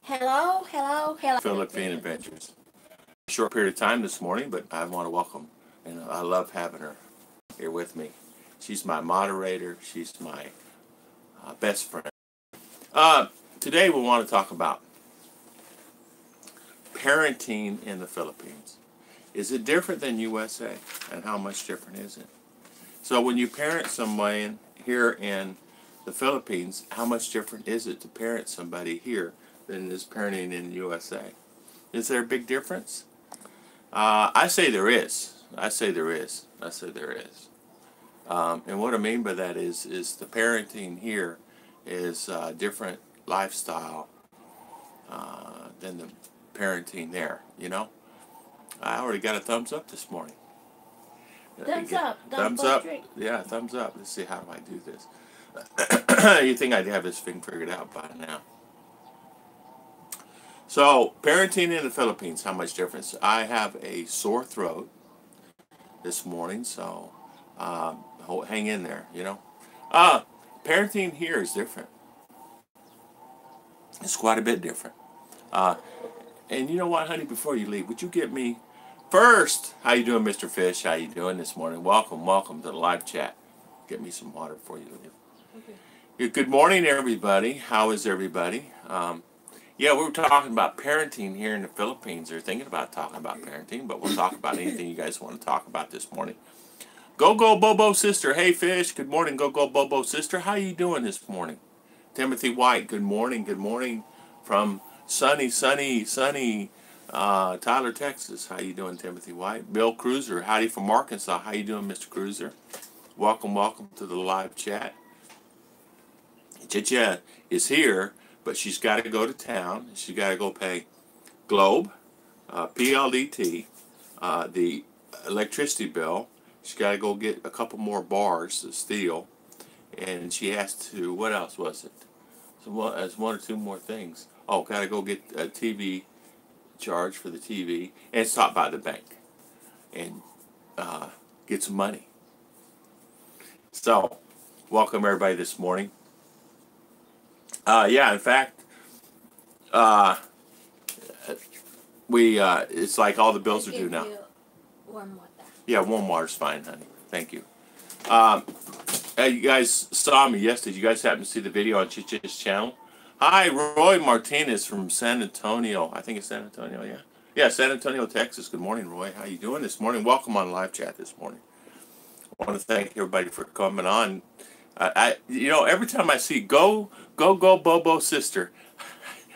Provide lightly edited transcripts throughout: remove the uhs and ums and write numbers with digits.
Hello, hello, hello. Filipina Adventures. Short period of time this morning, but I want to welcome, and I love having her here with me. She's my moderator. She's my best friend. Today we want to talk about parenting in the Philippines. Is it different than USA, and how much different is it? So when you parent someone here in the Philippines, how much different is it to parent somebody here than it is parenting in the USA? Is there a big difference? I say there is. I say there is. I say there is. And what I mean by that is the parenting here is a different lifestyle than the parenting there. You know, I already got a thumbs up this morning. Thumbs up. Thumbs up. Yeah, thumbs up. Let's see, how do I do this? You think I'd have this thing figured out by now? So, parenting in the Philippines, how much difference? I have a sore throat this morning, so hang in there, you know. Parenting here is different. It's quite a bit different. And you know what, honey, before you leave, would you get me first? How you doing, Mr. Fish? How you doing this morning? Welcome to the live chat. Get me some water before you leave. Okay. Good morning, everybody. How is everybody? Yeah, we were talking about parenting here in the Philippines. Or thinking about talking about parenting, but we'll talk about anything you guys want to talk about this morning. Go Bobo Sister. Hey, Fish. Good morning, Go Bobo Sister. How you doing this morning? Timothy White. Good morning. Good morning from sunny Tyler, Texas. How you doing, Timothy White? Bill Cruiser. Howdy from Arkansas. How you doing, Mr. Cruiser? Welcome to the live chat. Chicha is here, but she's got to go to town. She's got to go pay Globe, PLDT, the electricity bill. She's got to go get a couple more bars of steel, and she has to, what else was it? So as one or two more things. Oh, got to go get a TV charge for the TV, and stop by the bank and get some money. So, welcome everybody this morning. Yeah, in fact, it's like all the bills are due now. Warm water. Yeah, warm water's fine, honey. Thank you. You guys saw me yesterday. You guys happen to see the video on Chichi's channel? Hi, Roy Martinez from San Antonio. I think it's San Antonio, yeah. Yeah, San Antonio, Texas. Good morning, Roy. How you doing this morning? Welcome on live chat this morning. I want to thank everybody for coming on. You know, every time I see Go Bobo Sister,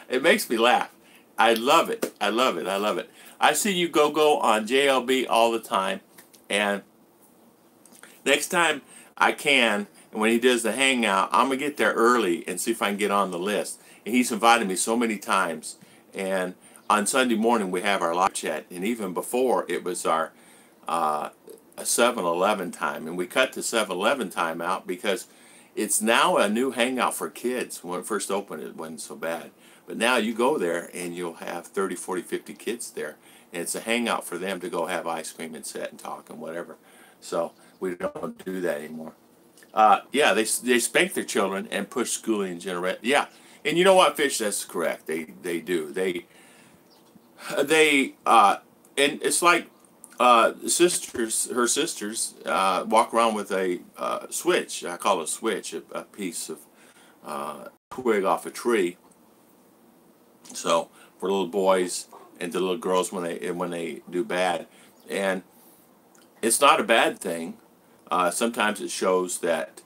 it makes me laugh. I love it. I love it. I love it. I see you Go on JLB all the time, and next time I can, and when he does the hangout, I'm gonna get there early and see if I can get on the list. And he's invited me so many times. And on Sunday morning we have our live chat, and even before it was our 7-Eleven time, and we cut the 7-Eleven time out because it's now a new hangout for kids. When it first opened, it wasn't so bad, but now you go there and you'll have 30, 40, 50 kids there, and it's a hangout for them to go have ice cream and sit and talk and whatever. So we don't do that anymore. Yeah, they spank their children and push schooling and generate. Yeah, and you know what, Fish? That's correct. They do. And it's like her sisters walk around with a switch. I call it a switch, a piece of twig off a tree. So for little boys and to little girls when they do bad, and it's not a bad thing. Sometimes it shows that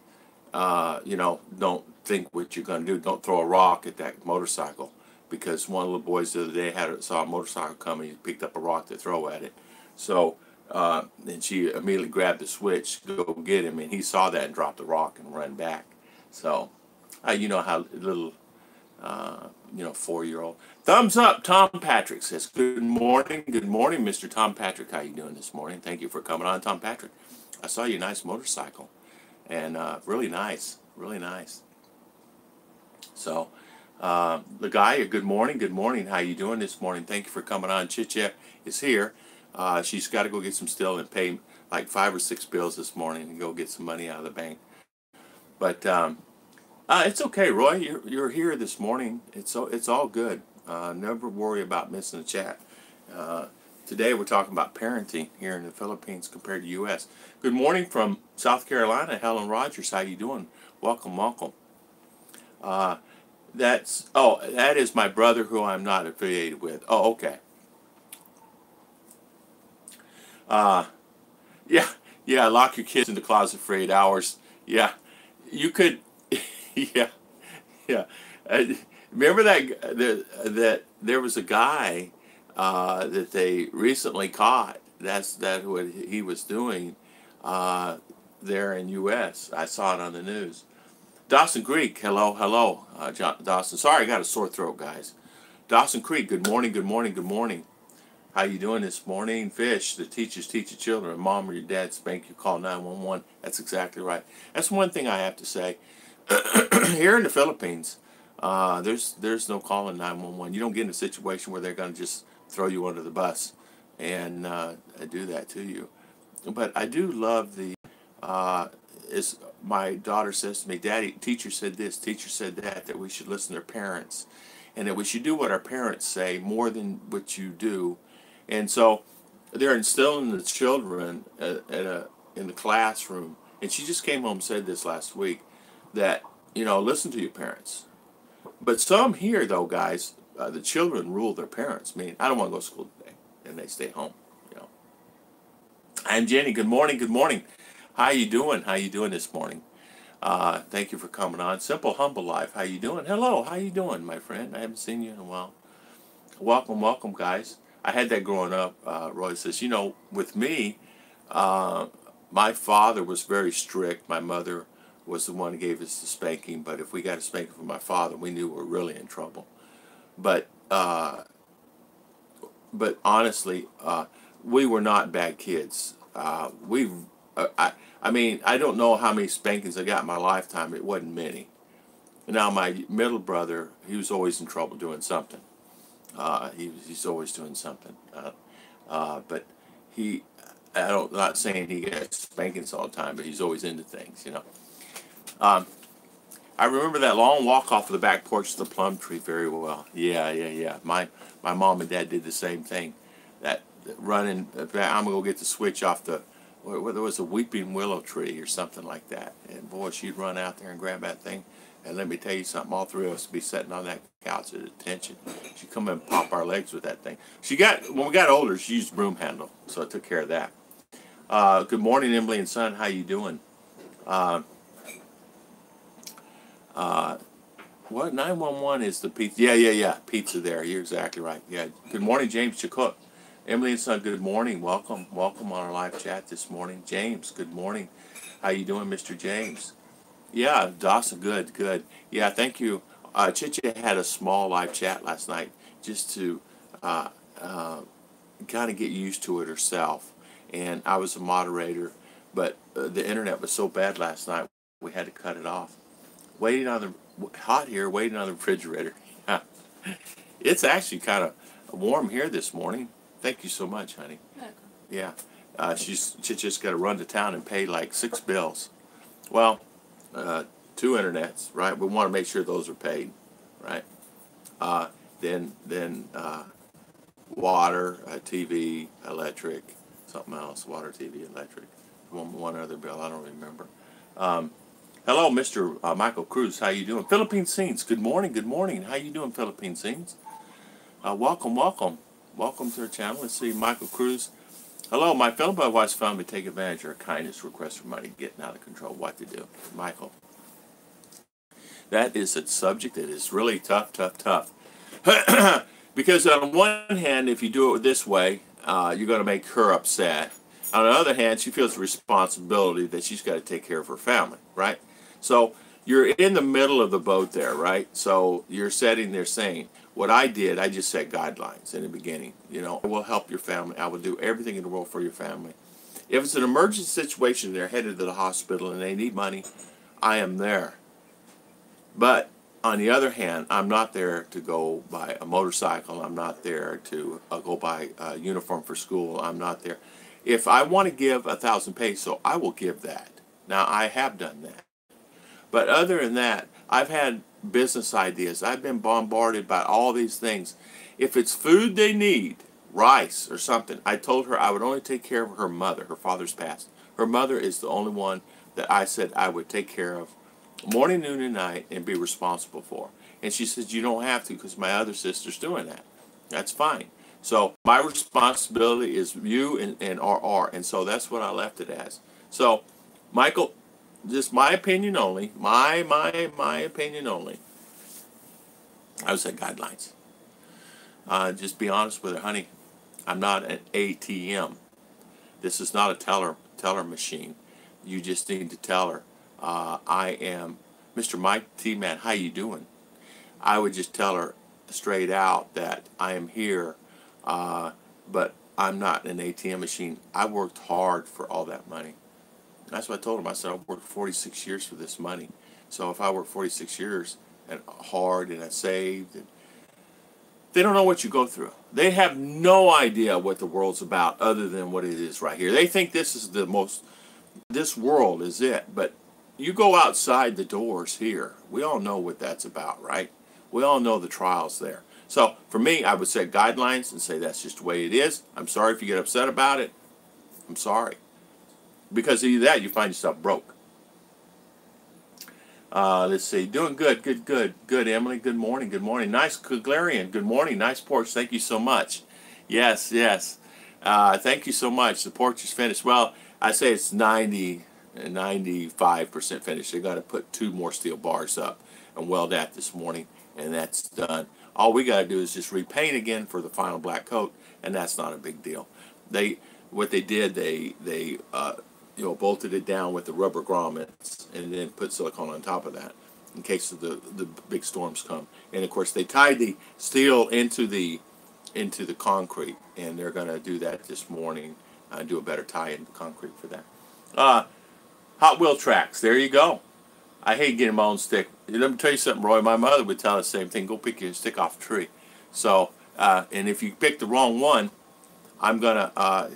you know, don't think what you're going to do. Don't throw a rock at that motorcycle, because one of the boys the other day saw a motorcycle coming. He picked up a rock to throw at it. So and she immediately grabbed the switch to go get him, and he saw that and dropped the rock and ran back. So you know how little 4-year-old. Thumbs up. Tom Patrick says good morning, Mr. Tom Patrick. How you doing this morning? Thank you for coming on, Tom Patrick. I saw your nice motorcycle, and really nice. So the guy, good morning. How you doing this morning? Thank you for coming on. Chicha is here. She's got to go get some steel and pay like 5 or 6 bills this morning and go get some money out of the bank. But it's okay, Roy. You're here this morning. It's all good. Never worry about missing a chat. Today we're talking about parenting here in the Philippines compared to U.S. Good morning from South Carolina, Helen Rogers. How you doing? Welcome, welcome. That is my brother who I'm not affiliated with. Oh, okay. Yeah, yeah. Lock your kids in the closet for 8 hours. Yeah, you could. Yeah, yeah. Remember that there was a guy that they recently caught. That's what he was doing there in U.S. I saw it on the news. Dawson Creek, hello, hello, Dawson. Sorry, I got a sore throat, guys. Dawson Creek, good morning, good morning, good morning. How you doing this morning? Fish, the teachers teach your children. Mom or your dad spank you, call 911. That's exactly right. That's one thing I have to say. Here in the Philippines, there's no calling 911. You don't get in a situation where they're going to just throw you under the bus and do that to you. But I do love as my daughter says to me, Daddy, teacher said this, teacher said that we should listen to their parents, and that we should do what our parents say more than what you do. And so they're instilling the children in the classroom. And she just came home and said this last week, that, listen to your parents. But some here, though, guys, the children rule their parents. I mean, I don't want to go to school today, and they stay home. I'm Jenny. Good morning. Good morning. How you doing? How you doing this morning? Thank you for coming on. Simple Humble Life. How you doing? Hello. How you doing, my friend? I haven't seen you in a while. Welcome, welcome, guys. I had that growing up. Roy says, with me, my father was very strict. My mother was the one who gave us the spanking. But if we got a spanking from my father, we knew we were really in trouble. But honestly, we were not bad kids. I mean, I don't know how many spankings I got in my lifetime. It wasn't many. Now, my middle brother, he was always in trouble doing something. He's always doing something. But not saying he gets spankings all the time, but he's always into things, I remember that long walk off of the back porch of the plum tree very well. Yeah. My mom and dad did the same thing. That running, I'm going to go get the switch off there was a weeping willow tree or something like that. And boy, she'd run out there and grab that thing. And let me tell you something, all three of us would be sitting on that couch at attention. She'd come and pop our legs with that thing. When we got older, she used a broom handle, so I took care of that. Good morning, Emily and Son. How you doing? What? 911 is the pizza. Yeah. Pizza there. You're exactly right. Yeah. Good morning, James Chakuk. Emily and Son, good morning. Welcome on our live chat this morning. James, good morning. How you doing, Mr. James? Yeah, Dawson, good. Yeah, thank you. Chicha had a small live chat last night just to kind of get used to it herself. And I was a moderator, but the internet was so bad last night, we had to cut it off. Hot here, waiting on the refrigerator. It's actually kind of warm here this morning. Thank you so much, honey. Welcome. Yeah. She's just got to run to town and pay like 6 bills. Well, 2 internets, right? We want to make sure those are paid, right? Then water, TV, electric, something else. Water, TV, electric. One other bill. I don't remember. Hello, Mr. Michael Cruz. How you doing? Philippine Scenes. Good morning. Good morning. How you doing, Philippine Scenes? Welcome. Welcome to our channel. Let's see, Michael Cruz. Hello, my Philippine wife found me take advantage of her kindness, request for money, getting out of control. What to do? Michael. That is a subject that is really tough. Because on one hand, if you do it this way, you're going to make her upset. On the other hand, she feels the responsibility that she's got to take care of her family, right? So you're in the middle of the boat there, right? So you're sitting there saying, what I did, I just set guidelines in the beginning. I will help your family. I will do everything in the world for your family. If it's an emergency situation, they're headed to the hospital and they need money, I am there. But on the other hand, I'm not there to go buy a motorcycle. I'm not there to go buy a uniform for school. I'm not there. If I want to give 1,000 pesos, I will give that. Now, I have done that. But other than that, I've had business ideas. I've been bombarded by all these things. If it's food they need, rice or something, I told her I would only take care of her mother. Her father's passed. Her mother is the only one that I said I would take care of morning, noon, and night and be responsible for. And she says, you don't have to because my other sister's doing that. That's fine. So my responsibility is you and RR. And so that's what I left it as. So, Michael, just my opinion only, my opinion only. I would say guidelines. Just be honest with her, honey. I'm not an ATM. This is not a teller machine. You just need to tell her, I am Mr. Mike T. Man. How you doing? I would just tell her straight out that I am here, but I'm not an ATM machine. I worked hard for all that money. That's what I told him. I said I worked 46 years for this money. So if I worked 46 years and hard and I saved, and they don't know what you go through. They have no idea what the world's about other than what it is right here. They think this is the most, this world is it. But you go outside the doors here. We all know what that's about, right? We all know the trials there. So for me, I would set guidelines and say that's just the way it is. I'm sorry if you get upset about it. I'm sorry. Because either that, you find yourself broke. Let's see. Doing good, good, Emily. Good morning. Nice, Coglarian. Good morning. Nice porch. Thank you so much. Yes. Thank you so much. The porch is finished. Well, I say it's 95% finished. They got to put 2 more steel bars up and weld that this morning, and that's done. All we got to do is just repaint again for the final black coat, and that's not a big deal. What they did, they bolted it down with the rubber grommets and then put silicone on top of that in case of the big storms come. And of course, they tied the steel into the concrete, and they're going to do that this morning. Do a better tie in the concrete for that. Hot wheel tracks. There you go. I hate getting my own stick. Let me tell you something, Roy. My mother would tell us the same thing. Go pick your stick off a tree. So, and if you pick the wrong one, I'm gonna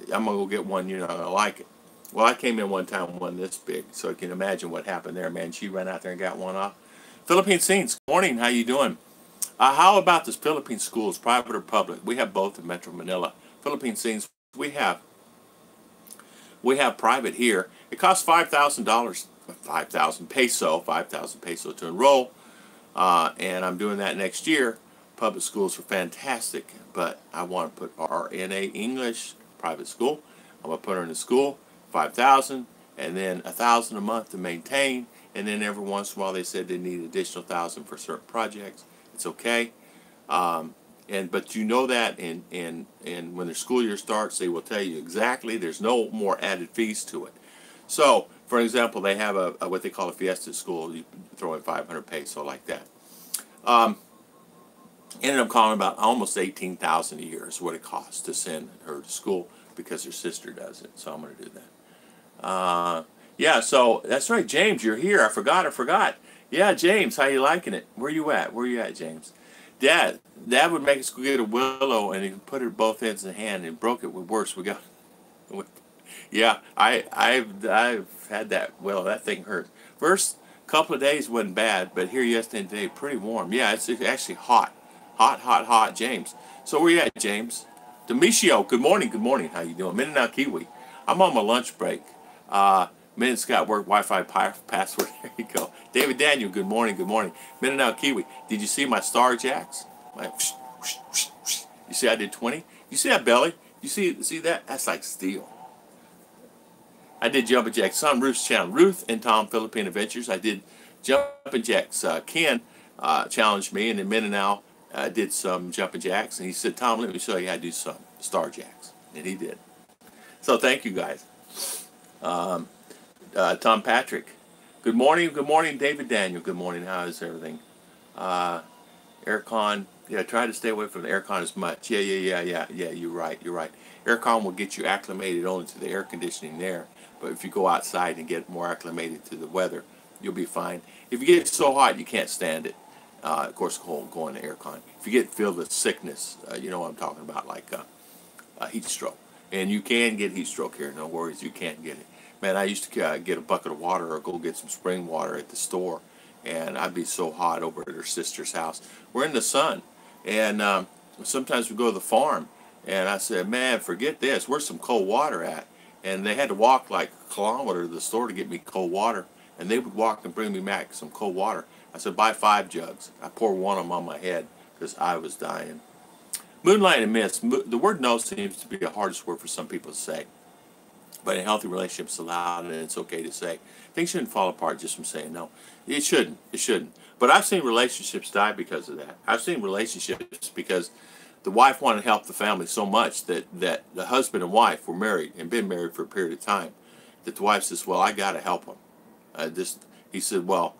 go get one. You're not gonna like it. Well, I came in one time, one this big, so you can imagine what happened there, man. She ran out there and got one off. Philippine Scenes, good morning. How you doing? How about this Philippine schools, private or public? We have both in Metro Manila. Philippine Scenes, we have private here. It costs $5,000, 5,000 peso to enroll, and I'm doing that next year. Public schools are fantastic, but I want to put RNA English private school. I'm gonna put her in the school. 5,000, and then 1,000 a month to maintain, and then every once in a while they said they need additional 1,000 for certain projects. It's okay, but you know that, and when the school year starts, they will tell you exactly. There's no more added fees to it. So, for example, they have a what they call a fiesta school. You throw in 500 peso like that. Ended up calling about almost 18,000 a year is what it costs to send her to school because her sister does it. So I'm going to do that. Yeah, so that's right, James, you're here. I forgot. Yeah, James, how you liking it? Where you at, James? Dad would make us go get a willow and he put it both ends of the hand and broke it with worse. Yeah, I've had that willow. That thing hurt. First couple of days wasn't bad, but here yesterday and today pretty warm. Yeah, it's actually hot, James. So where you at, James? Demetrio, good morning. How you doing? Mindanao Kiwi. I'm on my lunch break. Min Scott work Wi-Fi password. There you go. David Daniel, good morning. Mindanao Kiwi. Did you see my star jacks? You see I did 20? You see that belly? You see that? That's like steel. I did jumping jacks on Ruth's channel. Ruth and Tom Philippine Adventures. I did jumping jacks. Ken challenged me, and then Mindanao did some jumping jacks, and he said, Tom, let me show you how to do some star jacks. And he did. So thank you guys. Tom Patrick, good morning, David Daniel, good morning, how is everything? Aircon, yeah, try to stay away from the aircon as much. Yeah, you're right. Aircon will get you acclimated only to the air conditioning there, but if you go outside and get more acclimated to the weather, you'll be fine. If you get so hot you can't stand it, of course, go in the aircon. If you get filled with sickness, you know what I'm talking about, like heat stroke. And you can get heat stroke here, no worries, you can't get it. Man, I used to get a bucket of water or go get some spring water at the store and I'd be so hot over at her sister's house. We're in the sun, and sometimes we go to the farm, and I said, man, forget this. Where's some cold water at? And they had to walk like a kilometer to the store to get me cold water, and they would walk and bring me back some cold water. I said, buy 5 jugs. I poured one of them on my head because I was dying. Moonlight and mist. The word no seems to be the hardest word for some people to say. But in healthy relationships, it's allowed and it's okay to say. Things shouldn't fall apart just from saying no. It shouldn't. It shouldn't. But I've seen relationships die because of that. I've seen relationships because the wife wanted to help the family so much that the husband and wife were married and been married for a period of time. That the wife says, well, I got to help him. He said, well,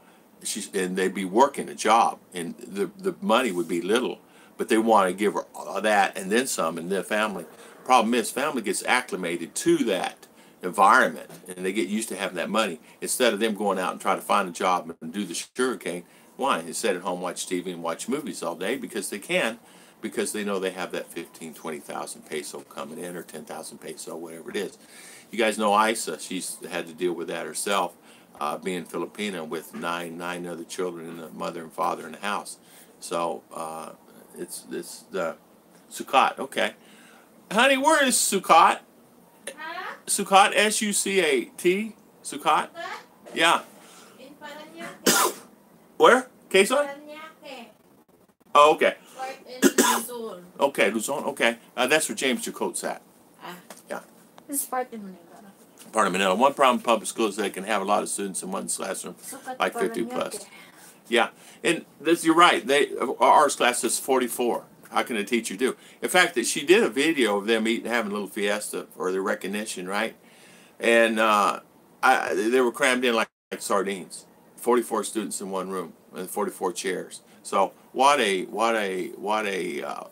and they'd be working a job, and the money would be little, but they want to give her all that and then some in their family. Problem is, family gets acclimated to that environment, and they get used to having that money. Instead of them going out and try to find a job and do the sugarcane, why? They sit at home, watch TV, and watch movies all day because they can, because they know they have that 15, 20,000 peso coming in, or 10,000 peso, whatever it is. You guys know Isa. She's had to deal with that herself. Being Filipina with nine other children and a mother and father in the house. So it's the Sukkot. Okay, honey, where is Sukkot? Huh? Sukkot, S-U-C-A-T. Sukkot. Yeah. In Paranaque. Where? Quezon? Paranaque. Oh, okay. Part in Luzon. Okay, Luzon. Okay, that's where James Jacote's at. Ah. Yeah. This is part in Manila. Part of Manila. One problem with public schools is they can have a lot of students in one classroom, Sukat like 50 Paranaque. plus. Yeah, and this, you're right. Our arts class is 44. How can a teacher do? In fact, that she did a video of them eating, having a little fiesta for their recognition, right? And they were crammed in like sardines. 44 students in one room and 44 chairs. So what a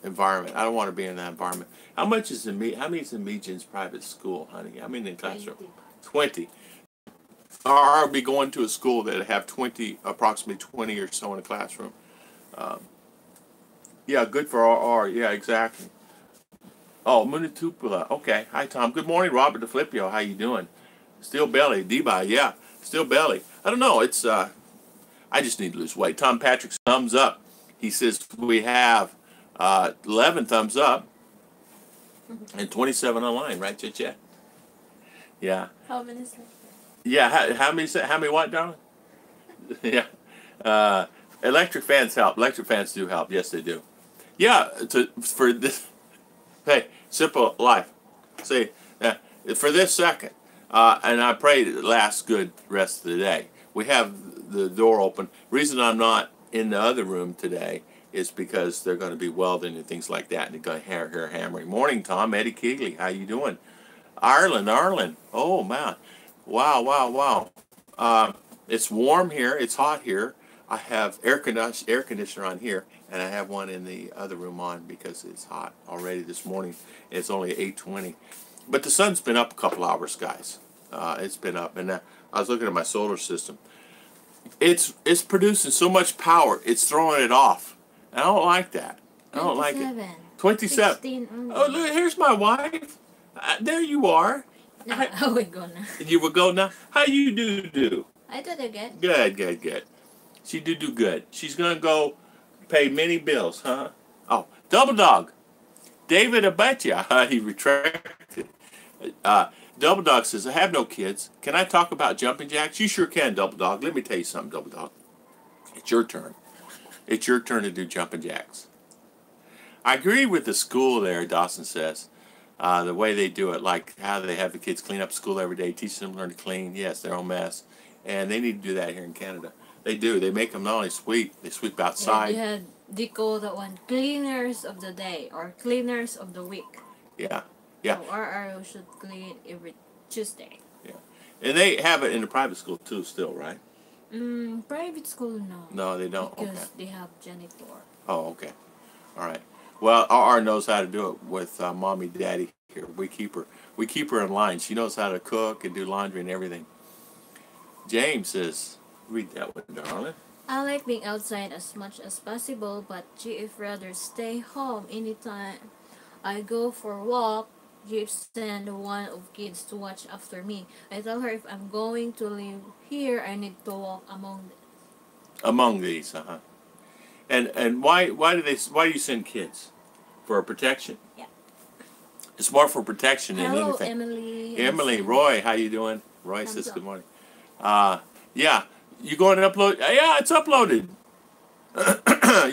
environment. I don't want to be in that environment. How much is how many is in Mejan's private school, honey? How many in classroom? 20. Or be going to a school that have approximately 20 or so in a classroom. Yeah, good for RR. Yeah, exactly. Oh, Munitupula. Okay. Hi, Tom. Good morning, Robert DeFlippio. How you doing? Still belly. Deba. Yeah, still belly. I don't know. It's I just need to lose weight. Tom Patrick's thumbs up. He says we have 11 thumbs up and 27 online, right, Chet? Yeah. How many is Yeah. How many what, darling? Yeah. Electric fans help. Electric fans do help. Yes, they do. Yeah. For this. Hey, simple life. See, for this second, and I pray it lasts good rest of the day. We have the door open. Reason I'm not in the other room today is because they're going to be welding and things like that, and they're going to hear hammering. Morning, Tom. Eddie Keegley, how you doing? Ireland. Oh, man. Wow. It's warm here. It's hot here. I have air conditioner on here, and I have one in the other room on because it's hot already this morning. It's only 8:20. But the sun's been up a couple hours, guys. It's been up, and I was looking at my solar system. It's producing so much power, it's throwing it off. I don't like that. I don't like it. 27. 16. Oh, look, here's my wife. There you are. Oh, we go now. You will go now. How you do? I did it again. Good. She do good. She's gonna go pay many bills, huh? Oh, Double Dog. David Abatia. He retracted. Double Dog says, I have no kids. Can I talk about jumping jacks? You sure can, Double Dog. Let me tell you something, Double Dog. It's your turn. It's your turn to do jumping jacks. I agree with the school there, Dawson says. The way they do it, like how they have the kids clean up school every day, teach them to learn to clean. Yes, their own mess. And they need to do that here in Canada. They do. They make them not only sweep, they sweep outside. Yeah, they call that one cleaners of the day or cleaners of the week. Yeah. So RRO should clean every Tuesday. Yeah. And they have it in the private school too still, right? Private school, no. No, they don't. Because Okay. they have janitor. Oh, okay. All right. Well, RR knows how to do it with mommy, daddy here. We keep her in line. She knows how to cook and do laundry and everything. James says, read that one, darling. I like being outside as much as possible, but GF rather stay home anytime I go for a walk. GF send one of kids to watch after me. I tell her if I'm going to live here, I need to walk among them. Among these, and why do you send kids? For protection? Yeah. It's more for protection than Hello, anything. Emily. Emily, Roy, how you doing? Roy Thumbs says up. good morning. Yeah, you going to upload? Yeah, it's uploaded.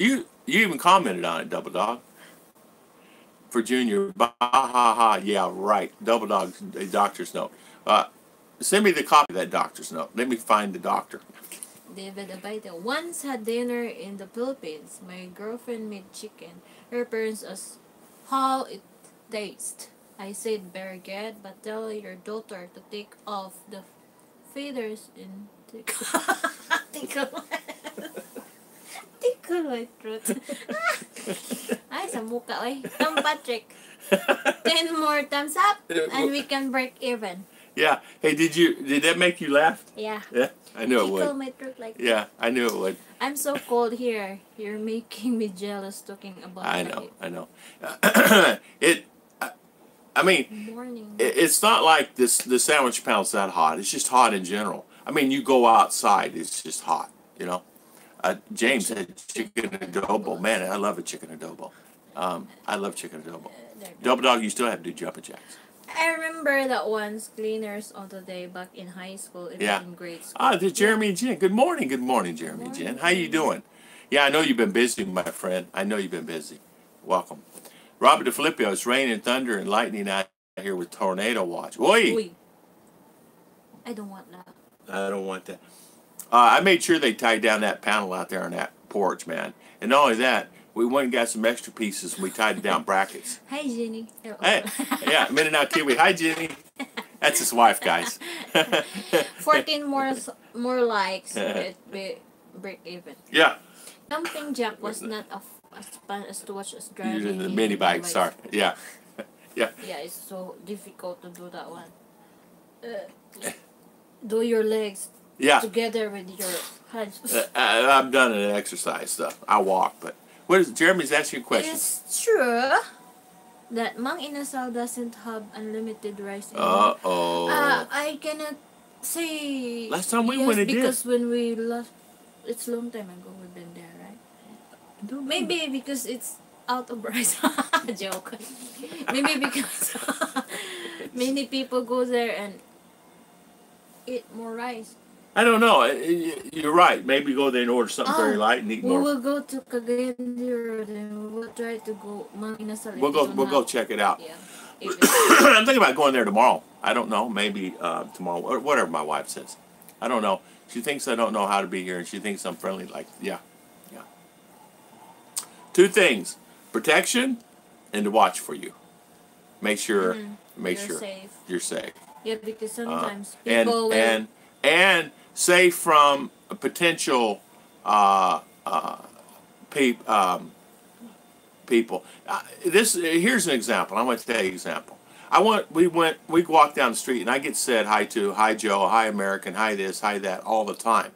you even commented on it, Double Dog. For Junior, bah, ha, ha, yeah, right. Double Dog, a doctor's note. Send me the copy of that doctor's note. Let me find the doctor. David Abaita once had dinner in the Philippines. My girlfriend made chicken. Her parents asked how it tastes. I said very good, but tell your daughter to take off the feathers and tickle tickle my throat. Ay, sa muka, oy. Tom Patrick. 10 more thumbs up, and we can break even. Yeah. Hey, did that make you laugh? Yeah. Yeah, I knew it Tickle would. my throat like Yeah, I knew it would. I'm so cold here. You're making me jealous talking about I my know. I know. it. I mean, morning. it's not like this. The sandwich pound's that hot. It's just hot in general. I mean, you go outside, it's just hot. You know. James had chicken adobo. Man, I love a chicken adobo. I love chicken adobo. Double Dog, you still have to do jumping jacks. I remember that once cleaners on the day back in high school, even Yeah. in grade school. There's Jeremy and Jen. Good morning. Good morning, Jeremy and Jen. How you doing? Yeah, I know you've been busy, my friend. I know you've been busy. Welcome. Robert DeFilippio, it's raining, thunder, and lightning out here with tornado watch. Oi! Uy. I don't want that. I don't want that. I made sure they tied down that panel out there on that porch, man. And not only that, we went and got some extra pieces and we tied it down brackets. Hi, Jenny. Hey, yeah, minute now, Kiwi. Hi, Jenny. That's his wife, guys. 14 more likes. It be break even. Yeah. Jumping jack was not as fun as to watch us driving Using the in mini bike, bikes. sorry. Yeah. Yeah. Yeah, it's so difficult to do that one. Do your legs Yeah. together with your hands. I've done an exercise stuff. I walk, but what is Jeremy's asking a question? It's true that Mang Inasal doesn't have unlimited rice. Uh-oh. I cannot say Last time we yes, went, it did. because when we last, it's a long time ago we've been there, right? Maybe because it's out of rice. Joke. Maybe because many people go there and eat more rice. I don't know. You're right. Maybe go there and order something very light and eat We more. will go to Cagayan de Oro and we will try to go Mang Inasal. We'll go check it out. Yeah. I'm thinking about going there tomorrow. I don't know. Maybe tomorrow or whatever my wife says. I don't know. She thinks I don't know how to be here, and she thinks I'm friendly. Like, yeah. Two things: protection and to watch for you. Make sure you're safe. Yeah, because sometimes and people will... and safe from a potential people. Here's an example. I'm going to tell you an example. We walked down the street and I get said hi to, hi Joe, hi American, hi this, hi that, all the time.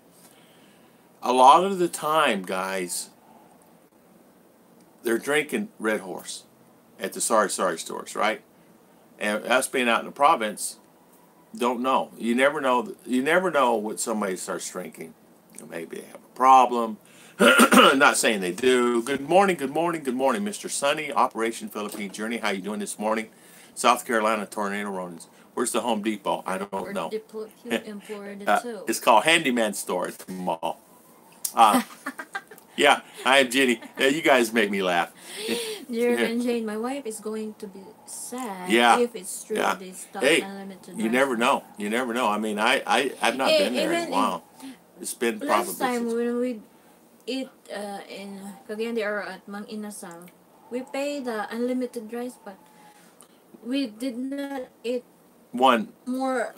A lot of the time, guys, they're drinking Red Horse at the sorry stores, right? And us being out in the province, don't know. You never know. You never know what somebody starts drinking. Maybe they have a problem. Not saying they do. Good morning, Mr. Sunny, Operation Philippine Journey. How you doing this morning? South Carolina tornado warnings. Where's the Home Depot? I don't know. It's called Handyman Store at the mall. Yeah, I am Jenny. You guys make me laugh. And Jane, my wife is going to be sad if it's true they stop unlimited. You never know. You never know. I mean, I've not been there in a while. It's been probably last time when we eat in Cagayan de Oro at Mang Inasal, we paid unlimited rice, but we did not eat more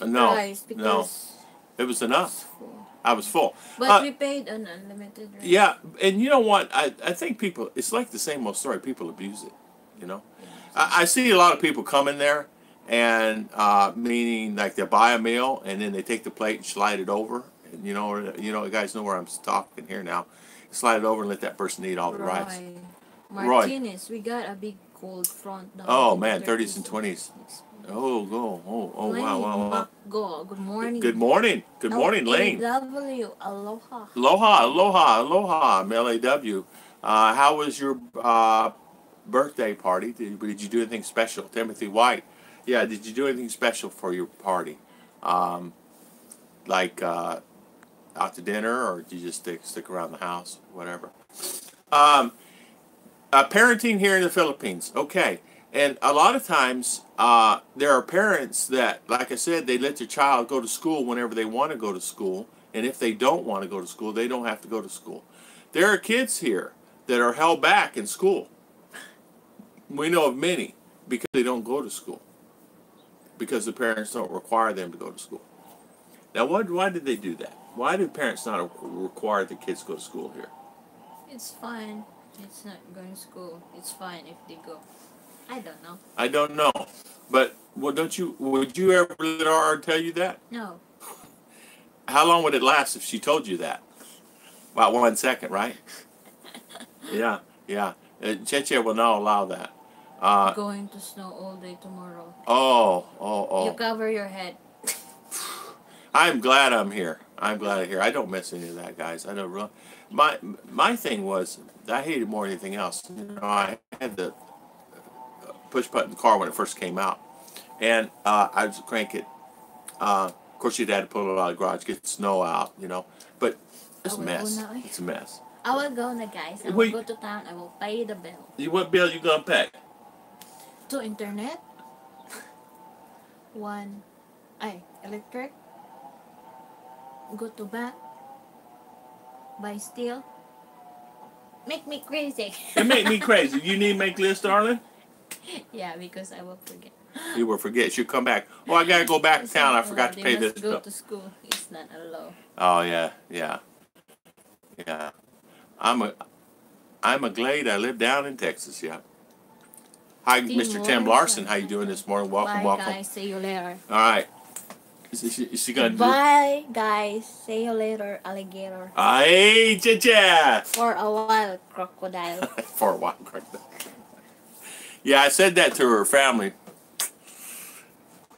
rice because it was enough. I was full. But we paid an unlimited rice. Yeah, and you know what? I think people, it's like the same old story. People abuse it, you know? Yeah, I see a lot of people come in there and meaning like they buy a meal and then they take the plate and slide it over. And, you know, guys know where I'm talking here now. Slide it over and let that person eat all the rice. Martinez, we got a big cold front now. Oh, man, 30s and 20s. Oh, go. Oh, wow, Lane wow, wow. Go. Good morning. Good morning. Good morning, Lane. LAW. Aloha. Aloha, aloha, aloha, LAW. How was your birthday party? Did you do anything special? Timothy White. Yeah, did you do anything special for your party? Um, like out to dinner, or did you just stick around the house, whatever? Um, Parenting here in the Philippines. Okay. And a lot of times, there are parents that, like I said, they let their child go to school whenever they want to go to school. And if they don't want to go to school, they don't have to go to school. There are kids here that are held back in school. We know of many because they don't go to school, because the parents don't require them to go to school. Now, why did they do that? Why do parents not require the kids to go to school here? It's fine. It's not going to school. It's fine if they go. I don't know. I don't know. But, well, would you ever let her tell you that? No. How long would it last if she told you that? About 1 second, right? Yeah, yeah. Cheche will not allow that. Going to snow all day tomorrow. Oh. You cover your head. I'm glad I'm here. I'm glad I'm here. I don't miss any of that, guys. I don't really. My thing was, I hated more than anything else. You know, I had the push button car when it first came out, and I would crank it. Of course, you'd had to pull it out of the garage, get the snow out, you know. But it's a mess. It's a mess. I will go na, guys. I will go to town. I will pay the bill. What bill you gonna pay? To internet. One. Electric. Go to bank. Buy steel. Make me crazy. You make me crazy. You need to make list, darling? Yeah, because I will forget. You will forget. She'll come back. Oh, I gotta go back to town. I forgot to pay this bill. Go bill. to school. It's not allowed. Oh yeah. I'm a Glade. I live down in Texas. Yeah. Hi, Mr. Tim Larson. How you doing this morning? Welcome. Bye, guys. See you later. All right. Is she gonna Bye, guys. See you later, alligator. Ay, cha. For a while, crocodile. For a while, crocodile. Yeah, I said that to her family.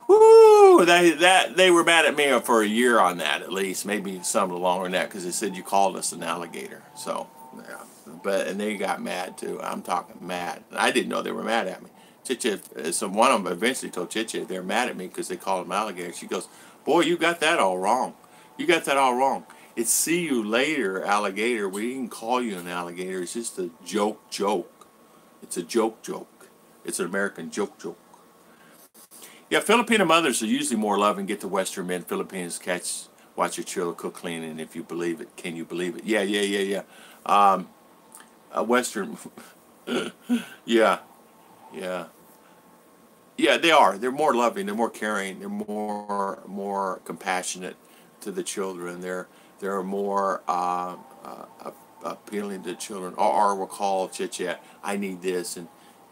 Woo! They were mad at me for a year on that, at least, maybe some longer than that, because they said you called us an alligator. So, yeah, and they got mad too. I'm talking mad. I didn't know they were mad at me. Chicha, so one of them eventually told Chicha they're mad at me because they called him alligator. She goes, "Boy, you got that all wrong. You got that all wrong. It's see you later, alligator. We didn't call you an alligator. It's just a joke. It's a joke. It's an American joke." Yeah, Filipino mothers are usually more loving. Get to Western men. Filipinos watch your children cook, clean, and if you believe it, can you believe it? Yeah. Western, yeah, they are. They're more loving. They're more caring. They're more compassionate to the children. They're more appealing to children. Or will call chit-chat, I need this, and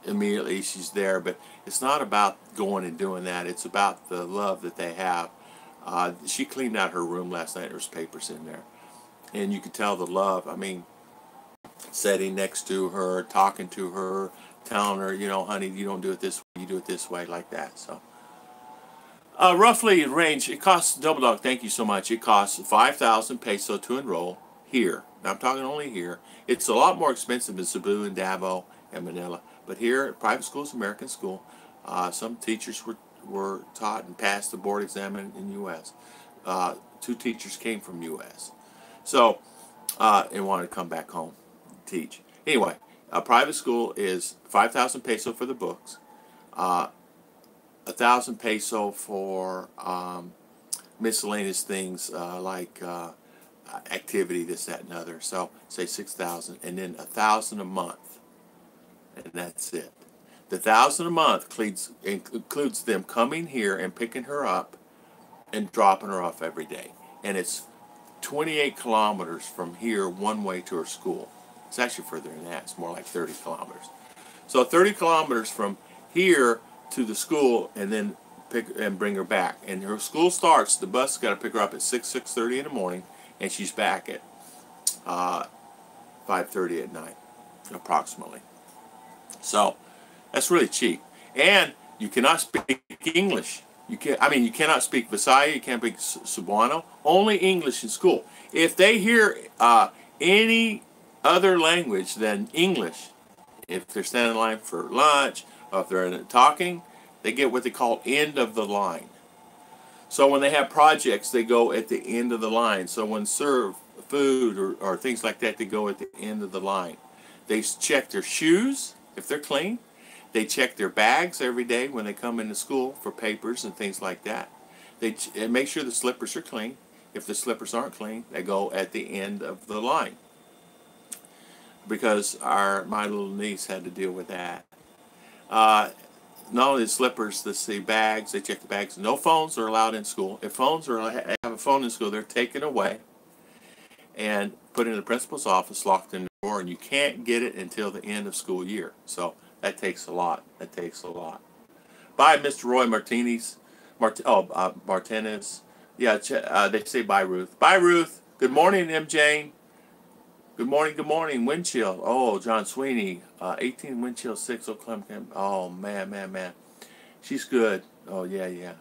immediately she's there. But it's not about going and doing that. It's about the love that they have. She cleaned out her room last night. There's papers in there, and you could tell the love. I mean, sitting next to her, talking to her, telling her, you know, honey, you don't do it this way, you do it this way, like that. So roughly range, it costs, Double Dog, thank you so much, it costs 5,000 peso to enroll here. Now I'm talking only here. It's a lot more expensive in Cebu and Davao and Manila, but here private schools, American school, some teachers were taught and passed the board exam in U.S. 2 teachers came from U.S. So and wanted to come back home teach. Anyway, a private school is 5,000 peso for the books, 1,000 peso for miscellaneous things like activity, this, that, and other. So say 6,000, and then 1,000 a month, and that's it. The 1,000 a month includes them coming here and picking her up and dropping her off every day, and it's 28 kilometers from here one way to her school. It's actually further than that. It's more like 30 kilometers. So 30 kilometers from here to the school, and then bring her back. And her school starts, the bus has got to pick her up at 6:30 in the morning, and she's back at 5:30 at night, approximately. So that's really cheap. And You cannot speak English. You cannot speak Visaya. You can't speak Cebuano. Only English in school. If they hear any other language than English, if they're standing in line for lunch, or if they're talking, they get what they call end of the line. So when they have projects, they go at the end of the line. So when serve food or things like that, they go at the end of the line. They check their shoes if they're clean. They check their bags every day when they come into school for papers and things like that. They make sure the slippers are clean. If the slippers aren't clean, they go at the end of the line. Because my little niece had to deal with that. Not only the slippers, the bags, they check the bags. No phones are allowed in school. If have a phone in school, they're taken away and put in the principal's office, locked in the door, and you can't get it until the end of school year. So that takes a lot. That takes a lot. Bye, Mr. Roy Martinez. Martinez. Yeah, they say bye, Ruth. Bye, Ruth. Good morning, M. Jane. Good morning, good morning. Wind chill. Oh, John Sweeney. 18 wind chill, 6 Oklahoma. Oh, man. She's good. Oh, yeah.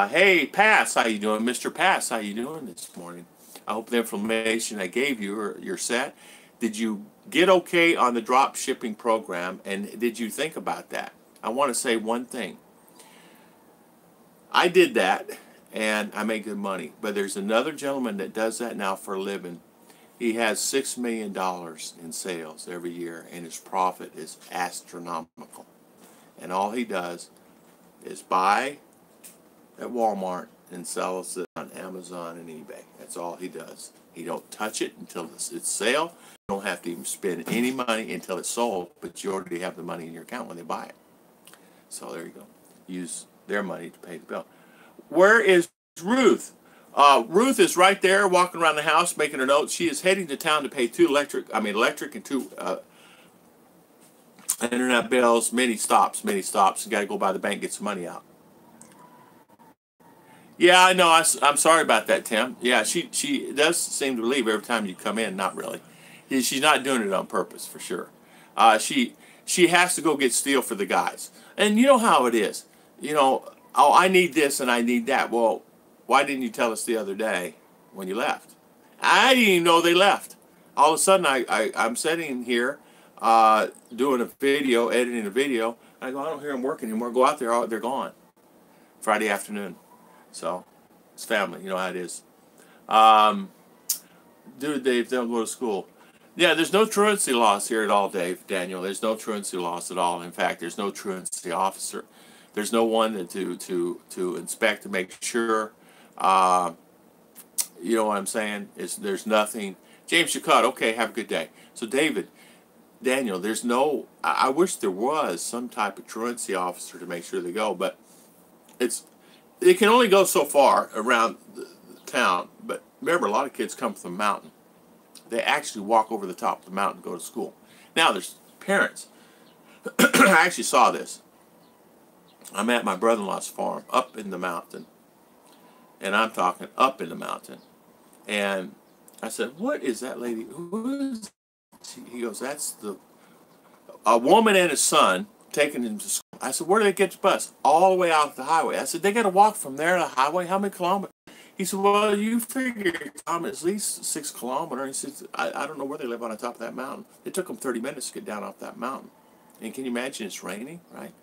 Hey, Pass, how you doing? Mr. Pass, how you doing this morning? I hope the information I gave you, you're set. Did you get okay on the drop shipping program, and did you think about that? I want to say one thing. I did that, and I made good money. But there's another gentleman that does that now for a living. He has $6 million in sales every year, and his profit is astronomical. And all he does is buy at Walmart and sells it on Amazon and eBay. That's all he does. He don't touch it until it's sale. You don't have to even spend any money until it's sold, but you already have the money in your account when they buy it. So there you go. Use their money to pay the bill. Where is Ruth? Ruth is right there walking around the house making her notes. She is heading to town to pay electric and 2 internet bills, many stops. You got to go by the bank, get some money out. Yeah, I know. I'm sorry about that, Tim. Yeah, she does seem to leave every time you come in. Not really. She's not doing it on purpose, for sure. She has to go get steel for the guys. And you know how it is. Oh, I need this and I need that. Well, why didn't you tell us the other day when you left? I didn't even know they left. All of a sudden, I'm sitting here doing a video, editing a video. I go, I don't hear them working anymore. Go out there, they're gone. Friday afternoon. So, it's family. You know how it is. Dude, Dave, don't go to school. Yeah, there's no truancy loss here at all, Daniel. There's no truancy loss at all. In fact, there's no truancy officer. There's no one to inspect to make sure. You know what I'm saying? There's nothing. James Chicot, okay, have a good day. So, Daniel, there's no. I wish there was some type of truancy officer to make sure they go, but it can only go so far around the town. But remember, a lot of kids come from the mountain. They actually walk over the top of the mountain to go to school. Now, there's parents. I actually saw this. I'm at my brother-in-law's farm up in the mountain. And I'm talking up in the mountain. And I said, what is that lady? Who is she? He goes, that's a woman and his son taking him to school. I said, where do they get the bus? All the way out the highway. I said, they got to walk from there to the highway? How many kilometers? He said, well, you figure, Tom, at least 6 kilometers. He said, I don't know where they live on the top of that mountain. It took them 30 minutes to get down off that mountain. And can you imagine it's raining, right?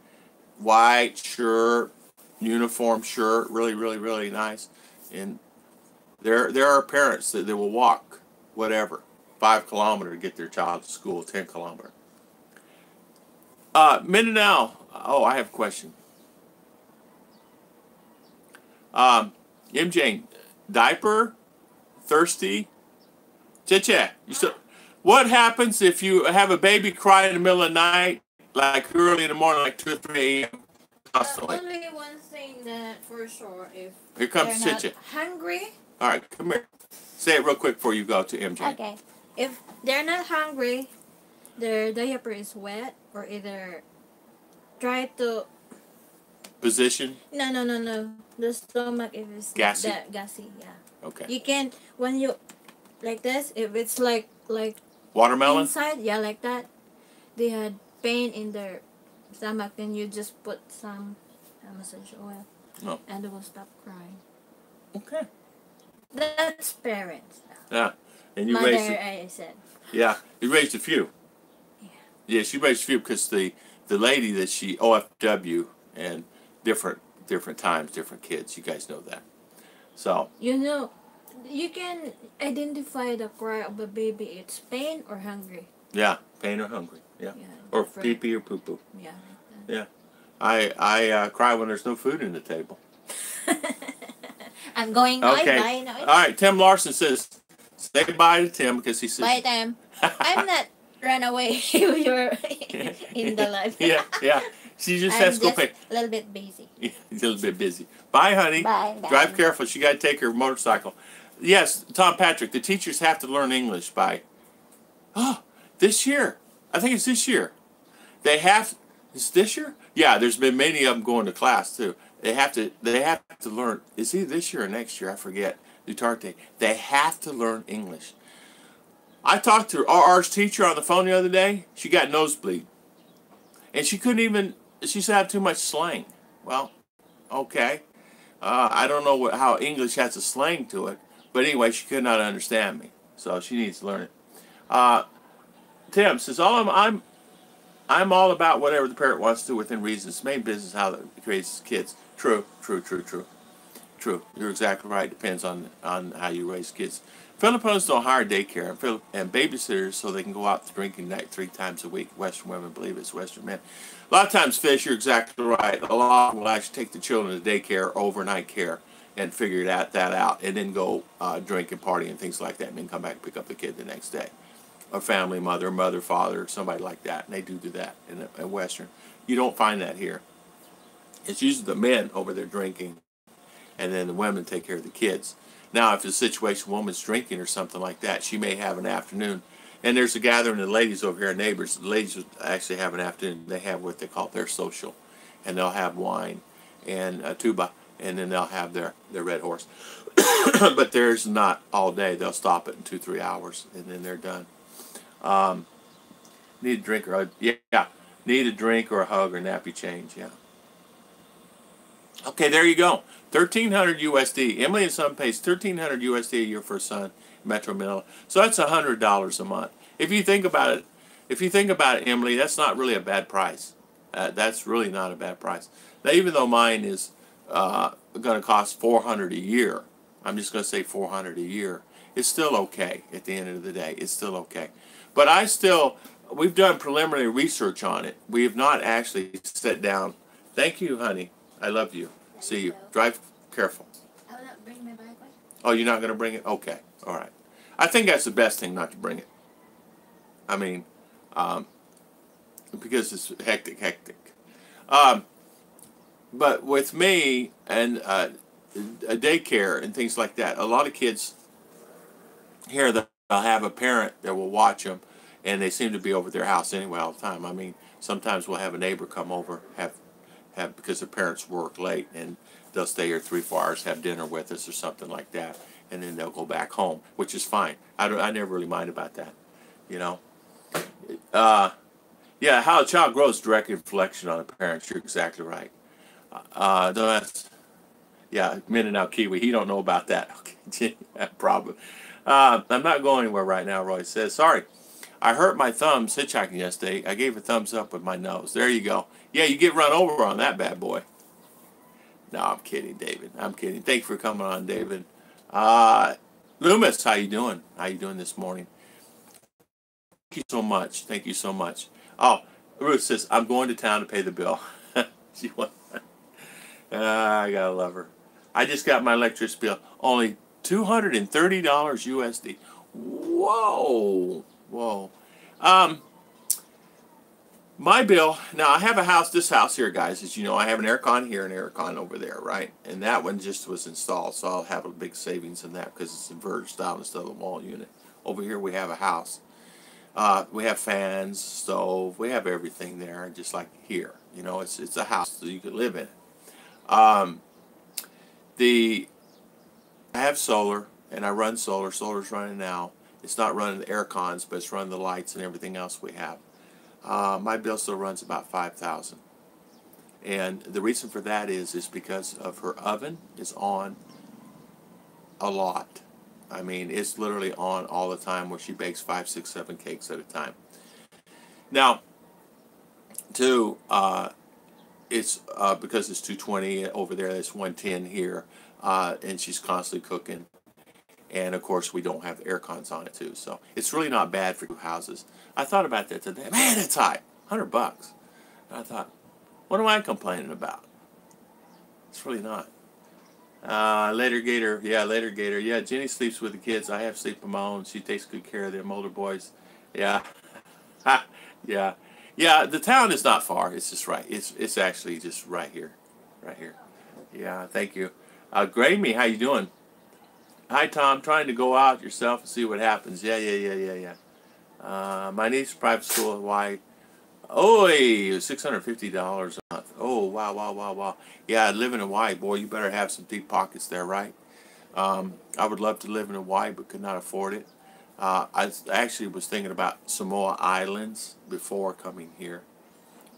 White shirt, uniform shirt, really, really, really nice. And there are parents that will walk, whatever, 5 kilometers to get their child to school, 10 kilometers. Mindanao. Oh, I have a question. MJ, diaper, thirsty, Chiche. What happens if you have a baby cry in the middle of the night, like early in the morning, like 2 or 3 a.m. constantly? Only one thing that for sure, if Here comes they're Chiche. not hungry. All right, come here. Say it real quick before you go to MJ. Okay. If they're not hungry, their diaper is wet, or either try to Position. No. The stomach, if it's Gassy? gassy, yeah. Okay. You can, when you like this, if it's like Watermelon? inside, yeah, like that. They had pain in their stomach, then you just put some massage oil, Oh. and it will stop crying. Okay. That's parents. Yeah. And you Mother, raised it. I said. Yeah. You raised a few. Yeah. Yeah, she raised a few because the lady that she OFW and different times, different kids. You guys know that. So You know, you can identify the cry of a baby. It's pain or hungry. yeah, pain or hungry. Yeah. Yeah. Or Different. pee pee or poo poo. Yeah. Yeah. I cry when there's no food in the table. I'm going Okay. bye now. All right. Tim Larson says, say bye to Tim because he says. Bye, Tim. I'm not run away. You're in the life. Yeah, yeah. She just I'm has to go just pay. a little bit busy. Yeah, a little bit busy. Bye, honey. Bye. Drive careful. She got to take her motorcycle. Yes, Tom Patrick, the teachers have to learn English by, this year. I think it's this year. They have, it's this year? Yeah, there's been many of them going to class too. They have to learn, is either this year or next year, I forget, Duterte. They have to learn English. I talked to our teacher on the phone the other day. She got nosebleed. And she couldn't even, she said I have too much slang. Well, okay. I don't know how English has a slang to it. But anyway, she could not understand me. So she needs to learn it. Tim says, I'm all about whatever the parent wants to do within reason. It's main business how it creates kids. True. You're exactly right. Depends on how you raise kids. Filipinos don't hire daycare and babysitters so they can go out to drinking night 3 times a week. Western women believe it's Western men. A lot of times, Fish, you're exactly right. A lot will actually take the children to daycare, overnight care, and figure that out, and then go drink and party and things like that, and then come back and pick up the kid the next day. A family mother, father, somebody like that, and they do that in Western. You don't find that here. It's usually the men over there drinking, and then the women take care of the kids. Now, if it's a situation, a woman's drinking or something like that, she may have an afternoon. And there's a gathering of ladies over here, neighbors. The ladies actually have an afternoon. They have what they call their social. And they'll have wine and a tuba, and then they'll have their red horse. But theirs not all day. They'll stop it in 2-3 hours, and then they're done. Need a drink or need a drink or a hug or nappy change, yeah. Okay, there you go. $1,300 USD. Emily and Son pays $1,300 USD a year for a son in Metro Manila. So that's $100 a month. If you think about it, Emily, that's not really a bad price. That's really not a bad price. Now, even though mine is going to cost $400 a year, I'm just going to say $400 a year. It's still okay at the end of the day. It's still okay. But we've done preliminary research on it. We have not actually sat down. Thank you, honey. I love you. See you. Drive careful. I will not bring my bag. Oh, you're not going to bring it? Okay. All right. I think that's the best thing, not to bring it. I mean, because it's hectic. But with me and a daycare and things like that, a lot of kids here, they'll have a parent that will watch them, and they seem to be over their house anyway all the time. I mean, sometimes we'll have a neighbor come over, because their parents work late, and they'll stay here 3-4 hours, have dinner with us or something like that, and then they'll go back home, which is fine. I never really mind about that, you know. Yeah, how a child grows, direct reflection on the parents. You're exactly right. Minute now, Kiwi. He don't know about that. Okay, problem. I'm not going anywhere right now, Roy says. Sorry. I hurt my thumbs hitchhiking yesterday. I gave a thumbs up with my nose. There you go. Yeah, you get run over on that bad boy. No, I'm kidding, David. I'm kidding. Thank you for coming on, David. Loomis, how you doing? How you doing this morning? Thank you so much. Thank you so much. Oh, Ruth says, I'm going to town to pay the bill. I gotta love her. I just got my electricity bill. Only $230 USD. Whoa. My bill, now I have a house, this house here, guys, as you know, I have an aircon here and aircon over there, right? And that one just was installed, so I'll have a big savings in that because it's inverter style instead of a wall unit. Over here we have a house. We have fans, stove, we have everything there, just like here. You know, it's a house so you could live in it. I have solar, and I run solar. Solar's running now. It's not running the air cons, but it's running the lights and everything else we have. My bill still runs about $5,000. And the reason for that is because of her oven is on a lot. I mean, it's literally on all the time, where she bakes 5, 6, 7 cakes at a time. Now, to it's because it's 220 over there, it's 110 here, and she's constantly cooking. And of course, we don't have air cons on it too, so it's really not bad for 2 houses. I thought about that today. Man, it's high, $100. And I thought, what am I complaining about? It's really not. Later Gator, yeah, later Gator, yeah. Jenny sleeps with the kids. I have sleep of my own. She takes good care of them older boys. Yeah, yeah, yeah. The town is not far. It's just right. It's actually just right here, right here. Yeah, thank you. Gravy, how you doing? Hi Tom, trying to go out yourself and see what happens. Yeah, yeah, yeah, yeah, yeah. My niece's private school in Hawaii. Oh, $650 a month. Oh, wow, wow, wow, wow. Yeah, living in Hawaii, boy, you better have some deep pockets there, right? I would love to live in Hawaii, but could not afford it. I actually was thinking about Samoa Islands before coming here,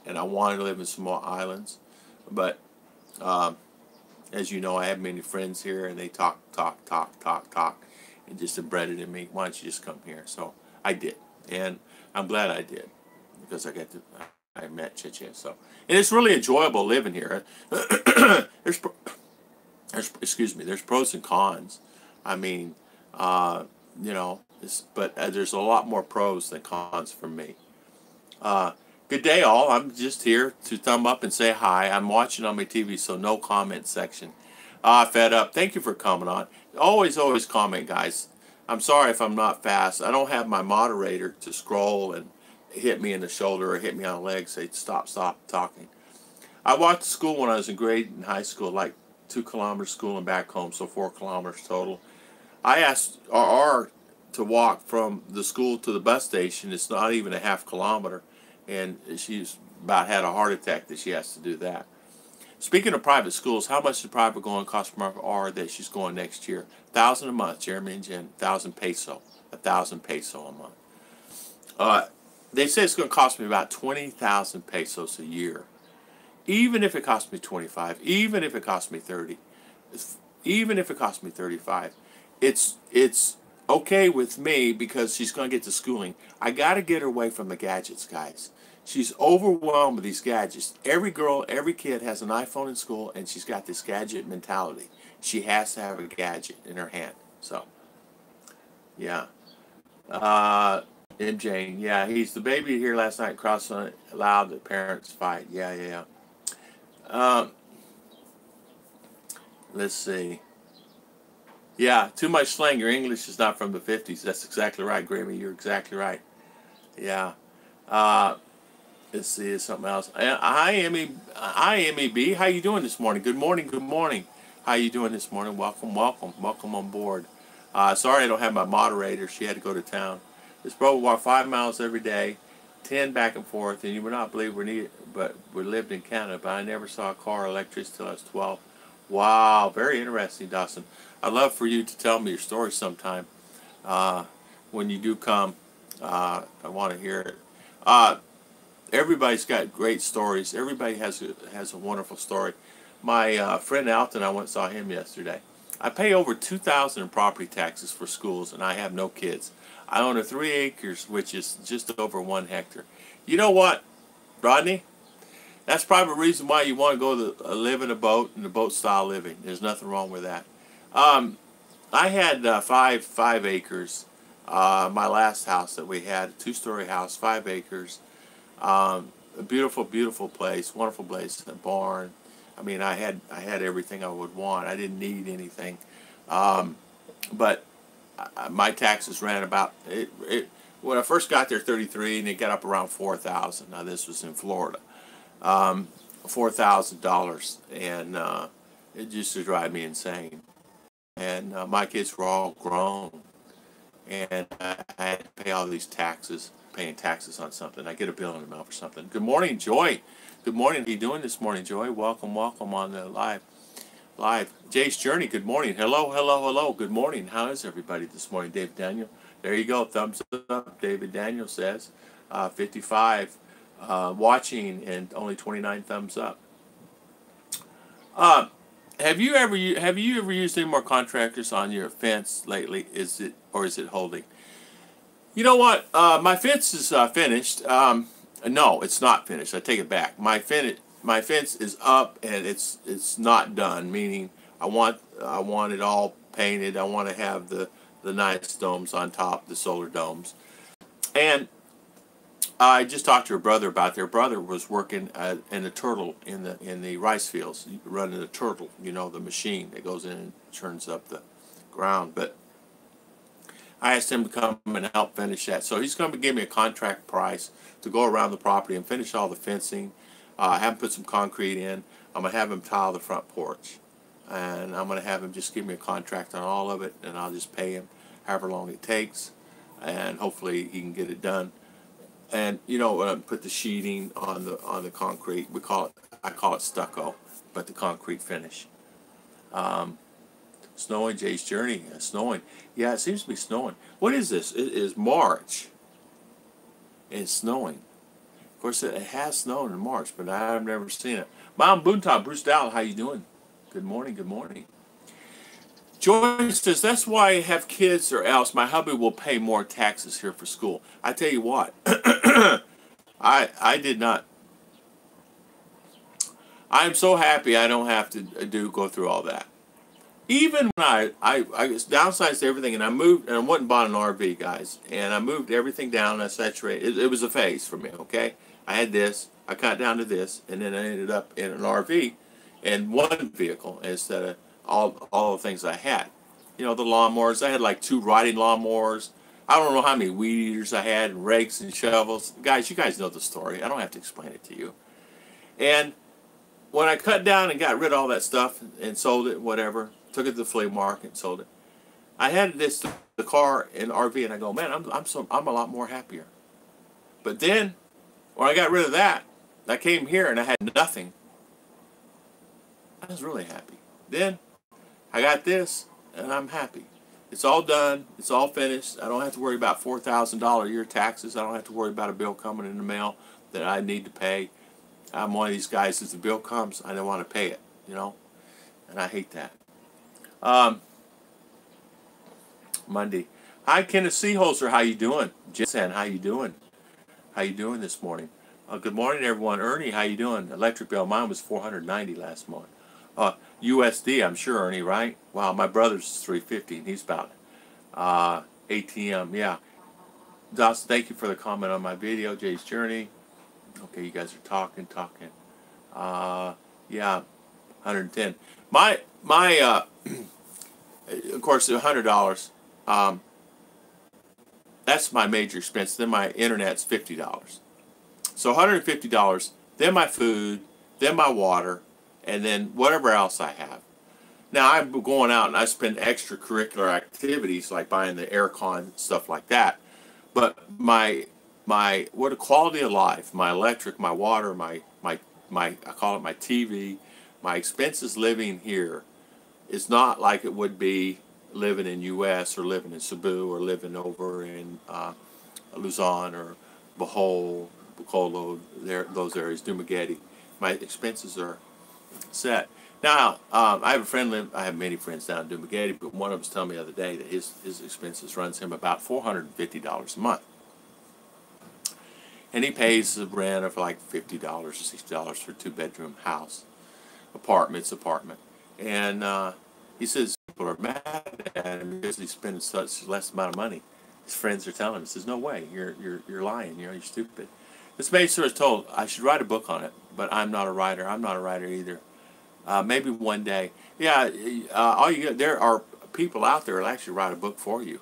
and I wanted to live in Samoa Islands, but as you know, I have many friends here, and they talk, talk, talk, talk, talk, and just embedded in me. Why don't you just come here? So I did, and I'm glad I did, because I met Chiche. So, and it's really enjoyable living here. there's, excuse me, there's pros and cons. I mean, you know, but there's a lot more pros than cons for me. Uh, Good day, all. I'm just here to thumb up and say hi. I'm watching on my TV, so no comment section. Fed up. Thank you for coming on. Always, always comment, guys. I'm sorry if I'm not fast. I don't have my moderator to scroll and hit me in the shoulder or hit me on the leg, say stop, stop talking. I walked to school when I was in grade in high school, like 2 kilometers school and back home, so 4 kilometers total. I asked RR to walk from the school to the bus station. It's not even a half kilometer, and she's about had a heart attack that she has to do that. Speaking of private schools, how much is private going to cost per R that she's going next year? 1,000 a month, Jeremy and Jen. 1,000 peso. 1,000 peso a month. They say it's going to cost me about 20,000 pesos a year. Even if it costs me 25, even if it costs me 30, even if it costs me 35, it's okay with me because she's going to get to schooling. I got to get her away from the gadgets, guys. She's overwhelmed with these gadgets. Every girl, every kid has an iPhone in school, and she's got this gadget mentality. She has to have a gadget in her hand. So, yeah. MJ, yeah, he's the baby here last night, crossing loud that parents fight. Yeah, yeah, yeah. Let's see. Yeah, too much slang. Your English is not from the 50s. That's exactly right, Grammy. You're exactly right. Yeah. Uh, let's see, something else. Hi, Emmy. Hi, Emmy B. How you doing this morning? Good morning. Good morning. How you doing this morning? Welcome, welcome, welcome on board. Sorry I don't have my moderator. She had to go to town. This bro walked 5 miles every day, 10 back and forth, and you would not believe we lived in Canada, but I never saw a car or electricity till I was 12. Wow, very interesting, Dawson. I'd love for you to tell me your story sometime. When you do come, I want to hear it. Everybody's got great stories. Everybody has a wonderful story. My friend Alton, I went and saw him yesterday. I pay over $2,000 in property taxes for schools, and I have no kids. I own 3 acres, which is just over 1 hectare. You know what, Rodney? That's probably the reason why you want to go to live in a boat and the boat style living. There's nothing wrong with that. I had 5 acres. My last house that we had, a 2-story house, 5 acres. A beautiful, beautiful place, wonderful place, a barn. I mean, I had everything I would want. I didn't need anything, but my taxes ran about when I first got there 33, and it got up around 4,000. Now this was in Florida, $4,000, and it used to drive me insane. And my kids were all grown, and I had to pay all these taxes, paying taxes on something. I get a bill in the mail for something. Good morning, Joy. Good morning. How you doing this morning, Joy? Welcome, welcome on the live. Jay's Journey, good morning. Hello, hello, hello. Good morning. How is everybody this morning? David Daniel. There you go. Thumbs up. David Daniel says 55. watching and only 29 thumbs up. Uh, have you ever used any more contractors on your fence lately? Is it holding? You know what? My fence is finished. No, it's not finished. I take it back. My fence is up and it's not done. Meaning, I want it all painted. I want to have the nice domes on top, the solar domes. And I just talked to her brother about. Their brother was working in a turtle in the rice fields, running a turtle. You know, the machine that goes in and churns up the ground. But I asked him to come and help finish that. So he's going to give me a contract price to go around the property and finish all the fencing. Have him put some concrete in. I'm going to have him tile the front porch. And I'm going to have him just give me a contract on all of it, and I'll just pay him however long it takes. And hopefully he can get it done. And you know, put the sheeting on the concrete. I call it stucco, but the concrete finish. Snowing, Jay's Journey. Snowing. Yeah, it seems to be snowing. What is this? It is March. And it's snowing. Of course, it has snowed in March, but I've never seen it. Mom Boonta, Bruce Dowell, how you doing? Good morning, good morning. Joyce says, that's why I have kids or else my hubby will pay more taxes here for school. I tell you what, I did not. I'm so happy I don't have to go through all that. Even when I downsized everything and I moved and I went and bought an RV, guys, and I moved everything down. I saturated. It was a phase for me. Okay, I had this. I cut down to this, and then I ended up in an RV and one vehicle instead of all the things I had. You know, the lawnmowers. I had like 2 riding lawnmowers. I don't know how many weed eaters I had, and rakes and shovels. Guys, you guys know the story. I don't have to explain it to you. And when I cut down and got rid of all that stuff and sold it, whatever, took it to the flea market and sold it, I had the car and RV, and I go, man, I'm a lot more happier. But then when I got rid of that, I came here and I had nothing. I was really happy. Then I got this, and I'm happy. It's all done. It's all finished. I don't have to worry about $4,000 a year taxes. I don't have to worry about a bill coming in the mail that I need to pay. I'm one of these guys, as the bill comes, I don't want to pay it, you know, and I hate that. Monday. Hi, Kenneth Seeholzer. How you doing? Jen, how you doing? How you doing this morning? Good morning, everyone. Ernie, how you doing? Electric bill, mine was $490 last month. USD, I'm sure, Ernie, right? Wow, my brother's $350, and he's about ATM. Yeah. Dawson, thank you for the comment on my video, Jay's Journey. Okay, you guys are talking. Yeah, 110. My of course, $100. That's my major expense. Then my internet's $50. So $150. Then my food. Then my water, and then whatever else I have. Now I'm going out and I spend extracurricular activities like buying the aircon, stuff like that. But what a quality of life, my electric, my water, my I call it my TV, my expenses living here is not like it would be living in U.S. or living in Cebu or living over in Luzon or Bohol, Bacolod, those areas, Dumaguete. My expenses are set. Now, I have many friends down in Dumaguete, but one of them was telling me the other day that his expenses runs him about $450 a month. And he pays the rent of like $50 or $60 for a 2-bedroom house, apartment. And he says people are mad at him because he's spending such less amount of money. His friends are telling him, he says, no way, you're lying, you're stupid. This mason is told, I should write a book on it, but I'm not a writer. I'm not a writer either. Maybe one day. Yeah, there are people out there that actually write a book for you.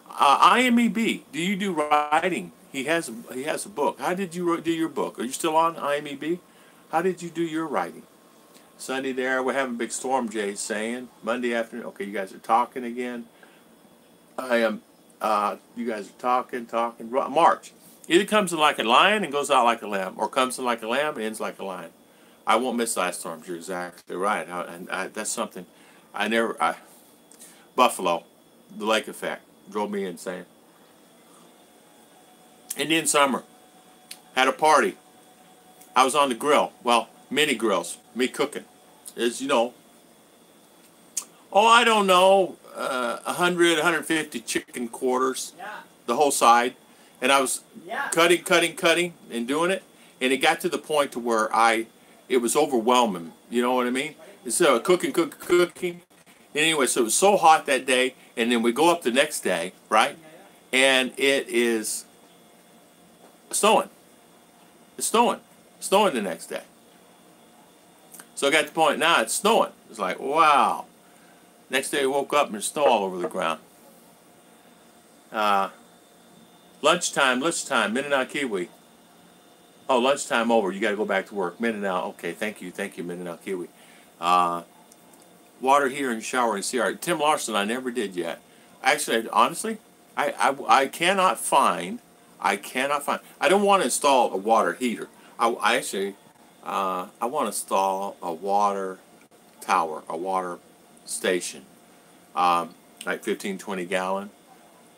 IMEB, do you do writing? He has a book. How did you do your book? Are you still on IMEB? How did you do your writing? Sunday there, we're having a big storm, Jay's saying. Monday afternoon, okay, you guys are talking again. I am, you guys are talking. March. Either comes in like a lion and goes out like a lamb, or comes in like a lamb and ends like a lion. I won't miss ice storms. You're exactly right. That's something Buffalo, the lake effect, drove me insane. Indian summer. Had a party. I was on the grill. Well, mini grills. Me cooking. Is, oh, I don't know, 100, 150 chicken quarters, the whole side. And I was cutting, and doing it. And it got to the point to where it was overwhelming. You know what I mean? And so cooking. Anyway, so it was so hot that day. And then we go up the next day, right? And it is snowing. It's snowing. Snowing the next day. So I got to the point, now it's snowing. It's like, wow. Next day I woke up and there's snow all over the ground. Lunchtime, Mindanao Kiwi. Oh, lunchtime over. You got to go back to work. Mindanao. Okay, thank you, Mindanao Kiwi. Water heater and shower and CR. Tim Larson, I never did yet. Actually, honestly, I cannot find. I don't want to install a water heater. I actually, I want to install a water tower, a water station, like 15, 20 gallon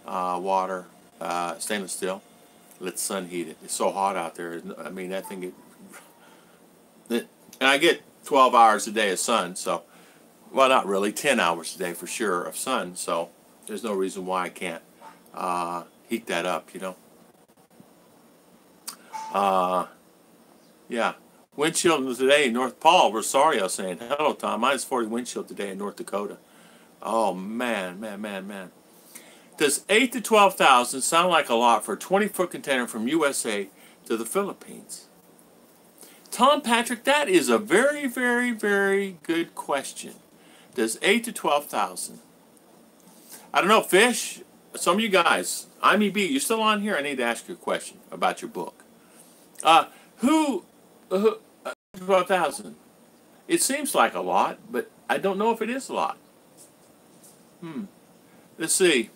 water, stainless steel. Let sun heat it. It's so hot out there. I mean, that thing. And I get 12 hours a day of sun, so, well, not really, 10 hours a day for sure of sun. So there's no reason why I can't heat that up, Yeah. Wind chill today in North Paul. Rosario saying, hello, Tom. -40 wind chill today in North Dakota. Oh, man. Does 8 to 12,000 sound like a lot for a 20-foot container from USA to the Philippines? Tom Patrick, that is a very, very, very good question. Does 8 to 12,000? I don't know, Fish. Some of you guys, I'm EB, you're still on here. I need to ask you a question about your book. Who 12,000? It seems like a lot, but I don't know if it is a lot. Let's see.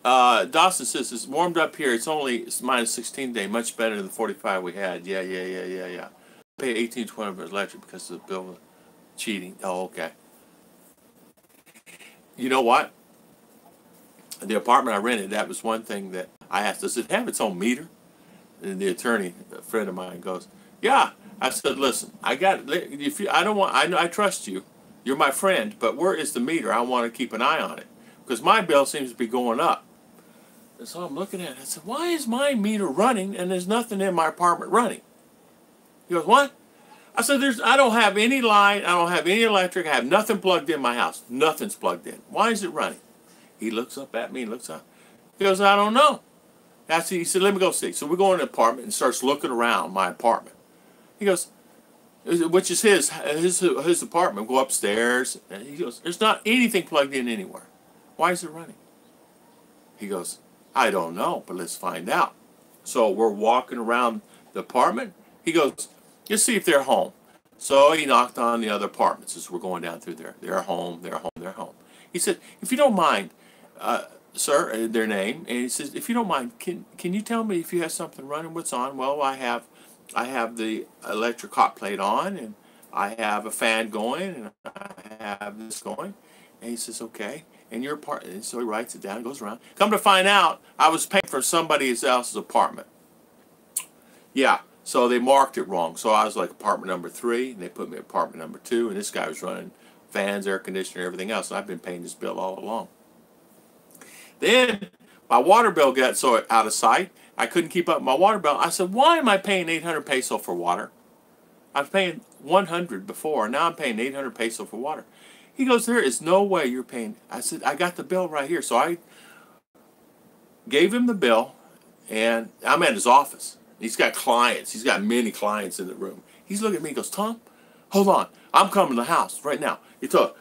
Dawson says it's warmed up here. It's -16 day, much better than the 45 we had. Yeah. Pay $18.20 for electric because of the bill cheating. Oh, okay. You know what? The apartment I rented, that was one thing that I asked, does it have its own meter? And the attorney, a friend of mine, goes, yeah. I said, listen, I trust you. You're my friend, but where is the meter? I want to keep an eye on it because my bill seems to be going up. And so I'm looking at it. I said, why is my meter running and there's nothing in my apartment running? He goes, what? I said, I don't have any light. I don't have any electric. I have nothing plugged in my house. Nothing's plugged in. Why is it running? He looks up at me, looks up. He goes, I don't know. He said, let me go see. So we go in the apartment and starts looking around my apartment. He goes, which is his apartment. Go upstairs. And he goes, there's not anything plugged in anywhere. Why is it running? He goes, I don't know, but let's find out. So we're walking around the apartment. He goes, just see if they're home. So he knocked on the other apartments as we're going down through there. They're home. He said, if you don't mind, sir, their name, and he says, if you don't mind, can you tell me if you have something running, what's on? Well, I have the electric hot plate on, and I have a fan going, and I have this going. And he says, okay. And your apartment, and so he writes it down and goes around. Come to find out, I was paying for somebody else's apartment. Yeah, so they marked it wrong. So I was like apartment number 3, and they put me in apartment number 2, and this guy was running fans, air conditioner, everything else. And I've been paying this bill all along. Then my water bill got so out of sight, I couldn't keep up my water bill. I said, why am I paying 800 peso for water? I was paying 100 before. Now I'm paying 800 peso for water. He goes, there is no way you're paying. I said, I got the bill right here. So I gave him the bill, and I'm at his office. He's got clients. He's got many clients in the room. He's looking at me and goes, Tom, hold on. I'm coming to the house right now. He told,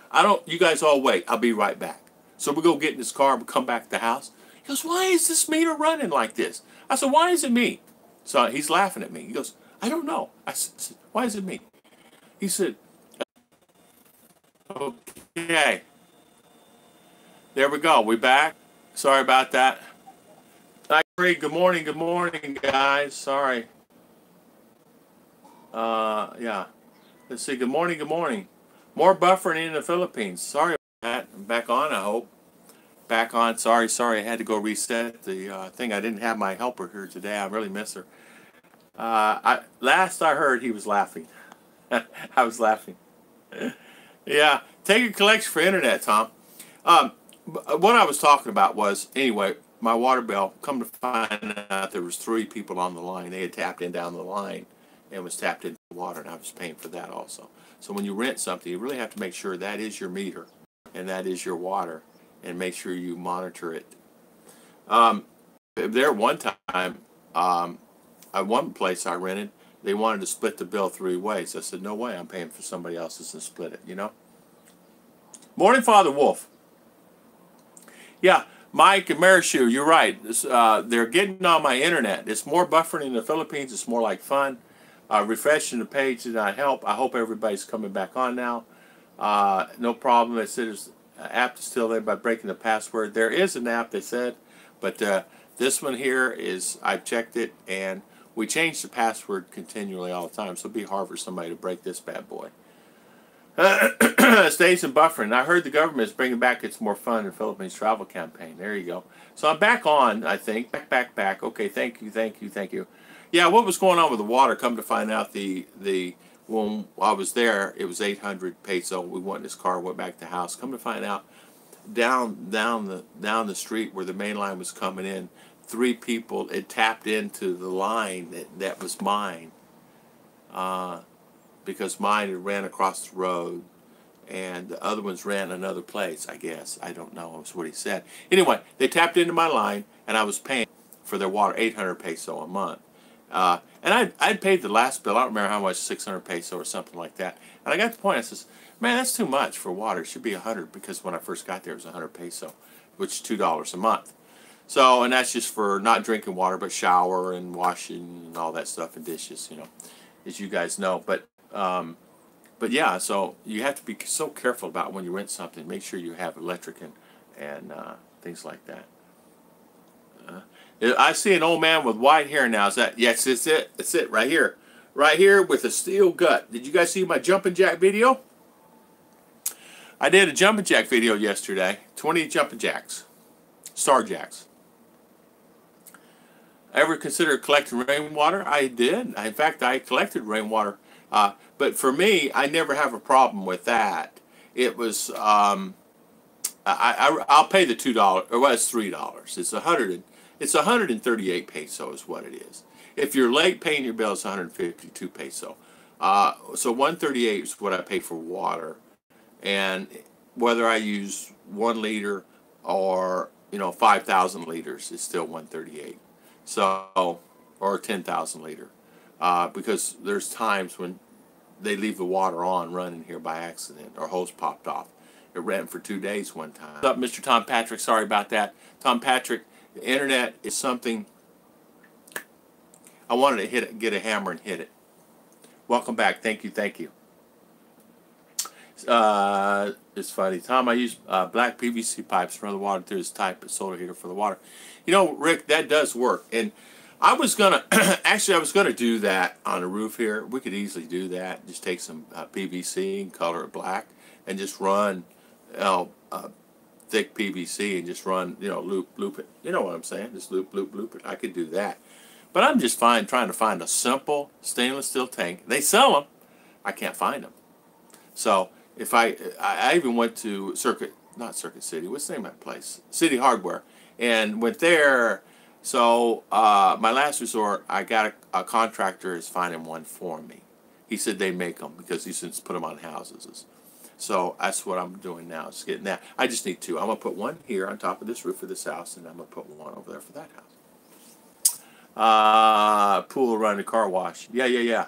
you guys all wait. I'll be right back. So we go get in his car and we come back to the house. He goes, why is this meter running like this? I said, why is it me? So he's laughing at me. He goes, I don't know. I said, why is it me? He said, okay. There we go. We back. Sorry about that. I agree. Good morning, guys. Sorry. Yeah. Let's see. Good morning. More buffering in the Philippines. Sorry about that. I'm back on, I hope. Back on. Sorry. I had to go reset the thing. I didn't have my helper here today. I really miss her. Last I heard, he was laughing. I was laughing. Yeah, take a collection for internet, Tom. What I was talking about was, anyway, my water bill, come to find out there was 3 people on the line. They had tapped in down the line and was tapped into the water, and I was paying for that also. So when you rent something, you really have to make sure that is your meter and that is your water, and make sure you monitor it. Um, there one time, at one place I rented, they wanted to split the bill 3 ways. I said, no way, I'm paying for somebody else's and split it, you know? Morning, Father Wolf. Yeah, Mike and Marishu, you're right. They're getting on my internet. It's more buffering in the Philippines. It's more like fun. Refreshing the page did not help. I hope everybody's coming back on now. No problem. It says app is still there by breaking the password. There is an app, they said, but this one here is, I've checked it, and we change the password continually all the time, so it'd be hard for somebody to break this bad boy. Stays in buffering. I heard the government is bringing back It's More Fun in Philippines travel campaign. There you go. So I'm back on, I think. Back. Okay, thank you. Yeah, what was going on with the water? Come to find out, when I was there, it was 800 peso. We went in this car, went back to the house. Come to find out, down the street where the main line was coming in, 3 people had tapped into the line that was mine. Because mine had ran across the road, and the other ones ran another place, I guess. I don't know. That's what he said. Anyway, they tapped into my line, and I was paying for their water 800 peso a month. And I'd paid the last bill. I don't remember how much, 600 peso or something like that. And I got to the point, I says, man, that's too much for water. It should be 100, because when I first got there, it was 100 peso, which is $2 a month. So, and that's just for not drinking water, but shower and washing and all that stuff and dishes, you know, as you guys know. But yeah, so you have to be so careful about when you rent something. Make sure you have electric and things like that. I see an old man with white hair now. Is that, yes, it's it. It's it right here. Right here with a steel gut. Did you guys see my jumping jack video? I did a jumping jack video yesterday. 20 jumping jacks. Star jacks. Ever consider collecting rainwater? I did. In fact, I collected rainwater. But for me, I never have a problem with that. It was, I'll pay the $2, or well, it's $3. It's 138 peso is what it is. If you're late paying your bill, it's 152 peso. So 138 is what I pay for water. And whether I use 1 liter or, 5,000 liters, it's still 138. So, or 10,000 liter. Because there's times when they leave the water on running here by accident, or hose popped off. It ran for 2 days one time. What's up, Mr. Tom Patrick? Sorry about that. Tom Patrick, the internet is something I wanted to get a hammer and hit it. Welcome back. Thank you. It's funny. Tom, I use black PVC pipes run the water through this type of solar heater for the water. Rick, that does work. And I was gonna I was gonna do that on the roof here. We could easily do that. Just take some PVC and color it black, and just run, thick PVC and just run, loop it. You know what I'm saying? Just loop it. I could do that, but I'm just trying to find a simple stainless steel tank. They sell them. I can't find them. So if I even went to not Circuit City. What's the name of that place? City Hardware, and went there. So my last resort, I got a contractor is finding one for me. He said they make them because he says put them on houses. So that's what I'm doing now, is getting that. I just need 2. I'm going to put one here on top of this roof of this house, and I'm going to put one over there for that house. Pool around the car wash. Yeah.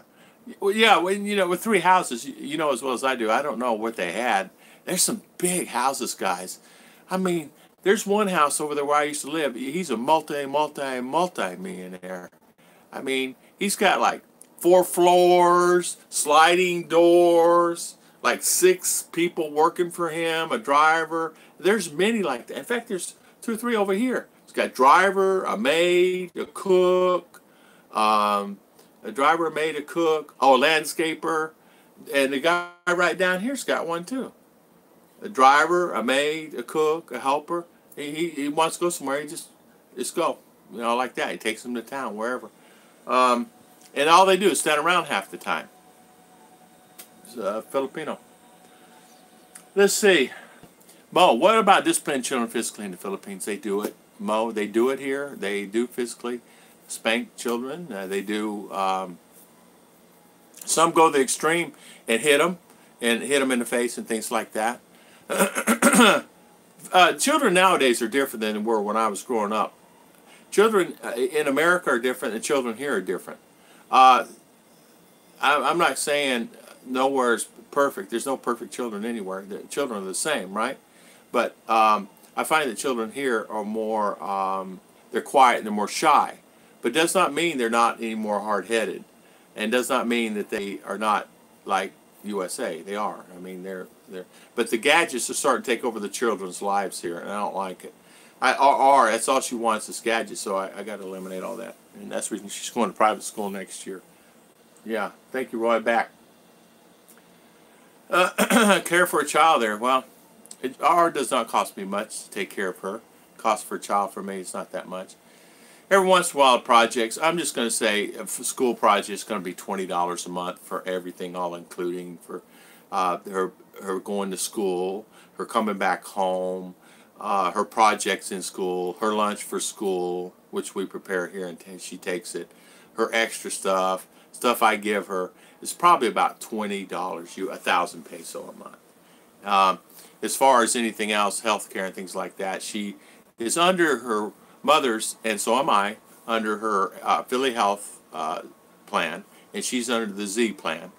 Well, yeah, with 3 houses, you know as well as I do, I don't know what they had. There's some big houses, guys. I mean, there's one house over there where I used to live. He's a multi-millionaire. I mean, he's got like 4 floors, sliding doors, like 6 people working for him, a driver. There's many like that. In fact, there's 2 or 3 over here. He's got a driver, a maid, a cook, a driver, a maid, a cook, a landscaper, and the guy right down here's got one too. A driver, a maid, a cook, a helper. He wants to go somewhere. He just go, like that. He takes them to town, wherever. And all they do is stand around half the time. It's Filipino. Let's see. Mo, what about disciplining children physically in the Philippines? They do it. Mo, they do it here. They do physically spank children. They do. Some go the extreme and hit them in the face and things like that. Children nowadays are different than they were when I was growing up. Children in America are different, and children here are different. I'm not saying nowhere's perfect. There's no perfect children anywhere. The children are the same, right? But I find that children here are more, they're quiet and they're more shy. But does not mean they're not any more hard-headed. And does not mean that they are not like USA. They are. I mean, they're. But the gadgets are starting to take over the children's lives here, and I don't like it. That's all she wants is gadgets, so I got to eliminate all that. And that's the reason she's going to private school next year. Yeah, thank you, Roy. Back. Care for a child there. Well, R does not cost me much to take care of her. Cost for a child for me is not that much. Every once in a while, projects, I'm just going to say for school projects, it's going to be $20 a month for everything, all including for her going to school, her coming back home, her projects in school, her lunch for school, which we prepare here and she takes it, her extra stuff I give her is probably about $20, 1,000 peso a month. As far as anything else, healthcare and things like that, she is under her mother's, and so am I, under her Philly Health plan, and she's under the Z plan.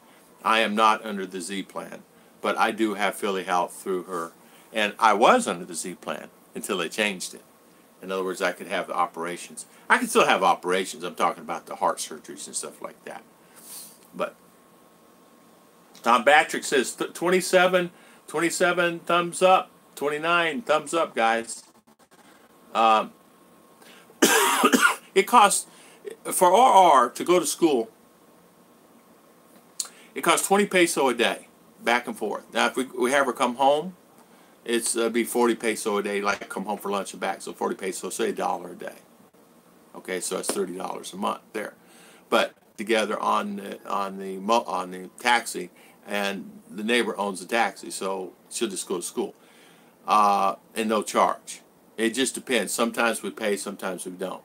I am not under the Z plan, but I do have Philly Health through her, and I was under the Z plan until they changed it. In other words, I could have the operations. I can still have operations. I'm talking about the heart surgeries and stuff like that. But Tom Batrick says 27 thumbs up, 29 thumbs up, guys. It costs, for RR to go to school, it costs 20 peso a day, back and forth. Now, if we have her come home, it's be 40 peso a day, like come home for lunch and back. So 40 peso, say $1 a day. Okay, so that's $30 a month there. But together on the taxi, and the neighbor owns the taxi, so she'll just go to school, and no charge. It just depends. Sometimes we pay, sometimes we don't.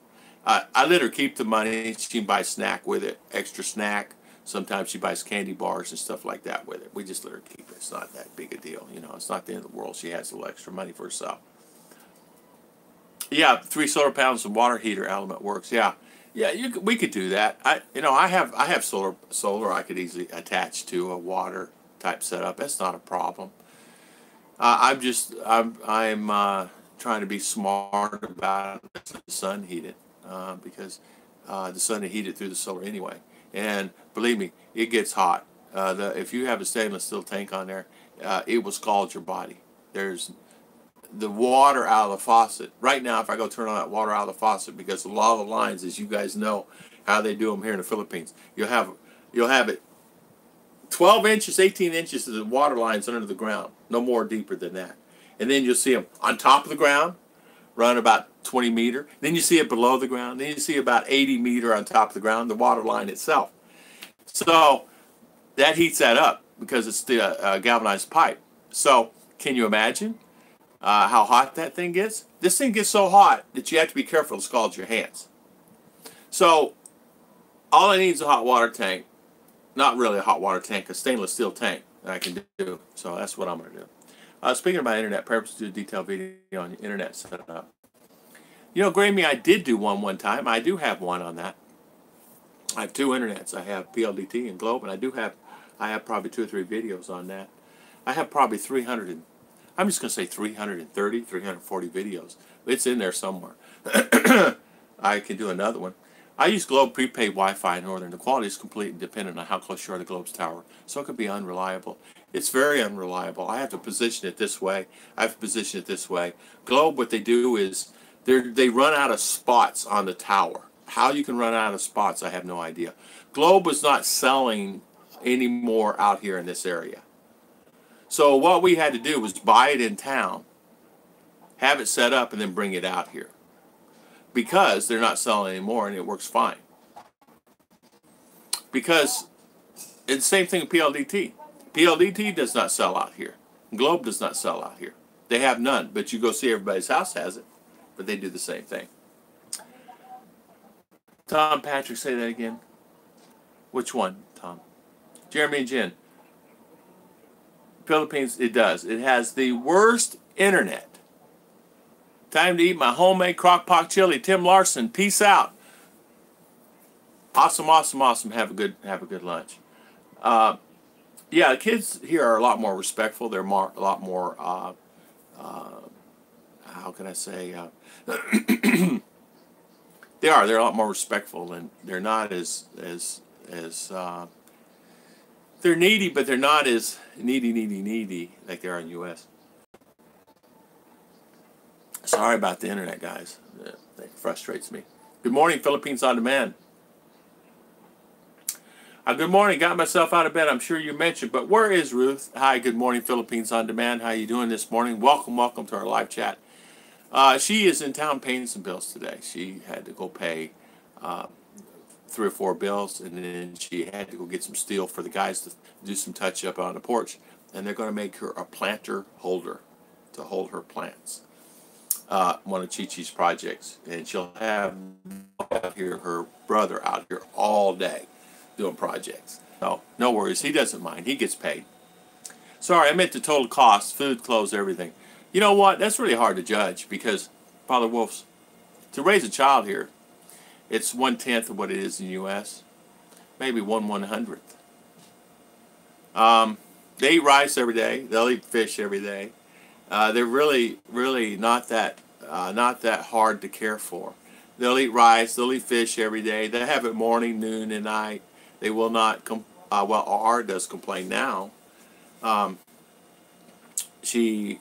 I let her keep the money. She can buy snack with it, extra snack. Sometimes she buys candy bars and stuff like that with it. We just let her keep it. It's not that big a deal. You know, it's not the end of the world. She has a little extra money for herself. Yeah, 3 solar panels and water heater element works. Yeah, we could do that. I have solar I could easily attach to a water type setup. That's not a problem. I'm trying to be smart about it. Let the sun heat it, because the sun will heat it through the solar anyway. And believe me, it gets hot. If you have a stainless steel tank on there, it will scald your body. There's the water out of the faucet. Right now, if I go turn on that water out of the faucet, because a lot of the lines, as you guys know, how they do them here in the Philippines, you'll have it 12 inches, 18 inches of the water lines under the ground, no more deeper than that. And then you'll see them on top of the ground, run about 20 meter. Then you see it below the ground. Then you see about 80 meter on top of the ground, the water line itself. So that heats that up because it's the galvanized pipe. So can you imagine how hot that thing gets? This thing gets so hot that you have to be careful to scald your hands. So all I need is a hot water tank. Not really a hot water tank, a stainless steel tank that I can do. So that's what I'm going to do. Speaking of my internet, perhaps do a detailed video on the internet setup. You know, Grammy, I did do one time. I do have one on that. I have 2 internets. I have PLDT and Globe, and I have probably 2 or 3 videos on that. I have probably 300, I'm just going to say 330, 340 videos. It's in there somewhere. I can do another one. I use Globe prepaid Wi-Fi in Northern. The quality is completely dependent on how close you are to Globe's tower, so it could be unreliable. It's very unreliable. I have to position it this way. I have to position it this way. Globe, what they do is they run out of spots on the tower. How you can run out of spots, I have no idea. Globe was not selling anymore out here in this area. So what we had to do was buy it in town, have it set up, and then bring it out here. Because they're not selling anymore, and it works fine. because it's the same thing with PLDT. PLDT does not sell out here. Globe does not sell out here. They have none, but you go see everybody's house has it. But they do the same thing. Tom Patrick, say that again. Which one, Tom? Jeremy and Jen. Philippines, it does. It has the worst internet. Time to eat my homemade crock pot chili. Tim Larson, peace out. Awesome, awesome, awesome. Have a good lunch. Yeah, the kids here are a lot more respectful. They're a lot more. How can I say? They're a lot more respectful, and they're not as they're needy, but they're not as needy like they are in the U.S. Sorry about the internet, guys. That frustrates me. Good morning, Philippines On Demand. Good morning. Got myself out of bed. I'm sure you mentioned, but where is Ruth? Hi, good morning, Philippines On Demand. How you doing this morning? Welcome to our live chat. She is in town paying some bills today. She had to go pay 3 or 4 bills, and then she had to go get some steel for the guys to do some touch-up on the porch, and they're going to make her a planter holder to hold her plants. One of Chi-Chi's projects, and she'll have her brother out here all day doing projects. So no worries, he doesn't mind. He gets paid. Sorry, I meant the total cost, food, clothes, everything. You know what? That's really hard to judge because, Father Wolf's, to raise a child here, it's 1/10 of what it is in the U.S. Maybe 1/100th. They eat rice every day. They'll eat fish every day. They're really not that hard to care for. They'll eat rice. They'll eat fish every day. They have it morning, noon, and night. They will not. Well, R does complain now. She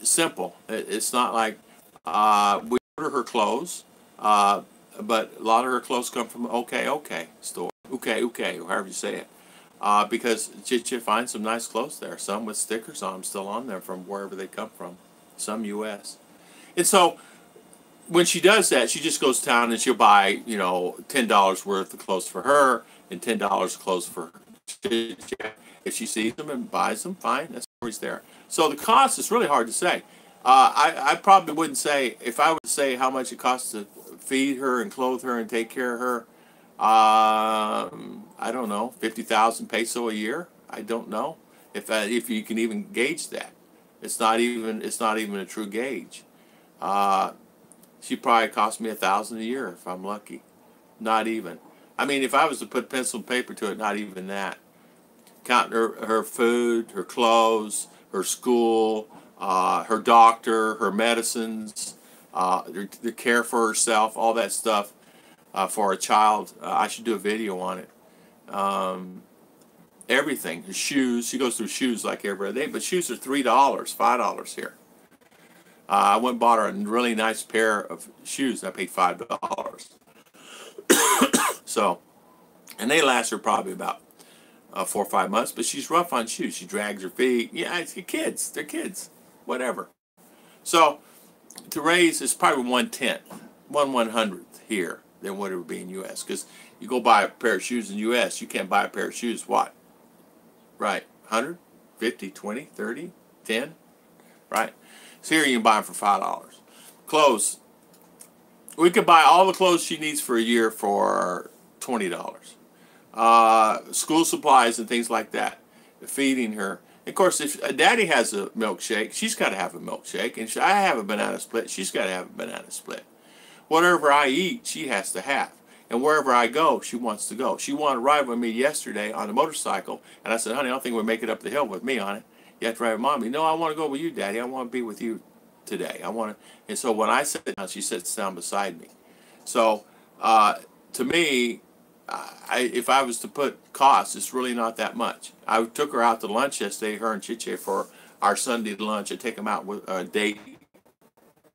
simple. It's not like we order her clothes, but a lot of her clothes come from OK store. OK, however you say it. Because Chichi finds some nice clothes there. Some with stickers on them still on there from wherever they come from. Some U.S. And so when she does that, she just goes to town and she'll buy, $10 worth of clothes for her and $10 of clothes for Chichi. If she sees them and buys them, fine. That's always there. So the cost is really hard to say. I probably wouldn't say, if I would say how much it costs to feed her and clothe her and take care of her, I don't know, 50,000 peso a year. I don't know if you can even gauge that. It's not even a true gauge. She probably cost me 1,000 a year if I'm lucky. Not even. I mean, if I was to put pencil and paper to it, not even that. Counting her food, her clothes, her school, her doctor, her medicines, the care for herself, all that stuff. For a child, I should do a video on it. Everything, her shoes. She goes through shoes like every other day, but shoes are $3, $5 here. I went and bought her a really nice pair of shoes. And I paid $5. So, and they last her probably about 4 or 5 months. But she's rough on shoes. She drags her feet. Yeah, it's kids. They're kids. Whatever. So, to raise is probably 1/10, 1/100th here than what it would be in U.S. Because you go buy a pair of shoes in U.S., you can't buy a pair of shoes, what? Right, 100, 50, 20, 30, 10, right? So here you can buy them for $5. Clothes. We could buy all the clothes she needs for a year for $20. School supplies and things like that. Feeding her. Of course, if Daddy has a milkshake, she's got to have a milkshake. And if I have a banana split, she's got to have a banana split. Whatever I eat, she has to have. And wherever I go, she wants to go. She wanted to ride with me yesterday on a motorcycle. And I said, honey, I don't think we'll make it up the hill with me on it. You have to ride with Mommy. No, I want to go with you, Daddy. I want to be with you today. And so when I sat down, she sits down beside me. So to me, if I was to put costs, it's really not that much. I took her out to lunch yesterday, her and Chiche, for our Sunday lunch. I take them out with a date.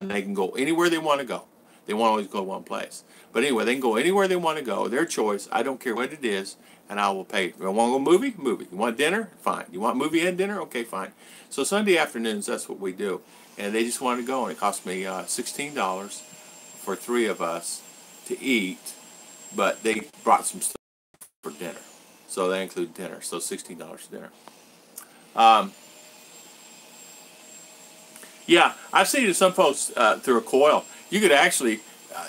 And they can go anywhere they want to go. They won't always go one place. But anyway, they can go anywhere they want to go. Their choice. I don't care what it is, and I will pay. If you want to go movie? Movie. You want dinner? Fine. You want movie and dinner? Okay, fine. So Sunday afternoons, that's what we do. And they just want to go, and it cost me $16 for 3 of us to eat but they brought some stuff for dinner. So they include dinner. So $16 for dinner. Yeah, I've seen it some folks through a coil. You could actually,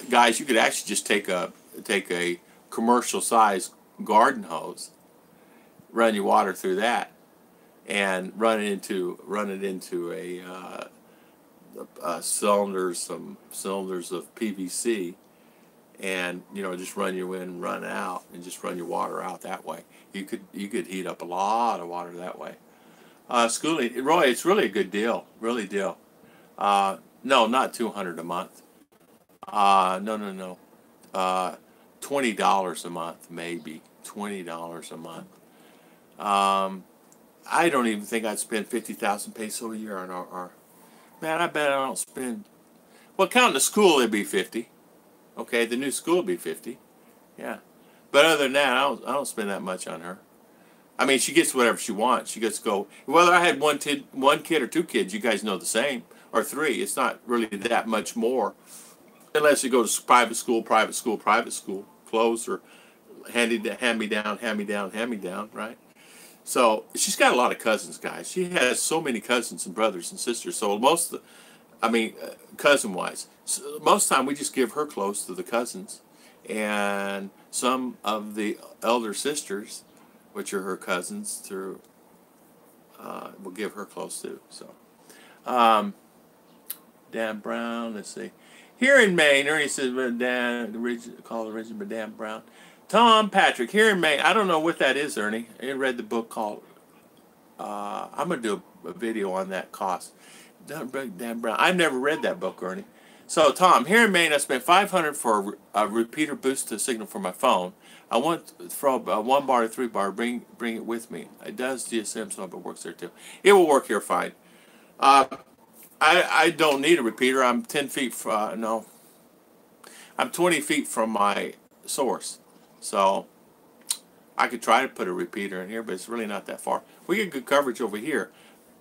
guys, you could actually just take a commercial size garden hose, run your water through that, and run it into a cylinder, some cylinders of PVC, and just run your in, run out, and just run your water out that way. You could heat up a lot of water that way. Schooling, Roy, it's really a good deal, really deal. No, not $200 a month. No. $20 a month, maybe $20 a month. I don't even think I'd spend 50,000 peso a year on our. Man, I bet I don't spend. Well, counting the school, it'd be 50. Okay, the new school would be 50. Yeah, but other than that, I don't spend that much on her. I mean, she gets whatever she wants. She gets to go. Whether I had one kid or two kids, you guys know the same, or three. It's not really that much more, unless you go to private school, clothes or hand me down, right? So she's got a lot of cousins, guys. She has so many cousins and brothers and sisters. So most of the, cousin-wise, so most of the time we just give her clothes to the cousins, and some of the elder sisters, which are her cousins, will give her clothes too. So, Dan Brown, let's see. Here in Maine, Ernie says, call original, but Dan Brown. Tom Patrick, here in Maine. I don't know what that is, Ernie. I read the book called, I'm going to do a video on that cost. Dan Brown. I've never read that book, Ernie. So, Tom, here in Maine, I spent $500 for a repeater boost to signal for my phone. I want from 1 bar to 3 bar. Bring it with me. It does GSM, so it works there too. It will work here fine. I don't need a repeater. I'm 10 feet from, no. I'm 20 feet from my source. So I could try to put a repeater in here, but it's really not that far. We get good coverage over here,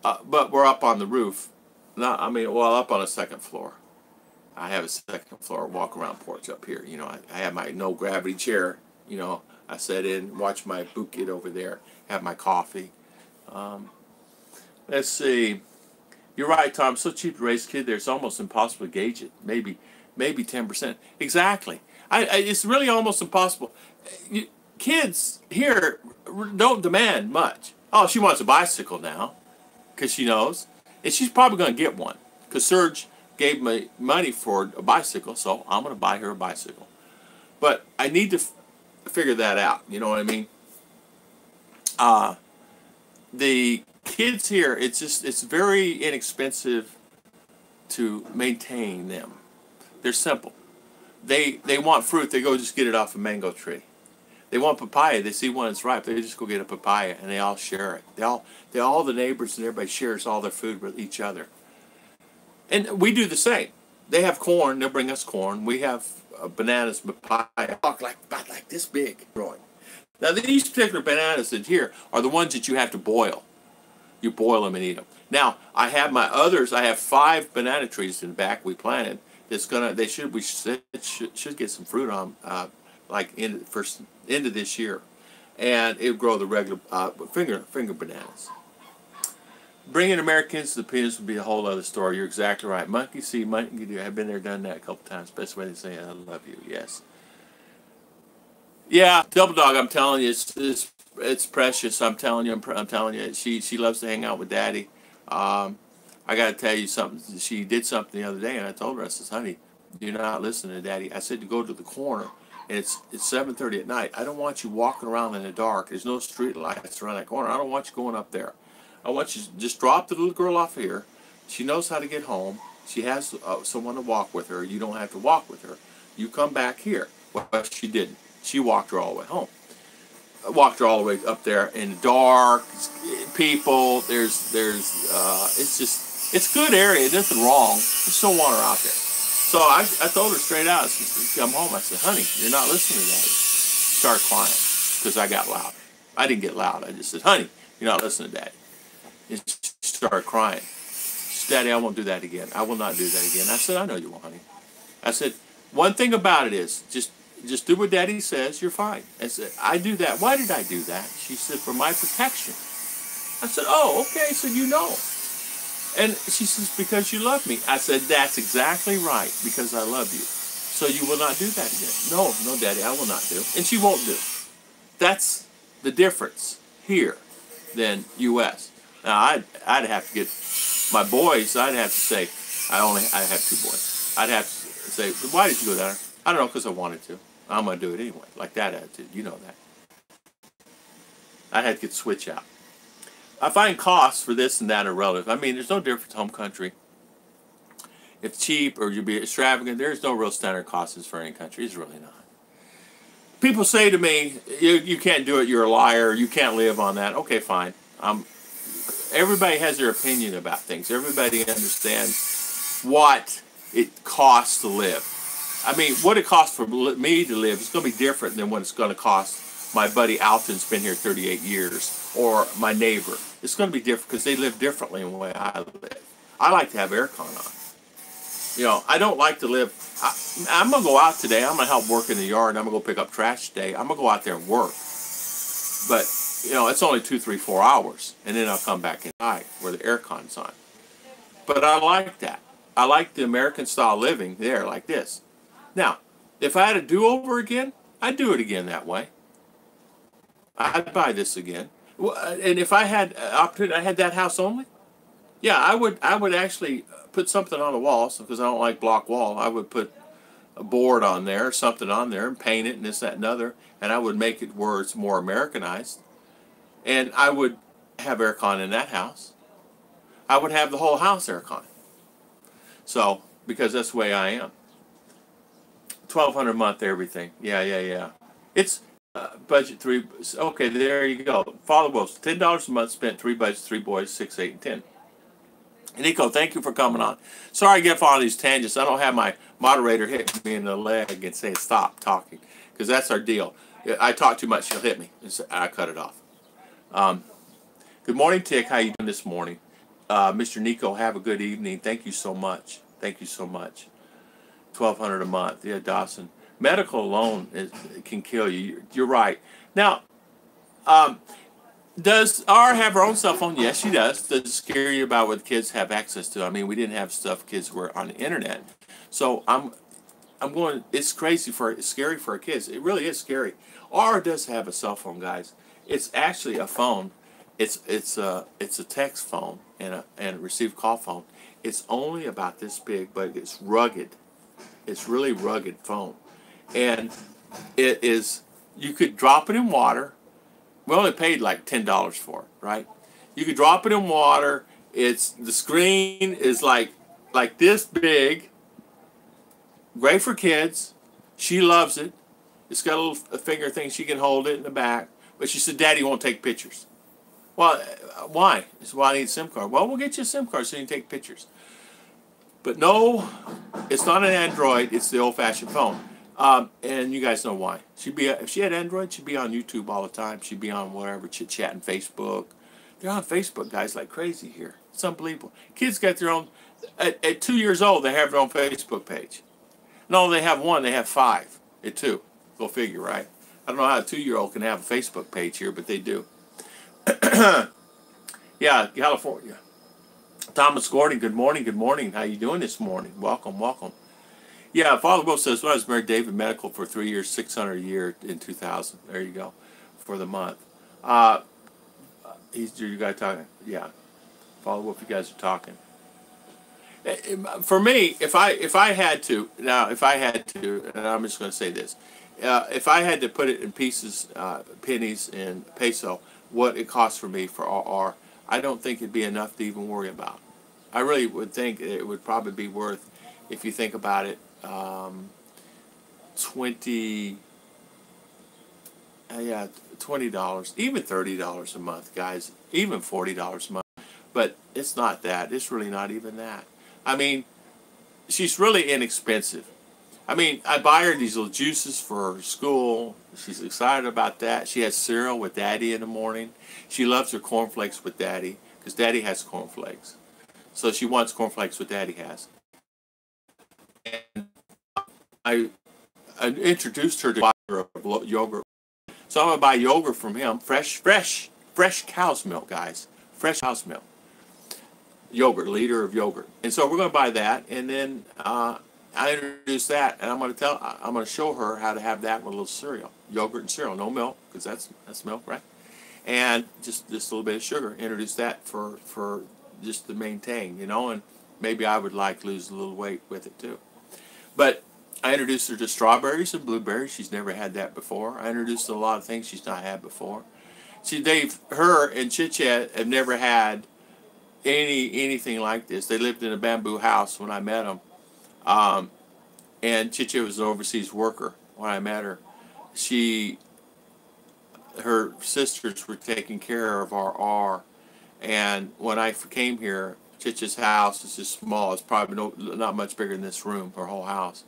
but we're up on the roof. Up on a second floor. I have a second floor walk around porch up here. I have my no gravity chair. I sit in, watch my boot kid over there, have my coffee. Let's see. You're right, Tom. It's so cheap to raise a kid there. It's almost impossible to gauge it. Maybe 10%. Exactly. It's really almost impossible. Kids here don't demand much. Oh, she wants a bicycle now, because she knows, and she's probably going to get one, because Serge gave me money for a bicycle, so I'm going to buy her a bicycle. But I need to figure that out. You know what I mean? The kids here, it's very inexpensive to maintain them. They're simple. They want fruit, they go just get it off a mango tree. They want papaya, they see one that's ripe, they just go get a papaya, and they all share it. All the neighbors and everybody shares all their food with each other. And we do the same. They have corn, they'll bring us corn. We have bananas, papaya, about like this big growing. Now these particular bananas that here are the ones that you have to boil. You boil them and eat them. Now I have my others. I have 5 banana trees in the back we planted. We should get some fruit on end of this year, and it'll grow the regular finger bananas. Bringing Americans to the Peninsula would be a whole other story. You're exactly right. Monkey see, monkey do. I've been there, done that a couple times. Best way to say I love you. Yes. Yeah, Double Dog. I'm telling you, it's precious. I'm telling you. She loves to hang out with Daddy. I got to tell you something. She did something the other day, and I told her, I says, honey, you're not listening to Daddy. I said to go to the corner, and it's 7:30 at night. I don't want you walking around in the dark. There's no street lights around that corner. I don't want you going up there. I want you to just drop the little girl off here. She knows how to get home. She has someone to walk with her. You don't have to walk with her. You come back here. Well, she didn't. She walked her all the way home. I walked her all the way up there in the dark. People. It's a good area. There's nothing wrong. Just don't want her out there. So I told her straight out. She said, come home. I said, honey, you're not listening to Daddy. She started crying because I got loud. I didn't get loud. I just said, honey, you're not listening to Daddy. And she started crying. She said, Daddy, I won't do that again. I will not do that again. I said, I know you won't, honey. I said, one thing about it is, just just do what Daddy says, you're fine. I said, I do that. Why did I do that? She said, for my protection. I said, oh, okay, so you know. And she says, because you love me. I said, that's exactly right, because I love you. So you will not do that again. No, no, Daddy, I will not do. And she won't do. That's the difference here than U.S. Now, I'd have to get my boys, I'd have to say, I have 2 boys. I'd have to say, why did you go down there? I don't know, because I wanted to. I'm going to do it anyway, like that attitude. You know that. I'd have to get the switch out. I find costs for this and that are relative. I mean, there's no difference home country. If it's cheap or you be extravagant, there's no real standard costs for any country. It's really not. People say to me, you can't do it, you're a liar, you can't live on that. Okay, fine. Everybody has their opinion about things. Everybody understands what it costs to live. I mean, what it costs for me to live is going to be different than what it's going to cost my buddy Alton's been here 38 years, or my neighbor. It's going to be different because they live differently in the way I live. I like to have aircon on. You know, I don't like to live. I'm going to go out today. I'm going to help work in the yard. I'm going to go pick up trash today. I'm going to go out there and work. But, you know, it's only 2, 3, 4 hours. And then I'll come back inside where the aircon's on. But I like that. I like the American style living there like this. Now, if I had a do-over again, I'd do it again that way. I'd buy this again. And if I had opportunity, I had that house only. Yeah, I would actually put something on the walls because I don't like block wall. I would put a board on there, something on there, and paint it and this, that, and other. And I would make it where it's more Americanized. And I would have aircon in that house. I would have the whole house aircon. So, because that's the way I am. $1,200 a month, everything. Yeah. It's budget 3. Okay, there you go. Follow Wilson. $10 a month spent, 3 budgets, 3 boys, 6, 8, and 10. Nico, thank you for coming on. Sorry I get off on these tangents. I don't have my moderator hit me in the leg and say stop talking, because that's our deal. I talk too much, she'll hit me. And so I cut it off. Good morning, Tick. How you doing this morning? Mr. Nico, have a good evening. Thank you so much. Thank you so much. $1,200 a month. Yeah, Dawson. Medical alone can kill you. You're right. Now, does R have her own cell phone? Yes, she does. Does it scare you about what kids have access to? I mean, we didn't have stuff kids were on the internet. So I'm going, it's it's scary for our kids. It really is scary. R does have a cell phone, guys. It's actually a phone. It's a text phone and a receive call phone. It's only about this big, but it's rugged. It's really rugged phone. And it is, you could drop it in water. We only paid like $10 for it, right? You could drop it in water. The screen is like this big. Great for kids. She loves it. It's got a little finger thing. She can hold it in the back. But she said, Daddy won't take pictures. Well, why? It's why I need a SIM card. Well, we'll get you a SIM card so you can take pictures. But no, it's not an Android. It's the old-fashioned phone. And you guys know why. If she had Android, she'd be on YouTube all the time. She'd be on whatever, chit-chatting, Facebook. They're on Facebook, guys, like crazy here. It's unbelievable. Kids got their own, at 2 years old, they have their own Facebook page. No, they have 1, they have 5 at 2. Go figure, right? I don't know how a 2-year-old can have a Facebook page here, but they do. Yeah, California. Thomas Gordon, good morning, good morning. How you doing this morning? Welcome, welcome. Yeah, Father Will says, when I was married David Medical for 3 years, $600 a year in 2000. There you go, for the month. You guys talking? Yeah, Father Will, if you guys are talking. For me, if I had to, and I'm just going to say this, if I had to put it in pieces, pennies and peso, what it costs for me for RR, I don't think it'd be enough to even worry about. I really would think it would probably be worth, if you think about it, $20, even $30 a month, guys, even $40 a month. But it's not that. It's really not even that. I mean, she's really inexpensive. I mean, I buy her these little juices for her school. She's excited about that. She has cereal with Daddy in the morning. She loves her cornflakes with Daddy because Daddy has cornflakes. So she wants cornflakes with Daddy has. And introduced her to buy her yogurt. So I'm gonna buy yogurt from him, fresh cow's milk, guys, fresh cow's milk, yogurt, liter of yogurt. And so we're gonna buy that, and then I introduce that, and I'm gonna show her how to have that with a little cereal, yogurt and cereal, no milk, because that's milk, right? And just a little bit of sugar. Introduce that for just to maintain, and maybe I would lose a little weight with it too. But I introduced her to strawberries and blueberries. She's never had that before. I introduced her to a lot of things she's not had before. Her and Chit Chat have never had anything like this. They lived in a bamboo house when I met them. And Chit Chat was an overseas worker when I met her. Her sisters were taking care of our R. And when I came here, Chit Chat's house is just small. It's probably not much bigger than this room, her whole house.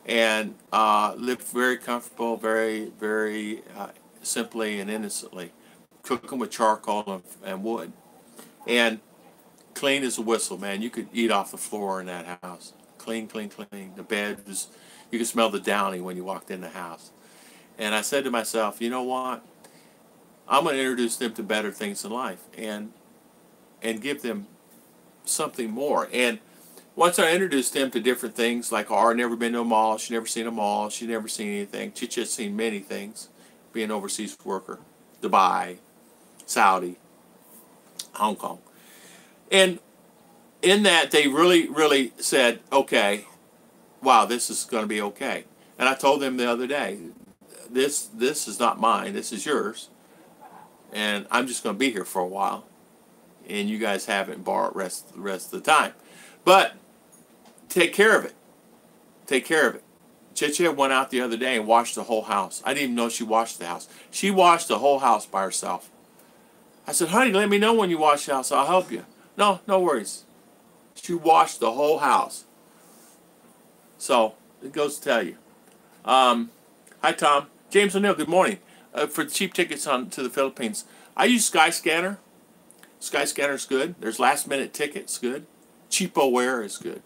And lived very comfortable, very, very simply and innocently. Cooking with charcoal and wood. And clean as a whistle, man. You could eat off the floor in that house. Clean, clean, clean. The bed was, you could smell the downy when you walked in the house. And I said to myself, you know what? I'm going to introduce them to better things in life and give them something more. And once I introduced them to different things, like R never been to a mall, she never seen a mall, she never seen anything. Chit Chat's seen many things, being an overseas worker, Dubai, Saudi, Hong Kong. And in that, they really, really said, okay, wow, this is going to be okay. And I told them the other day, this is not mine, this is yours. And I'm just going to be here for a while. And you guys have it and borrow it the rest of the time. But take care of it. Take care of it. Chit Chat went out the other day and washed the whole house. I didn't even know she washed the house. She washed the whole house by herself. I said, honey, let me know when you wash the house. I'll help you. No worries. She washed the whole house. So, it goes to tell you. Hi, Tom. James O'Neill, good morning. For cheap tickets to the Philippines, I use Skyscanner. Skyscanner's good. There's last minute tickets, good. CheapOware is good.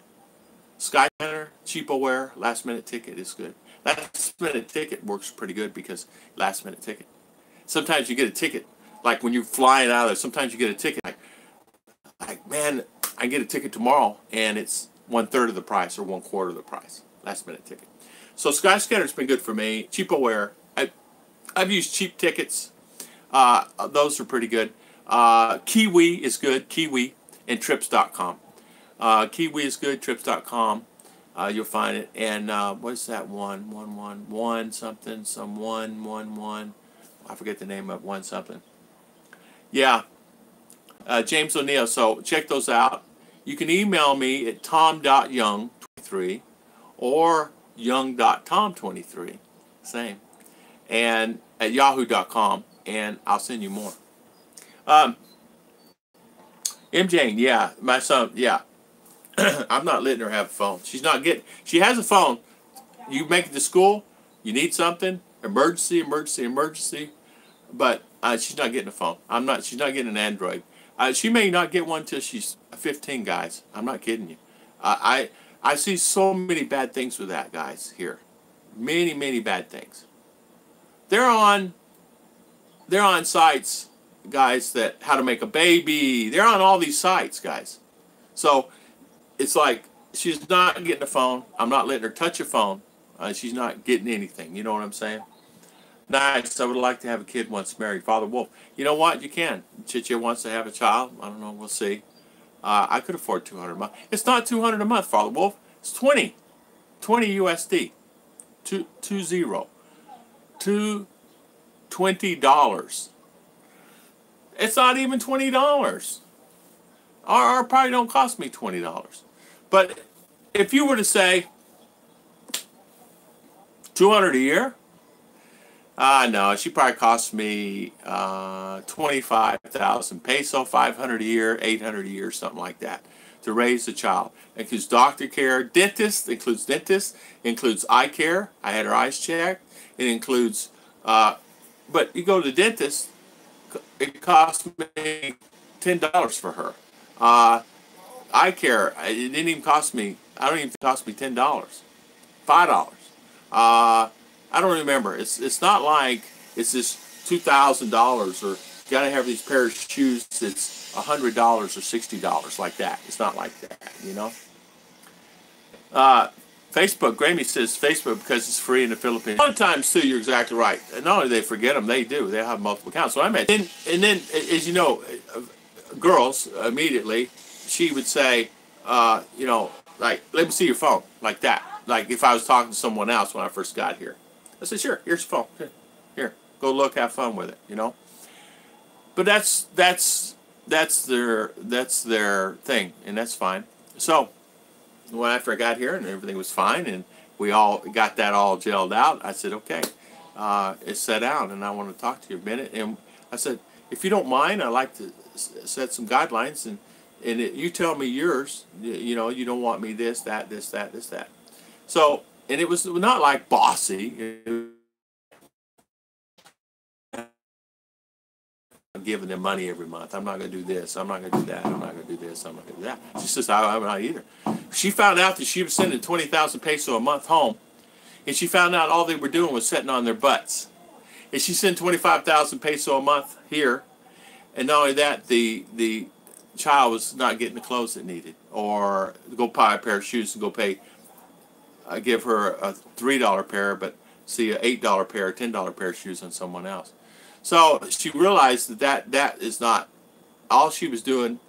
Skyscanner, CheapOware, last minute ticket is good. Last minute ticket works pretty good because last minute ticket. Sometimes you get a ticket, like when you're flying out of there, sometimes you get a ticket like man, I get a ticket tomorrow and it's 1/3 of the price or 1/4 of the price. Last minute ticket. So Skyscanner's been good for me. CheapOware. I've used cheap tickets. Those are pretty good. Kiwi is good. Kiwi and Trips.com. Kiwi is good. Trips.com. You'll find it. And what's that one? One something. Some one. I forget the name of one something. Yeah. James O'Neill. So check those out. You can email me at tom.young23 or young.tom23. Same. And at yahoo.com, and I'll send you more. MJ, yeah, my son, yeah. I'm not letting her have a phone. She has a phone. You make it to school, you need something, emergency, but she's not getting a phone. She's not getting an Android. She may not get one till she's 15, guys. I'm not kidding you. I see so many bad things with that, guys, here. Many bad things. They're on sites, guys, that how to make a baby. They're on all these sites, guys. So it's like she's not getting a phone. I'm not letting her touch a phone. She's not getting anything. You know what I'm saying? Nice. I would like to have a kid once married. Father Wolf. You know what? You can. Chit Chat wants to have a child. I don't know. We'll see. I could afford $200 a month. It's not $200 a month, Father Wolf. It's 20 USD. $20. It's not even $20. R probably don't cost me $20. But if you were to say $200 a year, no, she probably cost me 25,000 peso, 500 a year, 800 a year, something like that, to raise a child. It includes doctor care, dentist, includes eye care. I had her eyes checked. It includes, but you go to the dentist, it cost me $10 for her. Eye care, it didn't even cost me, I don't even cost me $10. $5. I don't remember. It's not like it's this $2,000 or you gotta have these pair of shoes that's $100 or $60 like that. It's not like that, you know. Uh, Facebook, Grammy says Facebook because it's free in the Philippines. A lot of times too, you're exactly right. And not only they forget them, they do. They have multiple accounts. So I meant, and then as you know, girls immediately, she would say, you know, like, let me see your phone, like that. Like if I was talking to someone else when I first got here, I said, sure, here's your phone. Here, go look, have fun with it, you know. But that's their thing, and that's fine. So well, after I got here and everything was fine, and we all got that all gelled out, I said, okay, it's set out, and I want to talk to you a minute. And I said, if you don't mind, I'd like to set some guidelines, and you tell me yours. You know, you don't want me this, that, this, that, this, that. So, and it was not like bossy. I'm giving them money every month. I'm not going to do this. I'm not going to do that. I'm not going to do this. I'm not going to do that. She says, I'm not either. She found out that she was sending 20,000 peso a month home, and she found out all they were doing was sitting on their butts. And she sent 25,000 peso a month here, and not only that, the child was not getting the clothes it needed, or go buy a pair of shoes and go pay. I give her a $3 pair, but see an $8 pair, $10 pair of shoes on someone else. So she realized that is not all she was doing.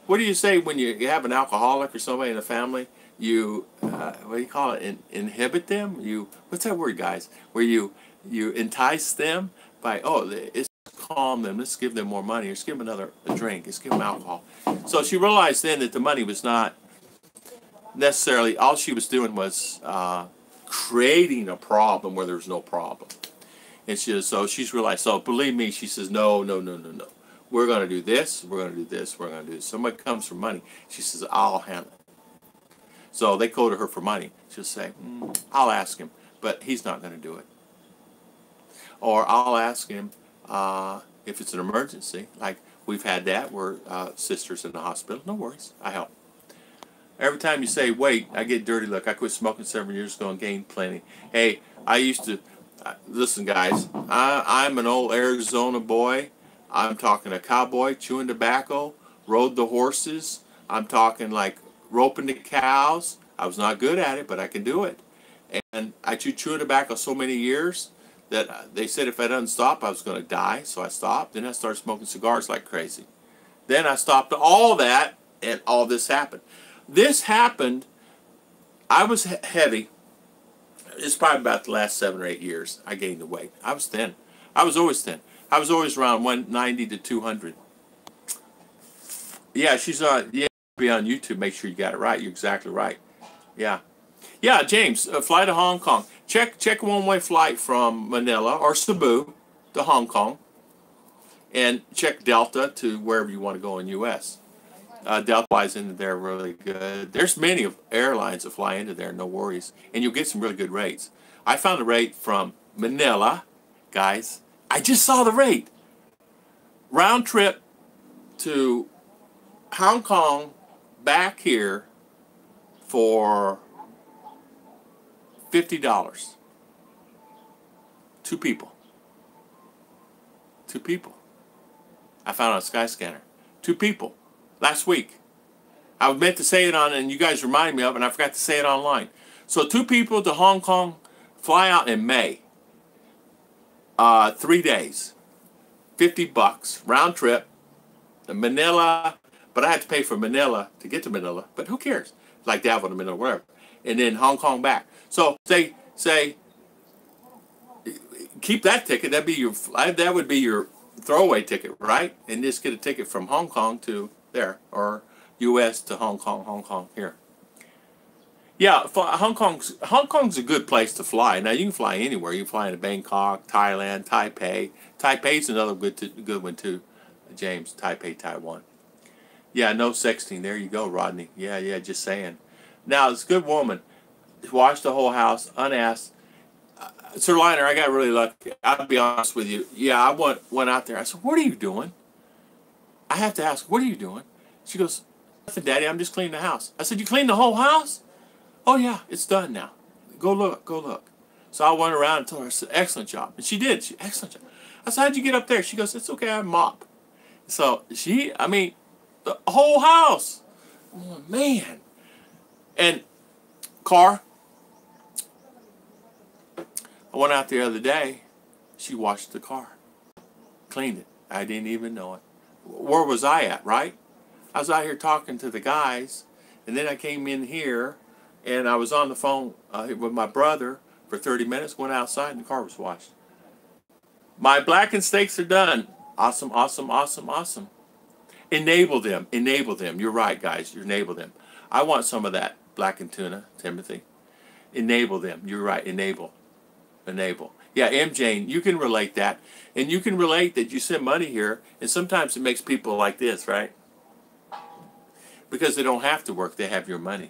What do you say when you have an alcoholic or somebody in the family? You what do you call it? Inhibit them. You what's that word, guys? Where you entice them by it's calm them. Let's give them more money. Let's give them a drink. Let's give them alcohol. So she realized then that the money was not necessarily all she was doing was creating a problem where there was no problem. And she's realized, so believe me, she says, no. We're going to do this, we're going to do this, we're going to do this. Somebody comes for money, she says, I'll handle it. So they go to her for money. She'll say, I'll ask him, but he's not going to do it. Or I'll ask him if it's an emergency. Like we've had that where sister's in the hospital. No worries, I help. Every time you say, wait, I get dirty look. I quit smoking 7 years ago and gained plenty. Hey, I used to... listen, guys, I'm an old Arizona boy. I'm talking a cowboy, chewing tobacco, rode the horses. I'm talking like roping the cows. I was not good at it, but I can do it. And I chewed tobacco so many years that they said if I didn't stop, I was going to die. So I stopped. Then I started smoking cigars like crazy. Then I stopped all that, and all this happened. This happened, I was heavy. It's probably about the last 7 or 8 years I gained the weight. I was thin. I was always thin. I was always around 190 to 200. Yeah, she's on. Yeah, be on YouTube. Make sure you got it right. You're exactly right. Yeah, yeah. James, fly to Hong Kong. Check one-way flight from Manila or Cebu to Hong Kong, and check Delta to wherever you want to go in U.S. Delta flies into there really good. There's many airlines that fly into there, no worries. And you'll get some really good rates. I found a rate from Manila, guys. I just saw the rate. Round trip to Hong Kong, back here for $50. Two people. Two people. I found on Skyscanner. Two people. Last week. I was meant to say it on, and you guys reminded me of it, and I forgot to say it online. So 2 people to Hong Kong, fly out in May. 3 days. $50. Round trip. Manila. But I had to pay for Manila to get to Manila. But who cares? Like Davao to Manila, wherever. And then Hong Kong back. So say keep that ticket. That would be your throwaway ticket, right? And just get a ticket from Hong Kong to there, or U.S. to Hong Kong here. Yeah, Hong Kong's a good place to fly. Now you can fly anywhere. You can fly into Bangkok, Thailand, Taipei. Taipei's another good one too, James. Taipei, Taiwan. Yeah, no sexting. There you go, Rodney. Yeah, just saying. Now this good woman washed the whole house unasked. Sir Liner, I got really lucky. I'll be honest with you. Yeah, I went out there. I said, "What are you doing?" I have to ask, "What are you doing?" She goes, "Nothing, Daddy. I'm just cleaning the house." I said, "You cleaned the whole house?" "Oh yeah, it's done now. Go look. So I went around and told her, I said, excellent job. And she did. Excellent job. I said, how'd you get up there? She goes, it's okay, I mop. So I mean, the whole house. Oh, man. And car, I went out the other day. She washed the car. Cleaned it. I didn't even know it. Where was I at, right? I was out here talking to the guys, and then I came in here, and I was on the phone with my brother for 30 minutes, went outside, and the car was washed. My blackened steaks are done. Awesome, awesome, awesome, awesome. Enable them. Enable them. You're right, guys. You enable them. I want some of that blackened tuna, Timothy. Enable them. You're right. Enable. Enable. Yeah, Jane, you can relate that. And you can relate that you send money here, and sometimes it makes people like this, right? Because they don't have to work. They have your money.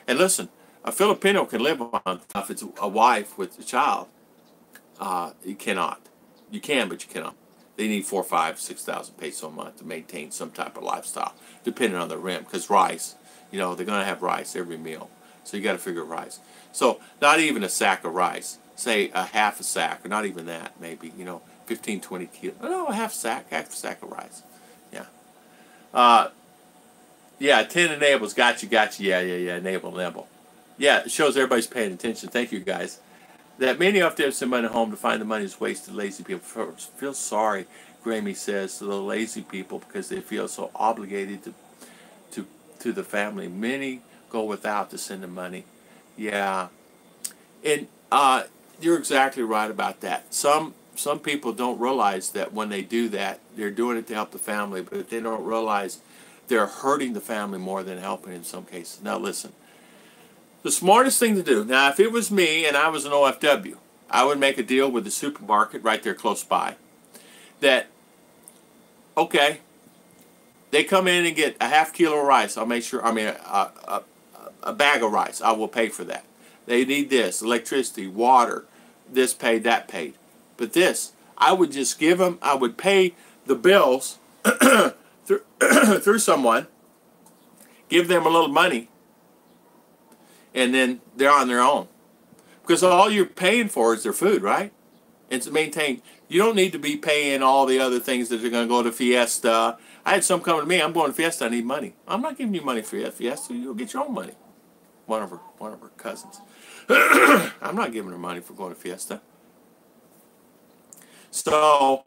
And listen, a Filipino can live on if it's a wife with a child. You cannot. You can, but you cannot. They need 4,000, 5,000, 6,000 pesos a month to maintain some type of lifestyle, depending on the rent. Because rice, they're going to have rice every meal. So you got to figure rice. So not even a sack of rice. Say a half a sack, or not even that, maybe, 15, 20 kilos. No, a half sack of rice. Yeah. Yeah, 10 enables. Got you. Yeah. Enable. Yeah, it shows everybody's paying attention. Thank you, guys. That many of them send money home to find the money is wasted. Lazy people feel sorry, Grammy says, to the lazy people because they feel so obligated to the family. Many go without to send the money. Yeah. And you're exactly right about that. Some people don't realize that when they do that, they're doing it to help the family, but they don't realize they're hurting the family more than helping in some cases. Now listen, the smartest thing to do, now if it was me and I was an OFW, I would make a deal with the supermarket right there close by that, okay, they come in and get a half kilo of rice. I'll make sure, a bag of rice. I will pay for that. They need this, electricity, water, this paid, that paid. But this, I would just give them, I would pay the bills through someone, give them a little money, and then they're on their own. Because all you're paying for is their food, right? And to maintain, you don't need to be paying all the other things that are going to go to Fiesta. I had some come to me, I'm going to Fiesta, I need money. I'm not giving you money for Fiesta, you'll get your own money. One of her cousins. I'm not giving her money for going to Fiesta. So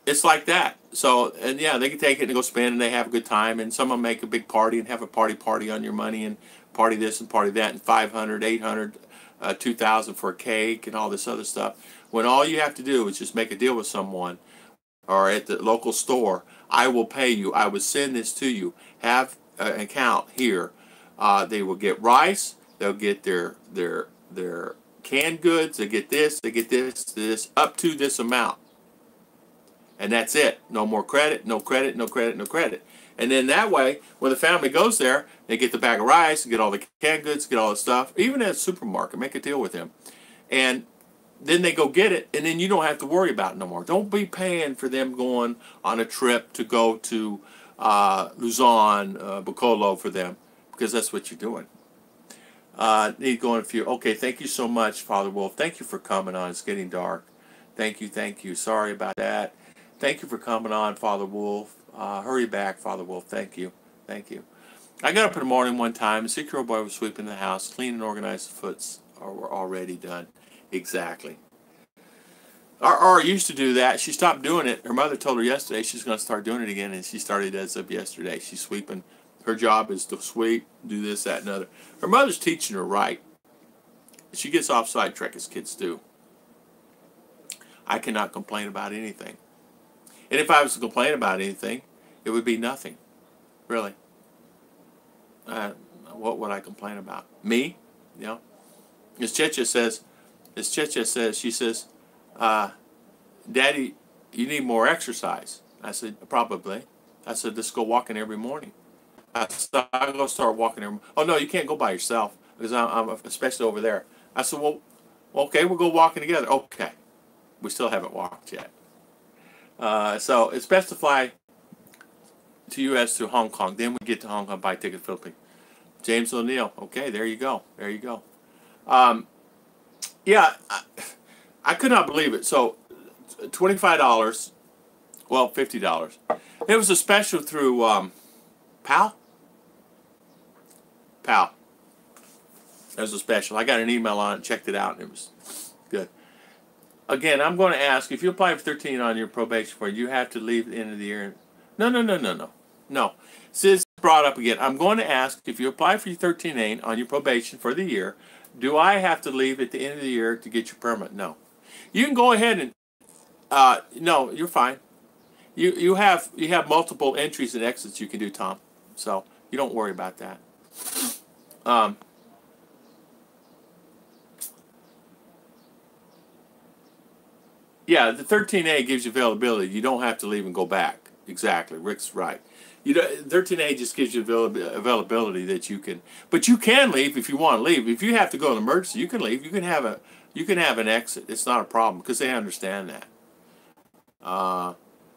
it's like that. So, and yeah, they can take it and go spend and they have a good time, and some of them make a big party and have a party on your money and party this and party that, and 500, 800, 2,000 for a cake and all this other stuff. When all you have to do is just make a deal with someone or at the local store, I will pay you, I will send this to you, have an account here. They will get rice, they'll get their canned goods, they get this, up to this amount. And that's it. No more credit, no credit, no credit, no credit. And then that way, when the family goes there, they get the bag of rice, get all the canned goods, get all the stuff. Even at a supermarket, make a deal with them. And then they go get it, and then you don't have to worry about it no more. Don't be paying for them going on a trip to go to Luzon, Bacolod for them, because that's what you're doing. Need going a few. Okay, thank you so much, Father Wolf. Thank you for coming on. It's getting dark. Thank you. Sorry about that. Thank you for coming on, Father Wolf. Hurry back, Father Wolf. Thank you. I got up in the morning one time, a 6-year-old boy was sweeping the house, clean and organized. The foots were already done. Exactly. Our used to do that. She stopped doing it. Her mother told her yesterday she's going to start doing it again, and she started as of yesterday. She's sweeping. Her job is to sweep, do this, that, and other. Her mother's teaching her right. She gets off sidetrack as kids do. I cannot complain about anything. And if I was to complain about anything, it would be nothing. Really. What would I complain about? Me? As Checha says, she says, Daddy, you need more exercise. I said, probably. I said, let's go walking every morning. I said, I'm going to start walking every morning. Oh, no, you can't go by yourself, because I'm especially over there. I said, well, okay, we'll go walking together. Okay. We still haven't walked yet. So it's best to fly to U.S. to Hong Kong. Then we get to Hong Kong, buy ticket to Philippines. James O'Neill. Okay, there you go. Yeah, I could not believe it. So, $25, well, $50. It was a special through Pal. Pal. It was a special. I got an email on it, checked it out, and it was good. Again, I'm going to ask, if you apply for 13 on your probation for it, you have to leave at the end of the year. No, no, no, no, no. No. Sis brought up again. I'm going to ask, if you apply for your 13A on your probation for the year, do I have to leave at the end of the year to get your permit? No. You can go ahead and, no, you're fine. You have multiple entries and exits you can do, Tom. So you don't worry about that. Yeah, the 13A gives you availability. You don't have to leave and go back. Exactly. Rick's right. 13A just gives you availability that you can, but you can leave if you want to leave. If you have to go to emergency, you can leave. You can have an exit. It's not a problem because they understand that.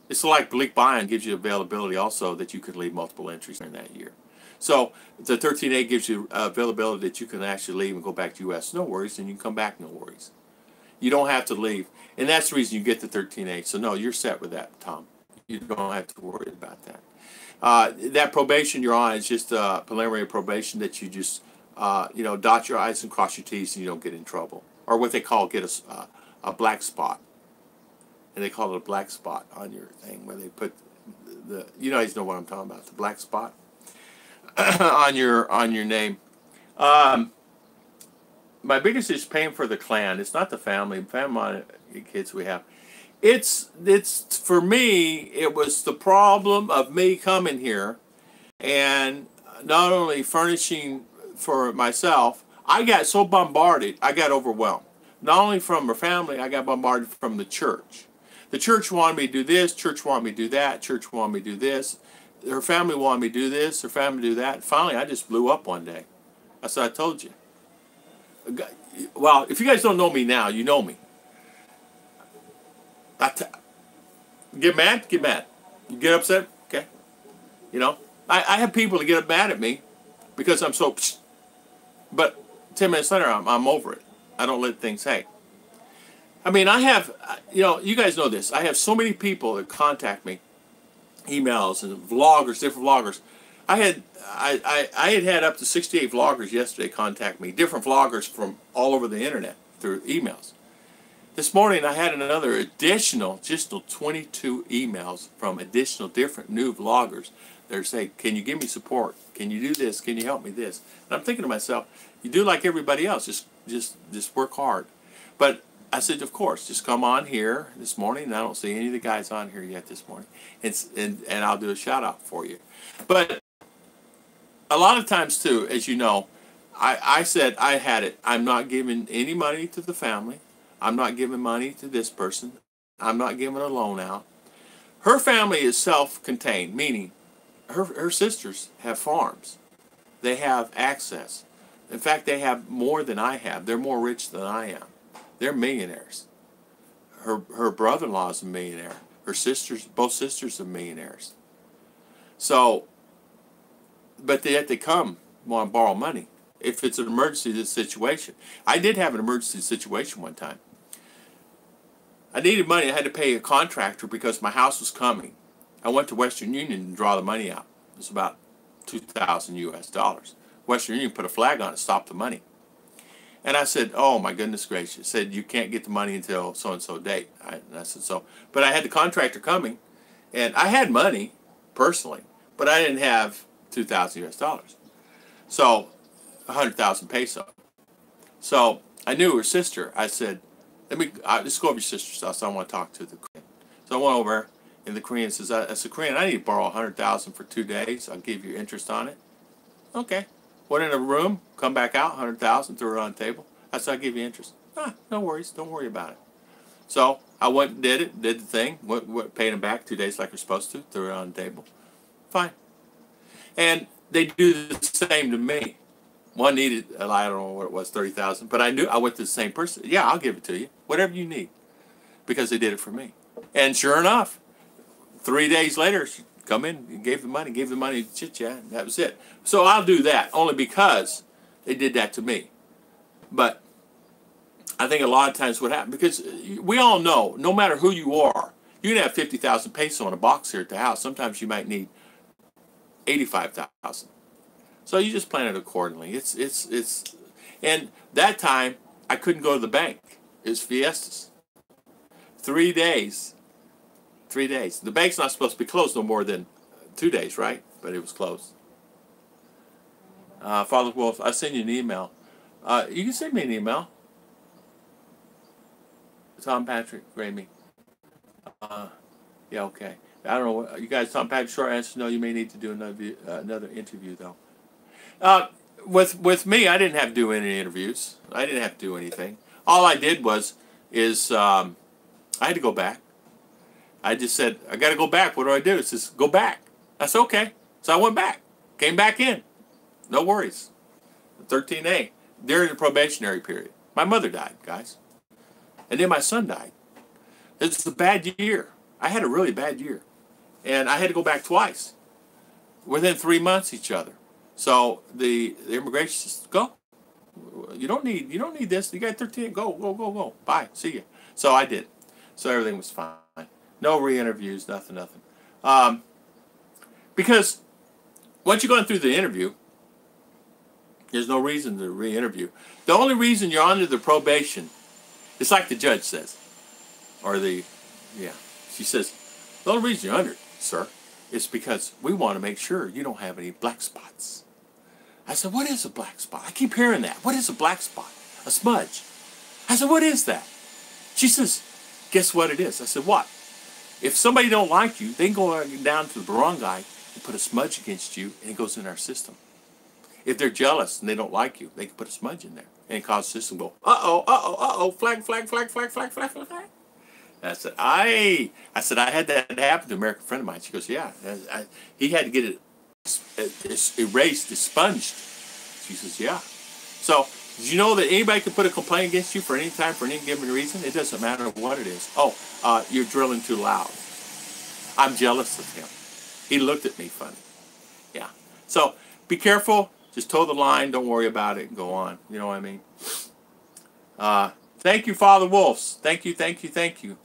It's like Bleak Buying gives you availability also that you can leave multiple entries during that year. So the 13A gives you availability that you can actually leave and go back to U.S. No worries, and you can come back no worries. You don't have to leave. And that's the reason you get the 13A. So no, you're set with that, Tom. You don't have to worry about that. That probation you're on is just preliminary probation that you just, dot your I's and cross your T's and you don't get in trouble. Or what they call get a black spot. And they call it a black spot on your thing where they put you guys know what I'm talking about, the black spot on your name. My biggest is paying for the clan. It's not the family kids we have. It's for me, it was the problem of me coming here and not only furnishing for myself, I got so bombarded, I got overwhelmed. Not only from her family, I got bombarded from the church. The church wanted me to do this, church wanted me to do that, church wanted me to do this. Her family wanted me to do this, her family to do that. Finally, I just blew up one day. I said, I told you. Well, if you guys don't know me now, you know me. Get mad? Get mad. You get upset? Okay. I have people that get mad at me because I'm so, but 10 minutes later, I'm over it. I don't let things hang. I mean, I have, you guys know this. I have so many people that contact me, emails and vloggers, different vloggers. I had up to 68 vloggers yesterday contact me, different vloggers from all over the internet through emails. This morning I had another additional 22 emails from additional different new vloggers. They're saying, can you give me support? Can you do this? Can you help me this? And I'm thinking to myself, you do like everybody else, just work hard. But I said, of course, just come on here this morning. And I don't see any of the guys on here yet this morning. And I'll do a shout out for you. But a lot of times too, as you know, I said I had it. I'm not giving any money to the family. I'm not giving money to this person. I'm not giving a loan out. Her family is self-contained, meaning her sisters have farms. They have access. In fact, they have more than I have. They're more rich than I am. They're millionaires. Her brother-in-law is a millionaire. Her sisters, both sisters are millionaires. So, but yet they come want to borrow money if it's an emergency situation. I did have an emergency situation one time. I needed money. I had to pay a contractor because my house was coming. I went to Western Union to draw the money out. It was about $2,000 US. Western Union put a flag on it, stopped the money. And I said, oh my goodness gracious. Said, you can't get the money until so-and-so date. And I said, so. But I had the contractor coming, and I had money, personally, but I didn't have $2,000 US. So, 100,000 peso. So, I knew her sister. I said, let's go over your sister's house. I want to talk to the Korean. So I went over, and the Korean says, I said, Korean, I need to borrow 100,000 for 2 days. I'll give you interest on it. Okay. Went in a room, come back out, 100,000, threw it on the table. I said, I'll give you interest. No worries. Don't worry about it. So I went and did it, did the thing, paid them back 2 days like you're supposed to, threw it on the table. Fine. And they do the same to me. One needed, I don't know what it was, 30,000, but I went to the same person. Yeah, I'll give it to you, whatever you need, because they did it for me. And sure enough, 3 days later, she come in and gave the money to chit-chat, and that was it. So I'll do that, only because they did that to me. But I think a lot of times what happens, because we all know, no matter who you are, you can have 50,000 pesos in a box here at the house. Sometimes you might need 85,000. So you just plan it accordingly. And that time I couldn't go to the bank. It was fiestas. 3 days. 3 days. The bank's not supposed to be closed no more than 2 days, right? But it was closed. Father Wolf, I'll send you an email. You can send me an email. Tom Patrick, Grammy. Yeah, okay. I don't know. You guys, Tom Patrick, short answer, no, you may need to do another interview, though. With me, I didn't have to do any interviews. I didn't have to do anything. All I did I had to go back. I just said, I got to go back. What do I do? It says, go back. I said, okay. So I went back. Came back in. No worries. 13A. During the probationary period. My mother died, guys. And then my son died. It's a bad year. I had a really bad year. And I had to go back twice. Within 3 months each other. So the immigration says, go. You don't need this. You got 13. Go. Bye. See you. So I did. So everything was fine. No re-interviews, nothing. Because once you've gone through the interview, there's no reason to re-interview. The only reason you're under the probation, it's like the judge says, she says, the only reason you're under it, sir, is because we want to make sure you don't have any black spots. I said, what is a black spot? I keep hearing that. What is a black spot? A smudge. I said, what is that? She says, guess what it is? I said, what? If somebody don't like you, they can go down to the barangay and put a smudge against you, and it goes in our system. If they're jealous and they don't like you, they can put a smudge in there, and it causes the system to go, flag. I said, I had that happen to an American friend of mine. She goes, yeah. He had to get it erased, expunged. She says, yeah. So, did you know that anybody can put a complaint against you for any time, for any given reason? It doesn't matter what it is. Oh, you're drilling too loud. I'm jealous of him. He looked at me funny. Yeah. So, be careful. Just toe the line. Don't worry about it and go on. You know what I mean? Thank you, Father Wolves. Thank you. Thank you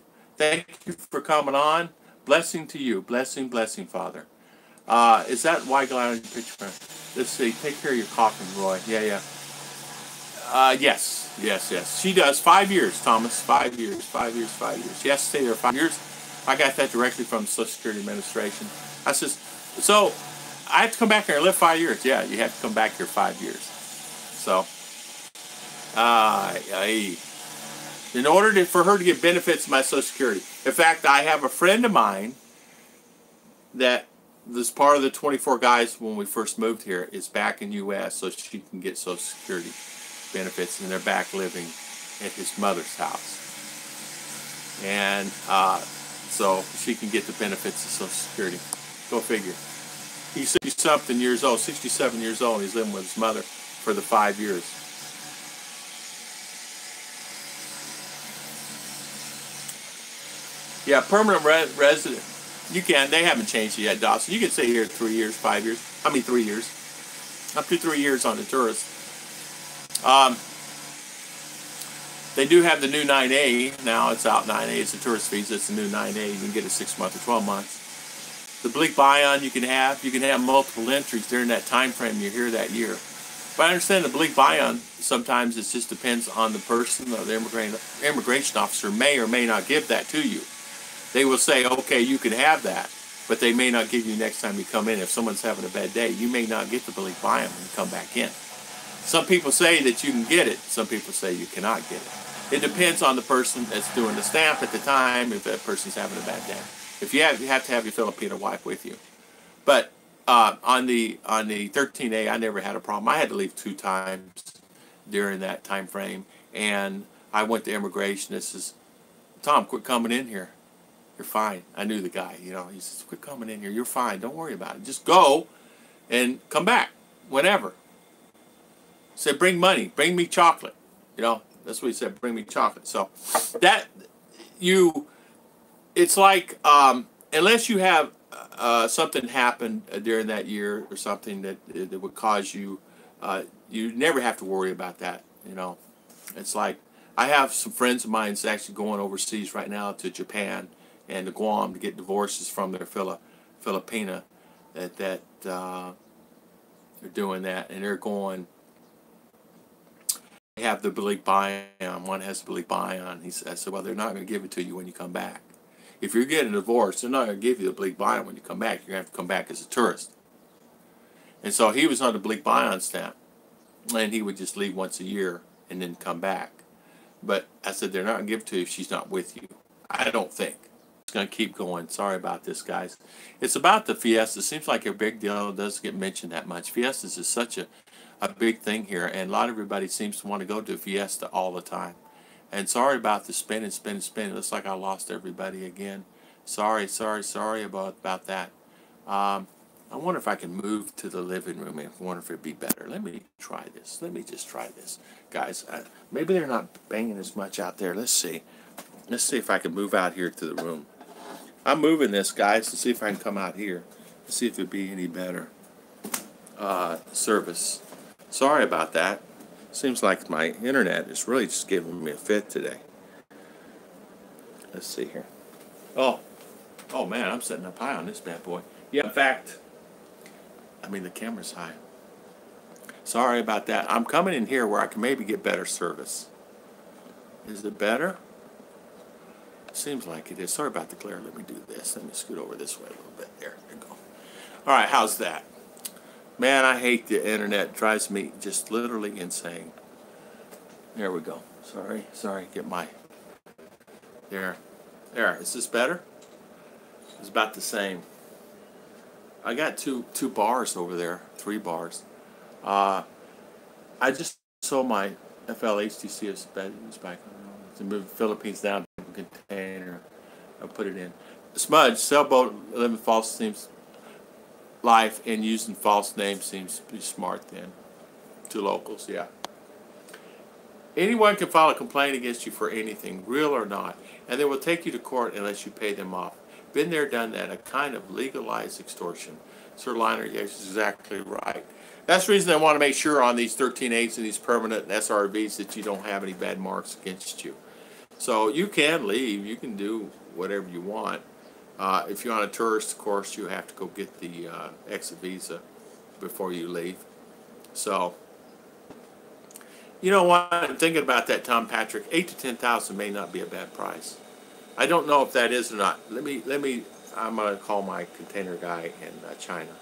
for coming on. Blessing to you. Blessing, Father. Is that white guy on your picture? Let's see. Take care of your coffin, Roy. Yeah. Yes. She does. 5 years, Thomas. 5 years. She has to stay there 5 years. I got that directly from the Social Security Administration. I says, so I have to come back here and live 5 years. Yeah, you have to come back here 5 years. So, in order for her to get benefits of my Social Security. In fact, I have a friend of mine that was part of the 24 guys when we first moved here is back in U.S. so she can get Social Security benefits, and they're back living at his mother's house. And so she can get the benefits of Social Security. Go figure. He's 60-something years old, 67 years old, and he's living with his mother for the 5 years. Yeah, permanent resident. You can. They haven't changed it yet, Dawson. You can stay here 3 years, 5 years. 3 years. Up to 3 years on the tourist. They do have the new 9A. Now it's out 9A. It's a tourist visa. It's the new 9A. You can get it 6 months or 12 months. The Bleak Bion you can have multiple entries during that time frame you're here that year. But I understand the Bleak Bion, sometimes it just depends on the person or the immigration officer may or may not give that to you. They will say, okay, you can have that, but they may not give you next time you come in. If someone's having a bad day, you may not get the Bleak Bion when you come back in. Some people say that you can get it. Some people say you cannot get it. It depends on the person that's doing the stamp at the time, if that person's having a bad day. If you have to have your Filipino wife with you. But on the 13A, I never had a problem. I had to leave 2 times during that time frame, and I went to immigration. It says, Tom, quit coming in here. You're fine. I knew the guy, He says, quit coming in here. You're fine. Don't worry about it. Just go and come back whenever. Said, bring money. Bring me chocolate. That's what he said. Bring me chocolate. So it's like, unless you have something happen during that year or something that would cause you, you never have to worry about that. It's like I have some friends of mine that's actually going overseas right now to Japan and to Guam to get divorces from their Filipina. They're doing that, and they're going. They have the Balik Bayan. One has the Balik Bayan. I said, well, they're not going to give it to you when you come back. If you're getting a divorce, they're not going to give you the Balik Bayan when you come back. You're going to have to come back as a tourist. And so he was on the Balik Bayan stamp, and he would just leave once a year and then come back. But I said, they're not going to give it to you if she's not with you. I don't think. It's going to keep going. Sorry about this, guys. It's about the Fiesta. It seems like a big deal. It doesn't get mentioned that much. Fiestas is such a big thing here, and a lot of everybody seems to want to go to a Fiesta all the time. And sorry about the spinning. It looks like I lost everybody again. Sorry about that. I wonder if I can move to the living room. I wonder if it'd be better. Let me try this. Let me just try this. Guys, maybe they're not banging as much out there. Let's see. Let's see if I can move out here to the room. I'm moving this, guys, to see if I can come out here. See if it'd be any better service. Sorry about that. Seems like my internet is really just giving me a fit today. Let's see here. Oh man, I'm setting up high on this bad boy. Yeah, in fact, the camera's high. Sorry about that. I'm coming in here where I can maybe get better service. Is it better? Seems like it is. Sorry about the glare. Let me do this. Let me scoot over this way a little bit. There we go. All right, how's that? Man, I hate the internet. It drives me just literally insane. There we go. Sorry. Get my... There. Is this better? It's about the same. I got two bars over there. 3 bars. I just saw my FLHTC is back to move the Philippines down to a container. I'll put it in. Smudge, sailboat, living false seems life and using false names seems to be smart then. To locals, yeah. Anyone can file a complaint against you for anything, real or not, and they will take you to court unless you pay them off. Been there, done that, a kind of legalized extortion. Sir Liner, yes, exactly right. That's the reason I want to make sure on these 13.8s and these permanent SRVs that you don't have any bad marks against you. So you can leave. You can do whatever you want. If you're on a tourist, of course, you have to go get the exit visa before you leave. So, you know what? I'm thinking about that, Tom Patrick. 8 to 10,000 may not be a bad price. I don't know if that is or not. Let me. I'm gonna call my container guy in China.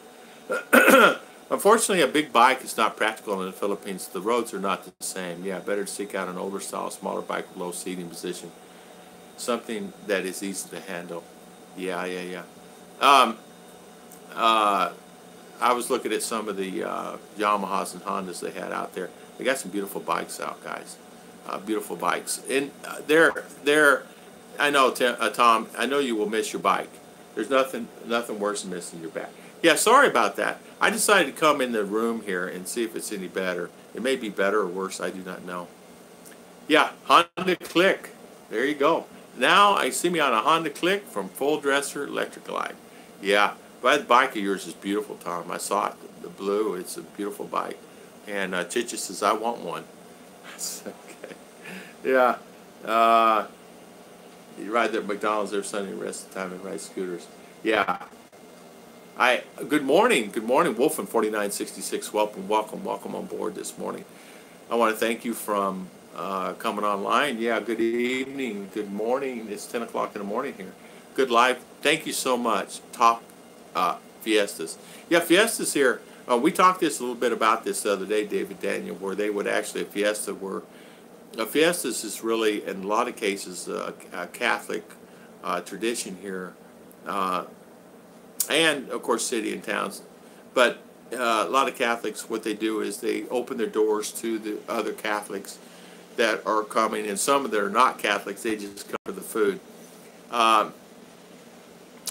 Unfortunately, a big bike is not practical in the Philippines. The roads are not the same. Yeah, better to seek out an older style, smaller bike with low seating position. Something that is easy to handle. Yeah. I was looking at some of the Yamahas and Hondas they had out there. They got some beautiful bikes out, guys. Beautiful bikes. And I know, Tom, I know you will miss your bike. There's nothing worse than missing your back. Yeah, sorry about that. I decided to come in the room here and see if it's any better. It may be better or worse. I do not know. Yeah, Honda Click. There you go. Now I see me on a Honda Click from Full Dresser Electric Glide. Yeah, but the bike of yours is beautiful, Tom. I saw it, the blue. It's a beautiful bike. And Chicha says, I want one. Okay. Yeah. You ride there at McDonald's every Sunday, the rest of the time and ride scooters. Yeah. Good morning, Wolfen 4966. Welcome on board this morning. I want to thank you from coming online. Yeah, good evening, good morning. It's 10 o'clock in the morning here. Good live. Thank you so much. Top Fiestas. Yeah, Fiestas here. We talked a little bit about this the other day, David Daniel, where they would actually a Fiestas is really, in a lot of cases, a Catholic tradition here. And, of course, city and towns. But a lot of Catholics, what they do is they open their doors to the other Catholics that are coming. And some that are not Catholics, they just come for the food. Are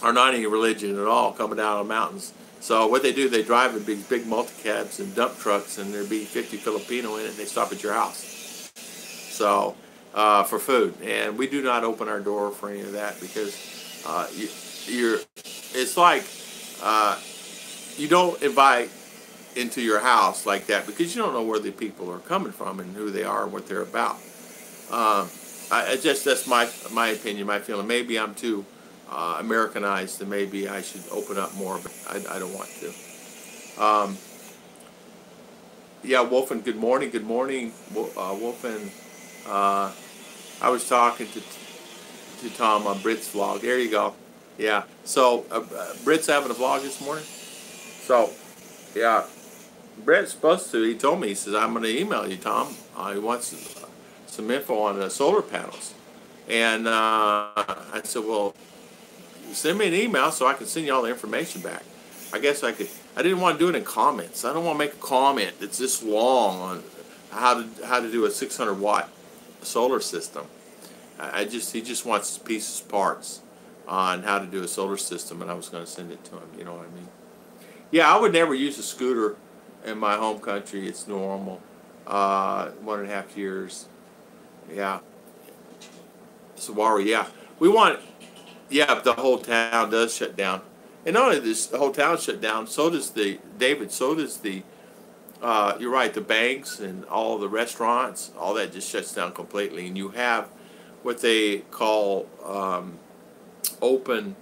not any religion at all, coming down on the mountains. So what they do, they drive in big multi-cabs and dump trucks, and there'll be 50 Filipino in it, and they stop at your house. So, for food. And we do not open our door for any of that because it's like you don't invite into your house like that because you don't know where the people are coming from and who they are and what they're about. That's my opinion, my feeling. Maybe I'm too Americanized, and maybe I should open up more, but I don't want to. Yeah, Wolfen. Good morning. Good morning, Wolfen. Uh, I was talking to Tom on Brit's vlog. There you go. Yeah. So Brit's having a vlog this morning. So yeah, Brit's supposed to. He told me. He says I'm going to email you, Tom. He wants some info on the solar panels. And I said, well, send me an email so I can send you all the information back. I guess I could. I didn't want to do it in comments. I don't want to make a comment that's this long on how to do a 600-watt solar system. He just wants pieces, parts on how to do a solar system, and I was going to send it to him. You know what I mean? Yeah, I would never use a scooter in my home country. It's normal. 1.5 years. Yeah. Sawari, yeah. We want, yeah, the whole town does shut down. And not only this, the whole town shut down, so does so does you're right, the banks and all the restaurants, all that just shuts down completely. And you have what they call open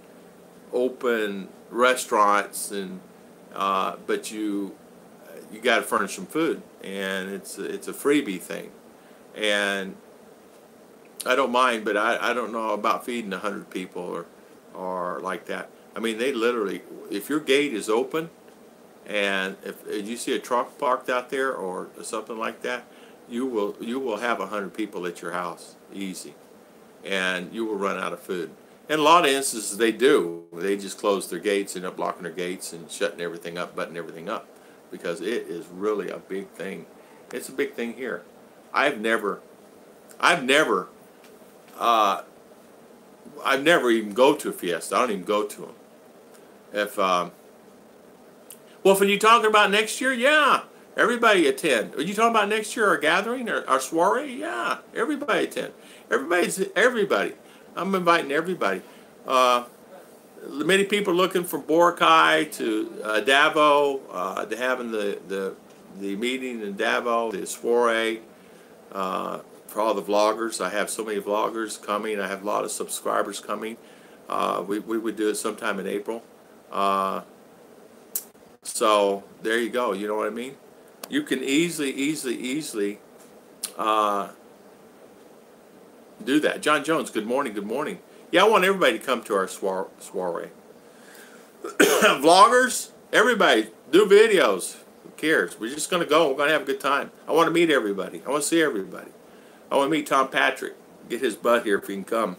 restaurants, and but you got to furnish some food, and it's a freebie thing. And I don't mind, but I don't know about feeding 100 people or like that. I mean, they literally, if your gate is open, and if you see a truck parked out there or something like that, you will have 100 people at your house easy, and you will run out of food. In a lot of instances, they do. They just close their gates, end up blocking their gates and shutting everything up, butting everything up, because it is really a big thing. It's a big thing here. I've never even go to a fiesta. I don't even go to them. If well, if you talking about next year, yeah, everybody attend. Are you talking about next year, our gathering, or our soiree? Yeah, everybody attend. Everybody. I'm inviting everybody. Many people looking from Boracay to Davao, to having the meeting in Davao, the soiree. For all the vloggers, I have so many vloggers coming. I have a lot of subscribers coming. We would do it sometime in April. So there you go. You know what I mean? You can easily do that. John Jones, good morning. Good morning. Yeah, I want everybody to come to our soiree. Vloggers, everybody, do videos. Who cares? We're just going to go. We're going to have a good time. I want to meet everybody. I want to see everybody. I want to meet Tom Patrick. Get his butt here if he can come.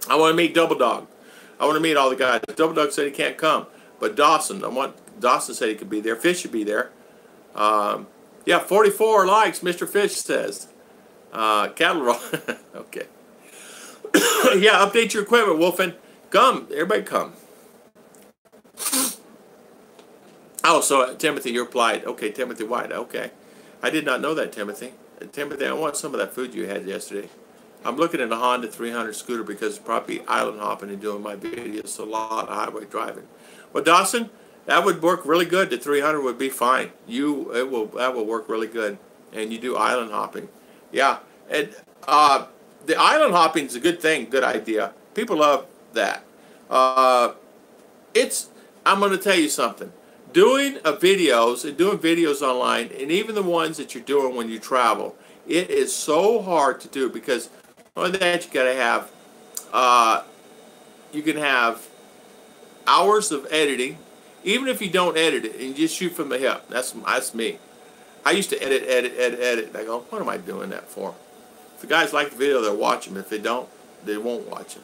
I want to meet Double Dog. I want to meet all the guys. Double Dog said he can't come. But Dawson said he could be there. Fish should be there. Yeah, 44 likes, Mr. Fish says. Cattle roll. Okay. Yeah, update your equipment, Wolfen. Come. Everybody come. Oh, so Timothy, you replied. Okay, Timothy White. Okay. I did not know that, Timothy. Timothy, I want some of that food you had yesterday. I'm looking at a Honda 300 scooter because it's probably island hopping and doing my videos, so a lot of highway driving. Well, Dawson, that would work really good. The 300 would be fine. That will work really good. And you do island hopping. Yeah. And the island hopping is a good thing, good idea. People love that. I'm going to tell you something. Doing videos online, and even the ones that you're doing when you travel, it is so hard to do because on that you got to have, you can have hours of editing, even if you don't edit it and you just shoot from the hip. That's me. I used to edit. And I go, what am I doing that for? If the guys like the video, they'll watch them. If they don't, they won't watch them.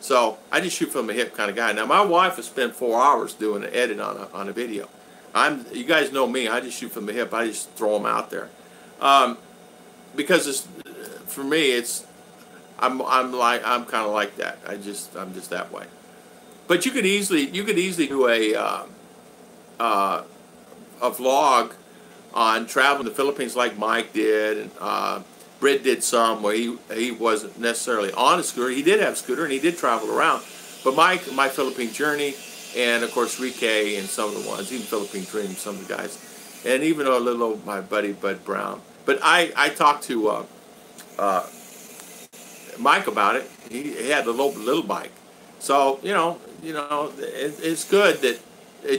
So I just shoot from the hip kind of guy. Now my wife has spent 4 hours doing an edit on a video. You guys know me. I just shoot from the hip. I just throw them out there, because for me I'm kind of like that. I'm just that way. But you could easily do a vlog on traveling the Philippines like Mike did, and Britt did some where he wasn't necessarily on a scooter. He did have a scooter and he did travel around. But Mike, My Philippine Journey, and of course Rike and some of the ones, even Philippine Dream, some of the guys, and even my buddy Bud Brown. But I talked to Mike about it. He had a little bike. So it's good that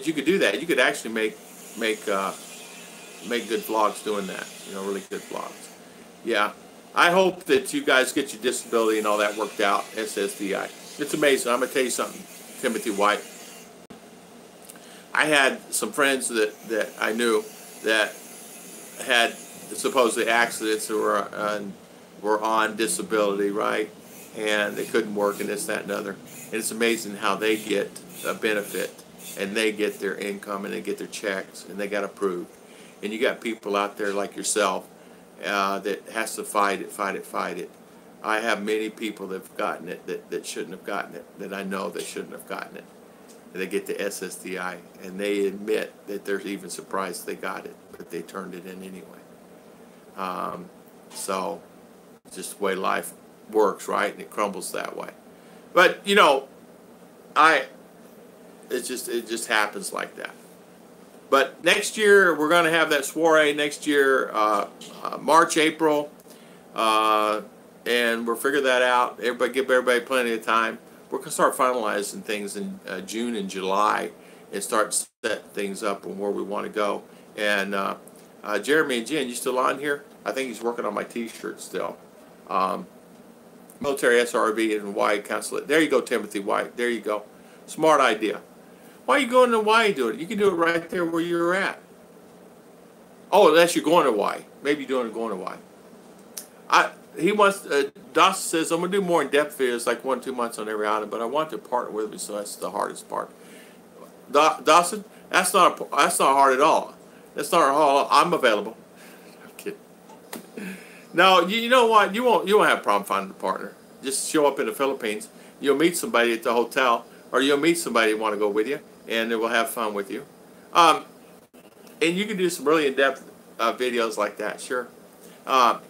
you could do that. You could actually make make good vlogs doing that. Really good vlogs. Yeah. I hope that you guys get your disability and all that worked out. SSDI. It's amazing. I'm gonna tell you something, Timothy White. I had some friends that I knew that had supposedly accidents that were on disability, right? And they couldn't work and this, that, and other. And it's amazing how they get a benefit and they get their income and they get their checks and they got approved. And you got people out there like yourself that has to fight it. I have many people that have gotten it that shouldn't have gotten it, that I know that shouldn't have gotten it. And they get the SSDI and they admit that they're even surprised they got it, but they turned it in anyway. So it's just the way life works, right? And it crumbles that way. But it just happens like that. But next year we're going to have that soiree next year, March, April, and we'll figure that out. Give everybody plenty of time. We're going to start finalizing things in June and July and start setting things up on where we want to go. And Jeremy and Jen, you still on here? I think he's working on my T-shirt still. Military SRV in Hawaii Consulate. There you go, Timothy White. There you go. Smart idea. Why are you going to Hawaii doing it? You can do it right there where you're at. Oh, unless you're going to Hawaii. Maybe you're going to Hawaii. He wants, Dawson says, I'm going to do more in-depth videos, like 1 or 2 months on every island, but I want to partner with me, so that's the hardest part. Dawson, that's not hard at all. That's not hard. I'm available. I'm kidding. No, you know what? You won't have a problem finding a partner. Just show up in the Philippines. You'll meet somebody at the hotel, or you'll meet somebody who want to go with you, and they will have fun with you. And you can do some really in-depth videos like that, sure.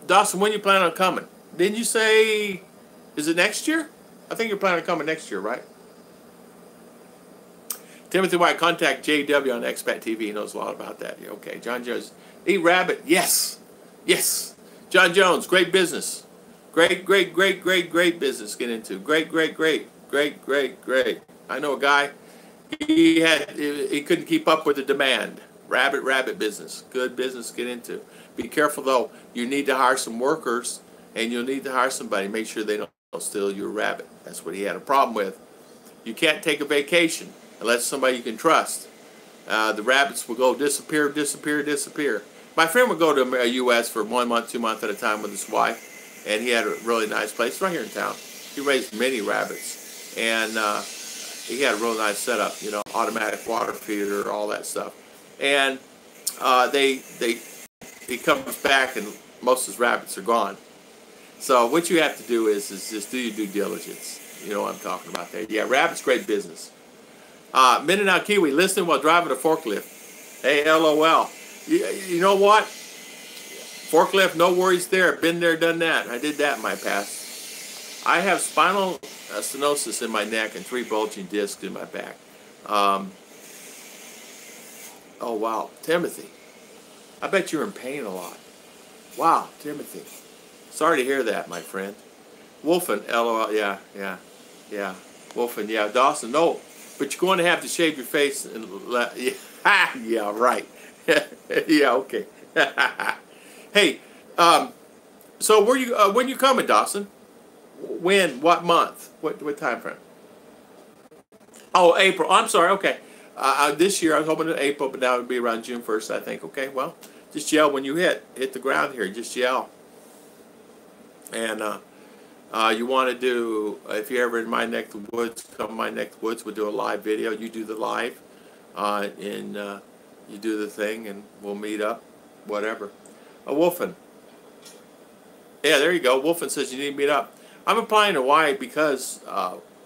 Dawson, when you plan on coming? Didn't you say, is it next year? I think you're planning on coming next year, right? Timothy White, contact JW on Expat TV. He knows a lot about that. Okay, John Jones. Eat rabbit. Yes. Yes. John Jones, great business. Great business get into. Great. I know a guy, he couldn't keep up with the demand. Rabbit business. Good business to get into. Be careful though. You need to hire some workers and you'll need to hire somebody. Make sure they don't steal your rabbit. That's what he had a problem with. You can't take a vacation unless somebody you can trust. The rabbits will go disappear. My friend would go to the U.S. for 1 month, 2 months at a time with his wife, and he had a really nice place right here in town. He raised many rabbits, and he had a real nice setup, automatic water feeder, all that stuff. And he comes back, and most of his rabbits are gone. So what you have to do is just do your due diligence. You know what I'm talking about there. Yeah, rabbits, great business. Mindanao Kiwi, listening while driving a forklift. Hey, LOL. You know what? Forklift, no worries there. Been there, done that. I did that in my past. I have spinal stenosis in my neck and 3 bulging discs in my back. Oh, wow. Timothy, I bet you're in pain a lot. Wow, Timothy. Sorry to hear that, my friend. Wolfen, LOL. Yeah. Wolfen, yeah. Dawson, no. But you're going to have to shave your face and yeah, right. Yeah, okay. Hey, so when you coming, Dawson? When? What month? What time frame? Oh, April. I'm sorry. Okay. This year I was hoping in April, but now it would be around June 1st, I think. Okay. Well, just yell when you hit the ground here. Just yell. And you want to do, if you're ever in my neck of the woods, come to my neck of the woods. We'll do a live video. You do the live, and you do the thing, and we'll meet up, whatever. Wolfen. Yeah, there you go. Wolfen says you need to meet up. I'm applying to Hawaii because,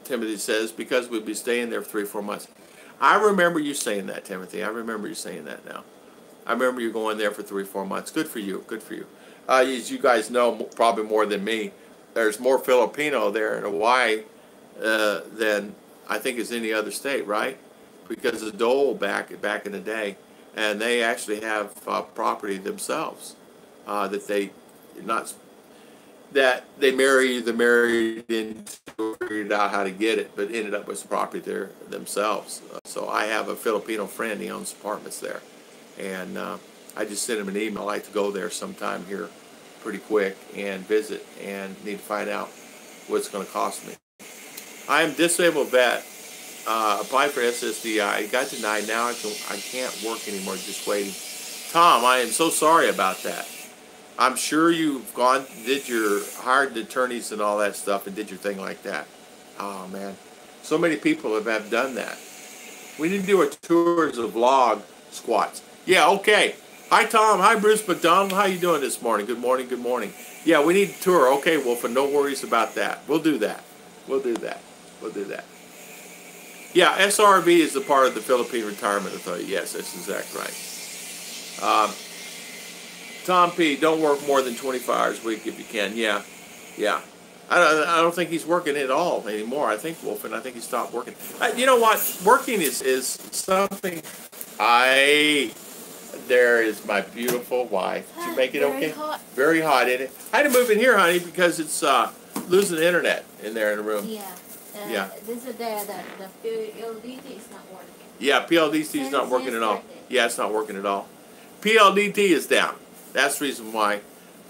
Timothy says, because we'll be staying there for 3 or 4 months. I remember you saying that, Timothy. I remember you saying that now. I remember you going there for 3 or 4 months. Good for you. Good for you. As you guys know, probably more than me, there's more Filipino there in Hawaii than I think is any other state, right? Because of Dole back in the day, and they actually have property themselves that they that they married into, figured out how to get it, but ended up with some property there themselves. So I have a Filipino friend, he owns apartments there. And I just sent him an email. I like to go there sometime here pretty quick and visit and need to find out what it's going to cost me. I am disabled vet. Applied for SSDI. Got denied. Now I can't work anymore. Just waiting. Tom, I am so sorry about that. I'm sure you've hired the attorneys and all that stuff and did your thing like that. Oh man, so many people have done that. We need to do our tours of log squats. Yeah, okay. Hi Tom. Hi Bruce McDonald. How you doing this morning? Good morning. Good morning. Yeah, we need a tour. Okay, Wolf, and no worries about that. We'll do that. We'll do that. We'll do that. Yeah, SRV is the part of the Philippine Retirement Authority. Yes, that's exactly right. Tom P, don't work more than 24 hours a week if you can. Yeah, yeah. I don't think he's working at all anymore. I think Wolf, and I think he stopped working. You know what? Working is something. There is my beautiful wife. Did you make it okay? Very hot. Very hot, isn't it? I had to move in here, honey, because it's losing the internet in there in the room. Yeah. Yeah. This is the PLDT is not working. Yeah, PLDT is not working at all. Yeah, it's not working at all. PLDT is down. That's the reason why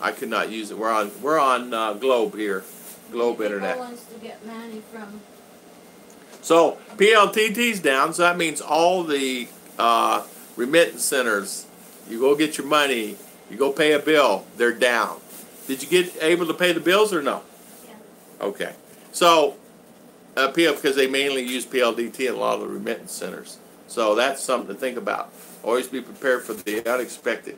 I could not use it. We're on Globe here, Globe Internet. People wants to get money from. So PLDT's down. So that means all the remittance centers. You go get your money. You go pay a bill. They're down. Did you get able to pay the bills or no? Yeah. Okay. So. Because they mainly use PLDT in a lot of the remittance centers. So that's something to think about. Always be prepared for the unexpected.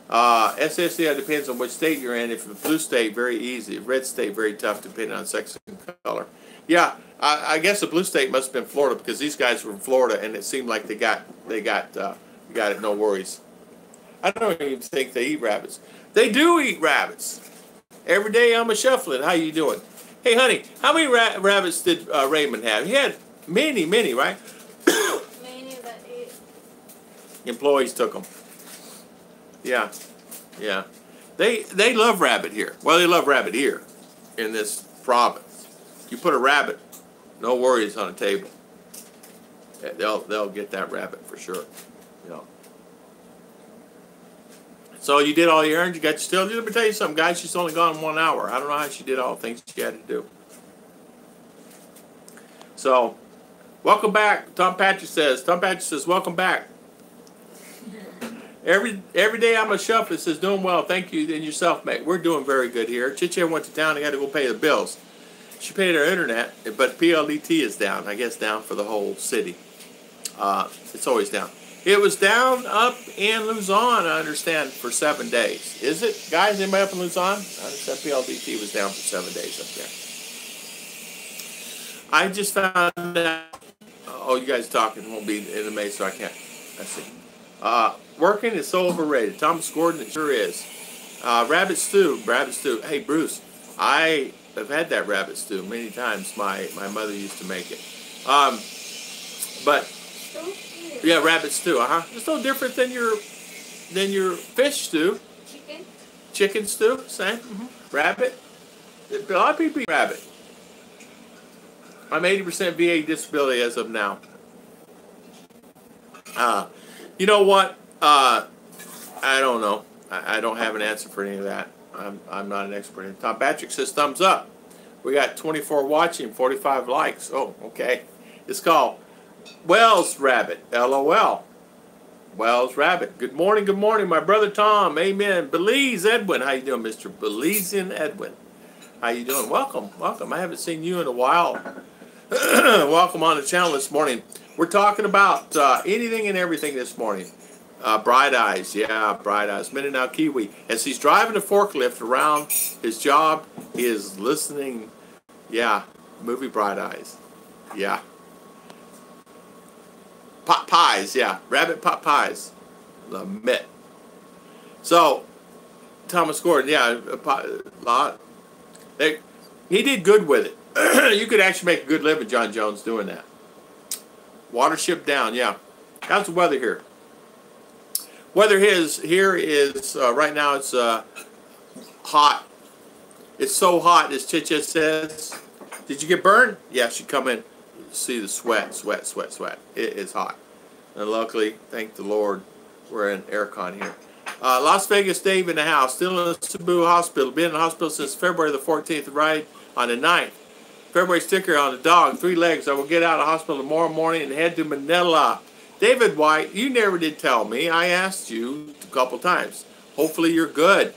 SSDI depends on which state you're in. If it's a blue state, very easy. Red state, very tough depending on sex and color. Yeah, I guess the blue state must have been Florida because these guys were from Florida and it seemed like they got it, no worries. I don't even think they eat rabbits. They do eat rabbits. Every day I'm a shuffling. How you doing? Hey, honey, how many rabbits did Raymond have? He had many, right? Many that Employees took them. Yeah, yeah. They love rabbit here. Well, they love rabbit here in this province. You put a rabbit, no worries on a table. They'll get that rabbit for sure. You know. So you did all your errands, you got your still. Let me tell you something, guys. She's only gone 1 hour. I don't know how she did all the things she had to do. So, welcome back. Tom Patrick says, welcome back. Every day I'm a shuffle. It says, doing well. Thank you and yourself, mate. We're doing very good here. Chicha went to town and had to go pay the bills. She paid her internet, but PLDT is down. I guess down for the whole city. It's always down. It was down up in Luzon, I understand, for 7 days. Is it? Guys, anybody up in Luzon? I understand PLDT was down for 7 days up there. I just found out, oh, you guys talking won't be in the May, so I can't. I see. Working is so overrated. Thomas Gordon, it sure is. Rabbit stew. Hey, Bruce, I have had that rabbit stew many times. My mother used to make it. But... yeah, rabbit stew, It's no different than your fish stew. Chicken stew, same. Rabbit. A lot of people eat rabbit. I'm 80% VA disability as of now. You know what? I don't know. I don't have an answer for any of that. I'm not an expert in it. Tom Patrick says thumbs up. We got 24 watching, 45 likes. Oh, okay. It's called Wells Rabbit, LOL. Wells Rabbit. Good morning, my brother Tom. Amen. Belize Edwin. How you doing, Mr. Belizean Edwin? How you doing? Welcome. I haven't seen you in a while. Welcome on the channel this morning. We're talking about anything and everything this morning. Bright Eyes. Yeah, Bright Eyes. Mindanao Kiwi. As he's driving a forklift around his job, he is listening. Yeah, movie Bright Eyes. Yeah. Pot pies, yeah. Rabbit pot pies. Love it. So, Thomas Gordon, yeah, he did good with it. You could actually make a good living, John Jones, doing that. Watership down, yeah. How's the weather here? Weather here is, right now it's hot. It's so hot, as Chicha says. Did you get burned? Yeah, she come in. See the sweat, sweat, sweat, sweat. It is hot. And luckily, thank the Lord, we're in aircon here. Las Vegas Dave in the house. Still in the Cebu hospital. Been in the hospital since February the 14th. Right on the 9th. February sticker on the dog. 3 legs. I will get out of the hospital tomorrow morning and head to Manila. David White, you never did tell me. I asked you a couple times. Hopefully you're good.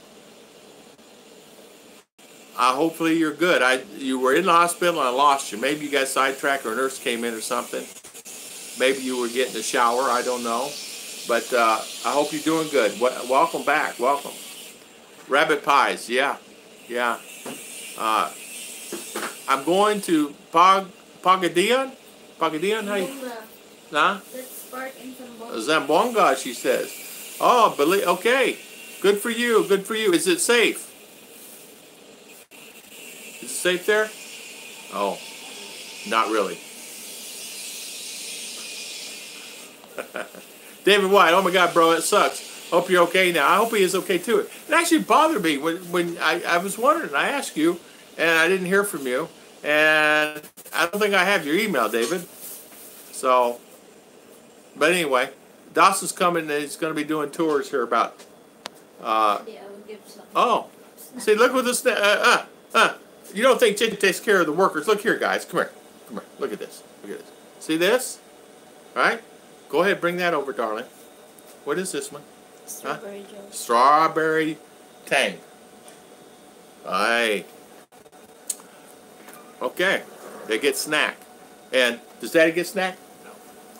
Hopefully you're good. You were in the hospital and I lost you. Maybe you got sidetracked or a nurse came in or something. Maybe you were getting a shower. I don't know. But I hope you're doing good. Welcome back. Welcome. Rabbit pies. Yeah. Yeah. I'm going to Pagadian. Pagadian? How you? Nah? That's part in Zamboanga, she says. Oh, okay. Good for you. Good for you. Is it safe? Is it safe there? Oh, not really. David White, oh my God, bro, it sucks. Hope you're okay now. I hope he is okay too. It actually bothered me when I was wondering. I asked you, and I didn't hear from you. And I don't think I have your email, David. So, but anyway, Dawson's coming and he's going to be doing tours here about. Yeah, we'll give some. Oh, see, look what this. You don't think Chicken takes care of the workers? Look here, guys. Come here. Come here. Look at this. Look at this. See this? All right. Go ahead, bring that over, darling. What is this one? Strawberry Joe. Strawberry Tang. Aye. Okay. They get snack. And does Daddy get snack?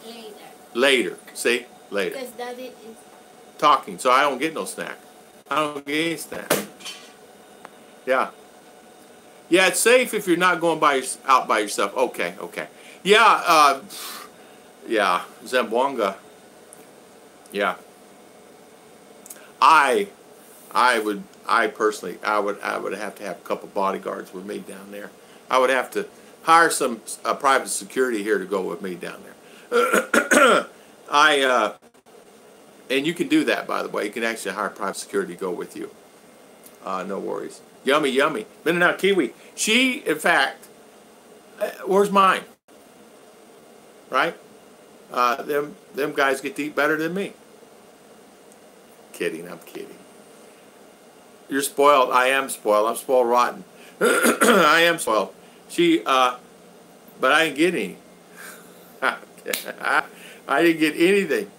Later. Later. See? Later. Because Daddy is talking, so I don't get no snack. I don't get any snack. Yeah. Yeah, it's safe if you're not going out by yourself. Okay, okay. Yeah, yeah, Zamboanga. Yeah. I personally would have to have a couple bodyguards with me down there. I would have to hire some private security here to go with me down there. And you can do that, by the way. You can actually hire private security to go with you. No worries. Yummy, yummy. Been and out kiwi. She, in fact, where's mine? Right? Them guys get to eat better than me. Kidding, I'm kidding. You're spoiled. I am spoiled. I'm spoiled rotten. I am spoiled. She, but I didn't get any. I didn't get anything.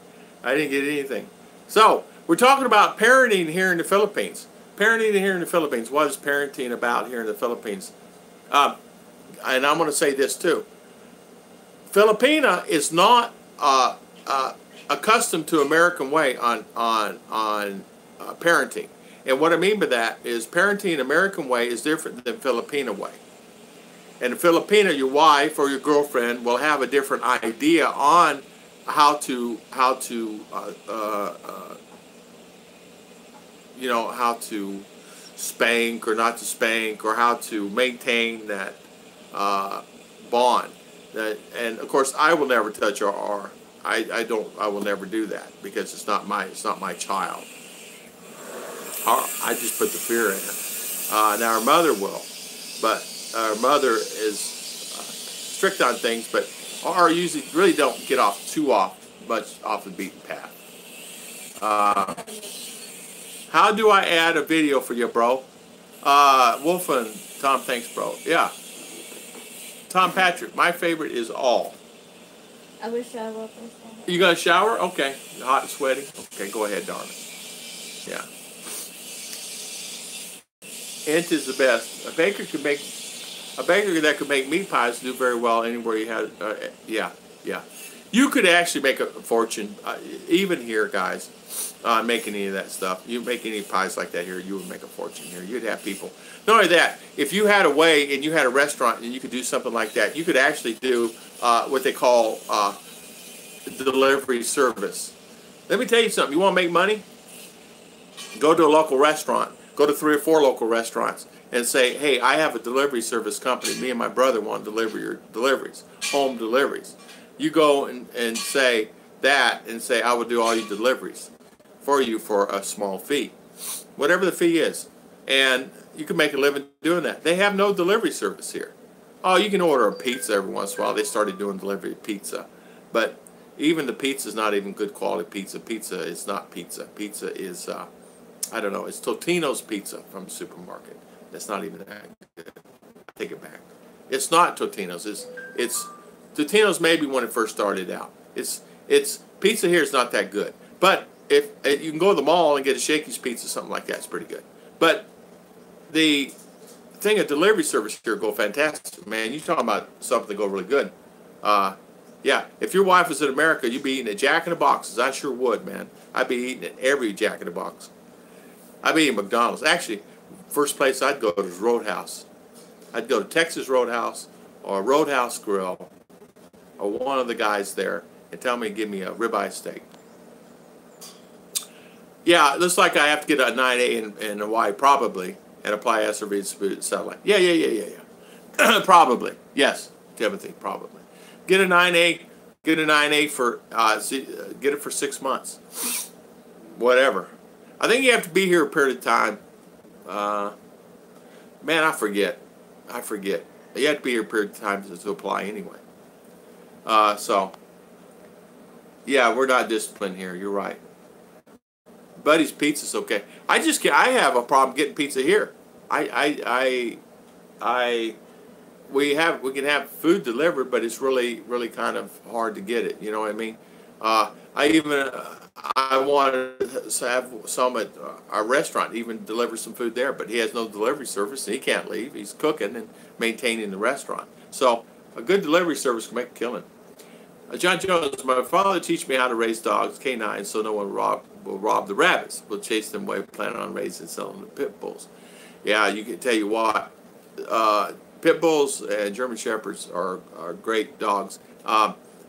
I didn't get anything. So, we're talking about parenting here in the Philippines. Parenting here in the Philippines. What is parenting about here in the Philippines? And I'm going to say this too. Filipina is not accustomed to American way on parenting. And what I mean by that is parenting American way is different than Filipina way. And in Filipina, your wife or your girlfriend will have a different idea on how to spank or not to spank, or how to maintain that bond. And of course, I will never touch or I will never do that because it's not my child. I just put the fear in her. Now her mother will, but her mother is strict on things, but or usually really don't get much off the beaten path. How do I add a video for you, bro? Wolf and Tom, thanks, bro. Yeah. Tom Patrick, my favorite is all. I will shower first. You gonna shower? Okay. Hot and sweaty? Okay, go ahead, darling. Yeah. Ent is the best. A baker that could make meat pies do very well anywhere you had. Yeah. You could actually make a fortune, even here, guys, making any of that stuff. You make any pies like that here, you would make a fortune here. You'd have people. Not only that, if you had a way and you had a restaurant and you could do something like that, you could actually do what they call delivery service. Let me tell you something. You want to make money? Go to a local restaurant. Go to 3 or 4 local restaurants and say, hey, I have a delivery service company. Me and my brother want to deliver your deliveries, home deliveries. You go and say that and say, I will do all your deliveries for you for a small fee. Whatever the fee is. And you can make a living doing that. They have no delivery service here. Oh, you can order a pizza every once in a while. They started doing delivery pizza. But even the pizza is not even good quality pizza. Pizza is not pizza. Pizza is, I don't know, it's Totino's pizza from the supermarket. That's not even that good. I take it back. It's not Totino's. It's Totino's maybe when it first started out. It's pizza here is not that good. But if you can go to the mall and get a Shakey's pizza, something like that, it's pretty good. But the thing of delivery service here go fantastic, man. You talking about something go really good. Yeah, if your wife was in America, you'd be eating at Jack in the Boxes. I sure would, man. I'd be eating at every Jack in the Box. I'd be eating McDonald's. Actually, first place I'd go to is Roadhouse. I'd go to Texas Roadhouse or Roadhouse Grill or one of the guys there and tell me to give me a ribeye steak. Yeah, it looks like I have to get a 9A in Hawaii, probably, and apply SRV satellite. Yeah. Probably. Yes, Timothy, probably. Get a 9A. Get a 9A for get it for 6 months. Whatever. I think you have to be here a period of time. Man, I forget. You have to be here a period of time to apply anyway. So, yeah, we're not disciplined here. You're right. Buddy's Pizza's okay. I have a problem getting pizza here. We can have food delivered, but it's really kind of hard to get it. You know what I mean? I wanted to have some at our restaurant, even deliver some food there, but he has no delivery service and he can't leave. He's cooking and maintaining the restaurant. So a good delivery service can make a killing. John Jones, my father teach me how to raise dogs, canines, so no one will rob the rabbits. We'll chase them away, planning on raising and selling the pit bulls. Yeah, you can tell you what. Pit bulls and German shepherds are great dogs.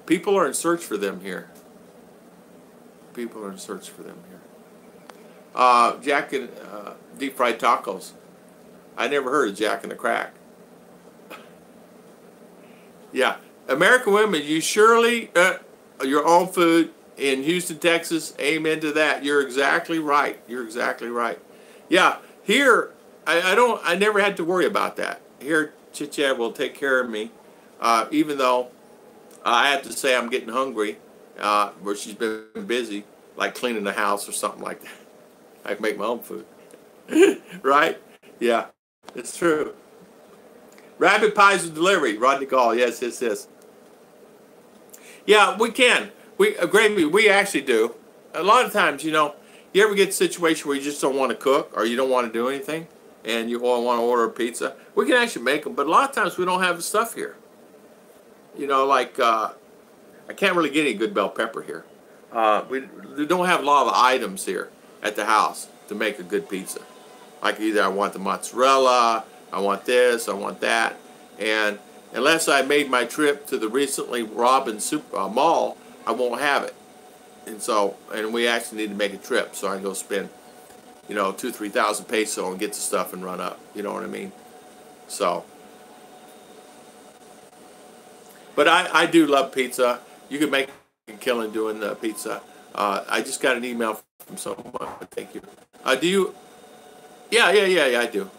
People are in search for them here. Jack and deep fried tacos. I never heard of Jack and the Crack. Yeah, American women, you surely your own food in Houston, Texas. Amen to that. You're exactly right. Yeah, here I never had to worry about that. Here, Chit-Chat will take care of me, even though I have to say I'm getting hungry, where she's been busy, like cleaning the house or something like that. I can make my own food. Right? Yeah, it's true. Rabbit pies with delivery. Rodney Gall, yes. Yeah, we can. Gravy, we actually do. A lot of times, you ever get a situation where you just don't want to cook or you don't want to do anything and you all want to order a pizza? We can actually make them, but a lot of times we don't have the stuff here. I can't really get any good bell pepper here. We don't have a lot of items here at the house to make a good pizza. Like either I want the mozzarella, I want this, I want that, and unless I made my trip to the recently Robbins Mall, I won't have it. And we actually need to make a trip, so I can go spend, 2,000-3,000 peso and get the stuff and run up. You know what I mean? So, but I do love pizza. You can make a killing doing the pizza. I just got an email from someone. Thank you. Do you? Yeah. I do.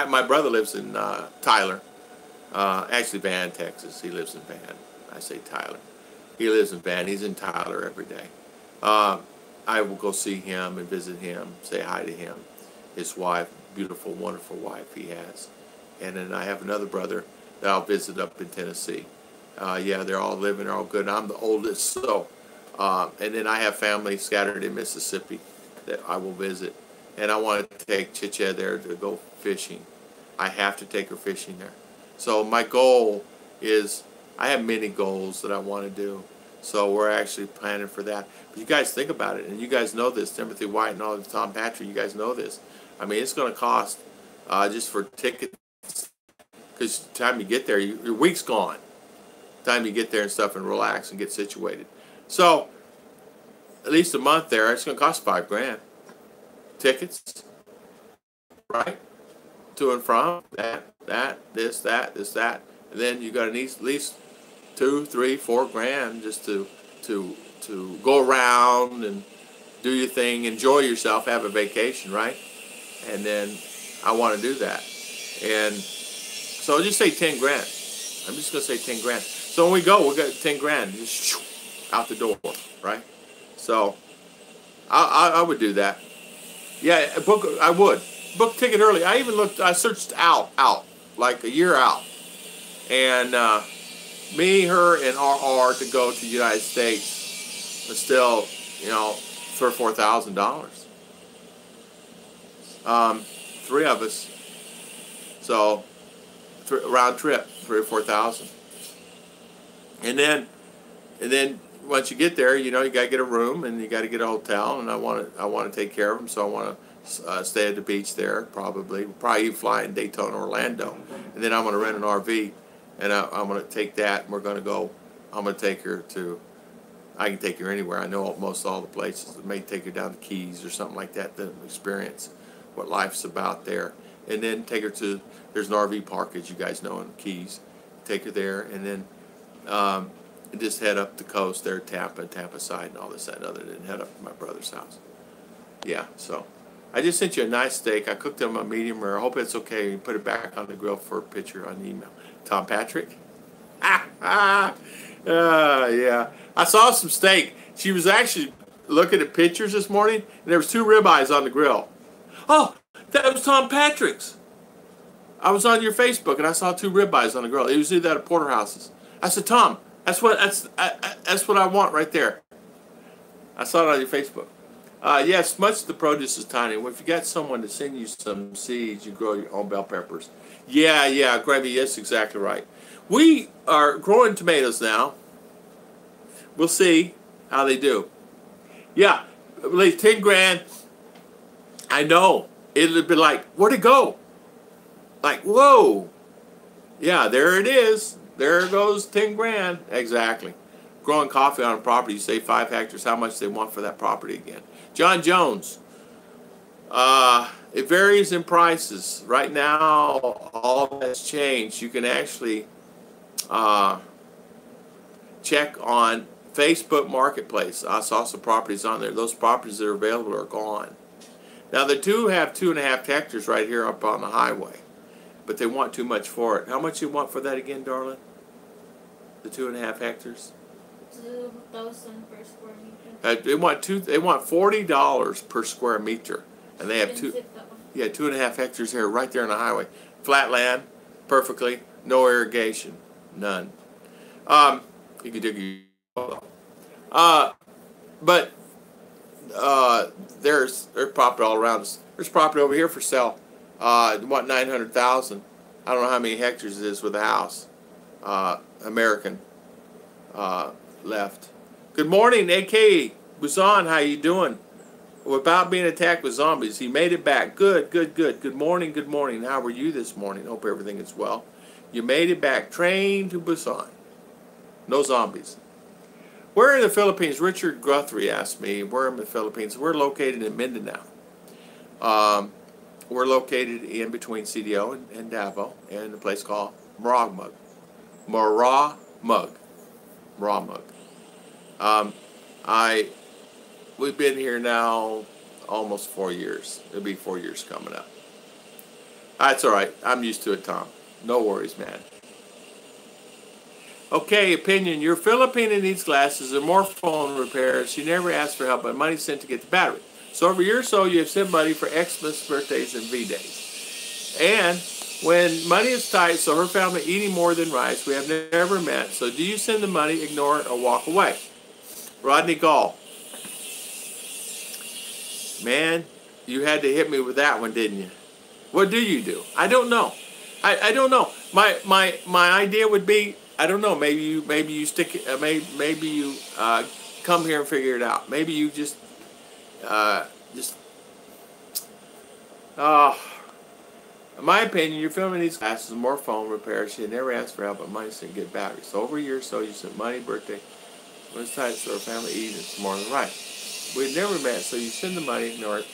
My brother lives in Tyler. Actually, Van, Texas. He lives in Van. I say Tyler. He lives in Van. He's in Tyler every day. I will go see him and visit him, say hi to him, his wife, beautiful, wonderful wife he has. And then I have another brother that I'll visit up in Tennessee. Yeah, they're all living, they're all good. I'm the oldest, so. And then I have family scattered in Mississippi that I will visit. And I want to take Chicha there to go fishing. I have to take her fishing there. So my goal is, I have many goals that I want to do. So we're actually planning for that. But you guys think about it, and you guys know this. Timothy White and all Tom Patrick, you guys know this. I mean, it's going to cost just for tickets. Because the time you get there, your week's gone. The time you get there and stuff and relax and get situated. So at least a month there, it's going to cost $5,000. Tickets, right? To and from, this, that. And then you got at least $2, $3, $4,000 just to go around and do your thing, enjoy yourself, have a vacation, right? And then I want to do that. And so just say 10 grand. I'm just going to say 10 grand. So when we go, we'll get 10 grand just out the door, right? So I would do that. Yeah, I would. Book ticket early. I even looked, I searched out, like a year out. And me, her, and RR to go to the United States was still, $3,000 or $4,000. Three of us. So round trip, 3,000 or 4,000. And then once you get there, you got to get a room and you got to get a hotel. And I want to take care of them, so I want to stay at the beach there. Probably fly in Daytona, Orlando, and then I'm going to rent an RV, and I'm going to take that. And we're going to go. I'm going to take her to. I can take her anywhere. I know most all the places. I may take her down to Keys or something like that to experience what life's about there. And then take her to, there's an RV park, as you guys know, in Keys. Take her there, and then just head up the coast there, Tampa side, and all this, that, and other, and head up to my brother's house. Yeah, so I just sent you a nice steak. I cooked them a medium rare. I hope it's okay. You put it back on the grill for a picture on the email. Tom Patrick? Yeah. I saw some steak. She was actually looking at pictures this morning, and there was 2 ribeyes on the grill. Oh, that was Tom Patrick's. I was on your Facebook, and I saw 2 ribeyes on the grill. It was either at Porterhouse's. I said, Tom, that's what I want right there. I saw it on your Facebook. Yes, much of the produce is tiny. Well, if you got someone to send you some seeds, you grow your own bell peppers. Yeah, Gravy, yes, exactly right. We are growing tomatoes now. We'll see how they do. Yeah, at least 10 grand. I know. It'll be like, where'd it go? Like, whoa. Yeah, there it is. There goes 10 grand. Exactly. Growing coffee on a property, you say 5 hectares, how much they want for that property again. John Jones. It varies in prices. Right now, all that's changed. You can actually check on Facebook Marketplace. I saw some properties on there. Those properties that are available are gone. Now, the 2 have 2.5 hectares right here up on the highway, but they want too much for it. How much you want for that again, darling? The 2.5 hectares? 2,000 per square meter. They want $40 per square meter, and they have 2.5 hectares here, right there on the highway. Flat land, perfectly, no irrigation, none. You can dig your but there's property all around us. There's property over here for sale. What, 900,000? I don't know how many hectares it is with a house. American left. Good morning, AK Busan. How you doing? Without being attacked with zombies, he made it back. Good. Good morning. How were you this morning? Hope everything is well. You made it back. Train to Busan. No zombies. Where in the Philippines? Richard Guthrie asked me. Where in the Philippines? We're located in Mindanao. We're located in between CDO and Davao, in a place called Maramug. We've been here now almost 4 years. It'll be 4 years coming up. That's all right. I'm used to it, Tom. No worries, man. Okay, opinion. Your Filipina needs glasses and more phone repairs. She never asked for help, but money sent to get the battery. So over a year or so, you have sent money for Xmas, birthdays, and V-days. And when money is tight, so her family eating more than rice, we have never met. So do you send the money, ignore it, or walk away? Rodney Gall. Man, you had to hit me with that one, didn't you? What do you do? I don't know. I don't know. My idea would be, I don't know. Maybe you stick. Maybe you come here and figure it out. Maybe you just. In my opinion, your family needs glasses, more phone repairs. She never asked for help, but money to get batteries. So over a year or so, you sent money, birthday. When it's tight, so our family eats, it's more than right. We'd never met, so you send the money, ignore it.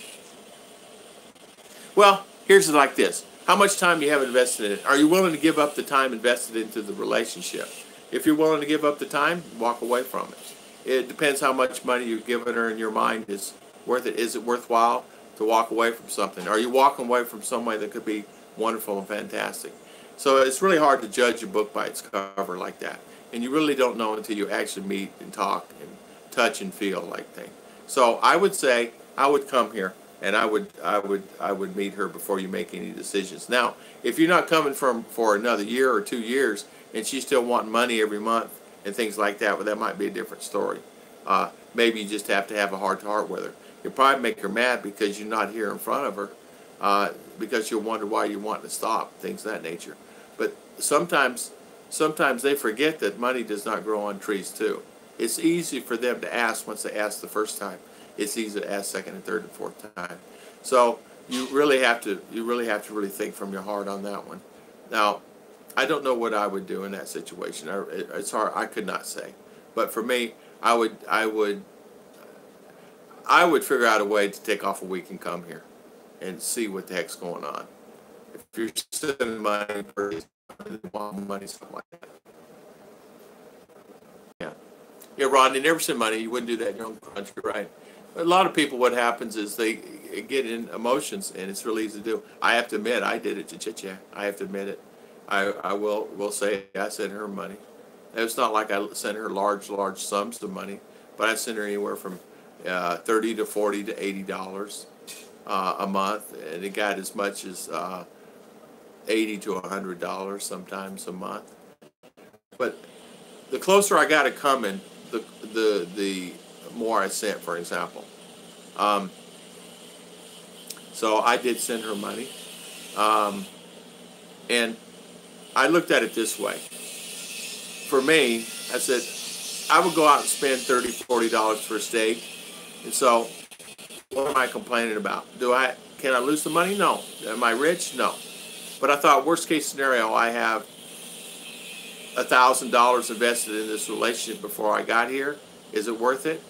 Well, here's it like this. How much time you have invested in it? Are you willing to give up the time invested into the relationship? If you're willing to give up the time, walk away from it. It depends how much money you've given her in your mind is worth it. Is it worthwhile to walk away from something? Are you walking away from somewhere that could be wonderful and fantastic? So it's really hard to judge a book by its cover like that. And you really don't know until you actually meet and talk and touch and feel like things. So I would say I would come here and I would meet her before you make any decisions. Now, if you're not coming for another year or 2 years and she's still wanting money every month and things like that, well, that might be a different story. Maybe you just have to have a heart-to-heart with her. You'll probably make her mad because you're not here in front of her, because you'll wonder why you're wanting to stop, things of that nature. But sometimes they forget that money does not grow on trees too. It's easy for them to ask once they ask the first time. It's easy to ask second and third and fourth time. So you really have to really think from your heart on that one. Now, I don't know what I would do in that situation. It's hard. I could not say. But for me, I would figure out a way to take off a week and come here and see what the heck's going on. If you're sending money for money, something like that. Yeah. Yeah, Rodney, never send money. You wouldn't do that in your own country, right? A lot of people, what happens is they get in emotions, and it's really easy to do. I have to admit, I did it to Chicha. I have to admit it. I will say I sent her money. It's not like I sent her large sums of money, but I sent her anywhere from $30 to $40 to $80 a month, and it got as much as $80 to $100 sometimes a month. But the closer I got it coming, the more I sent, for example. So I did send her money, and I looked at it this way. For me, I said I would go out and spend $30, $40 for a steak, and so what am I complaining about? Can I lose the money? No. Am I rich? No. But I thought, worst case scenario, I have $1,000 invested in this relationship before I got here. Is it worth it?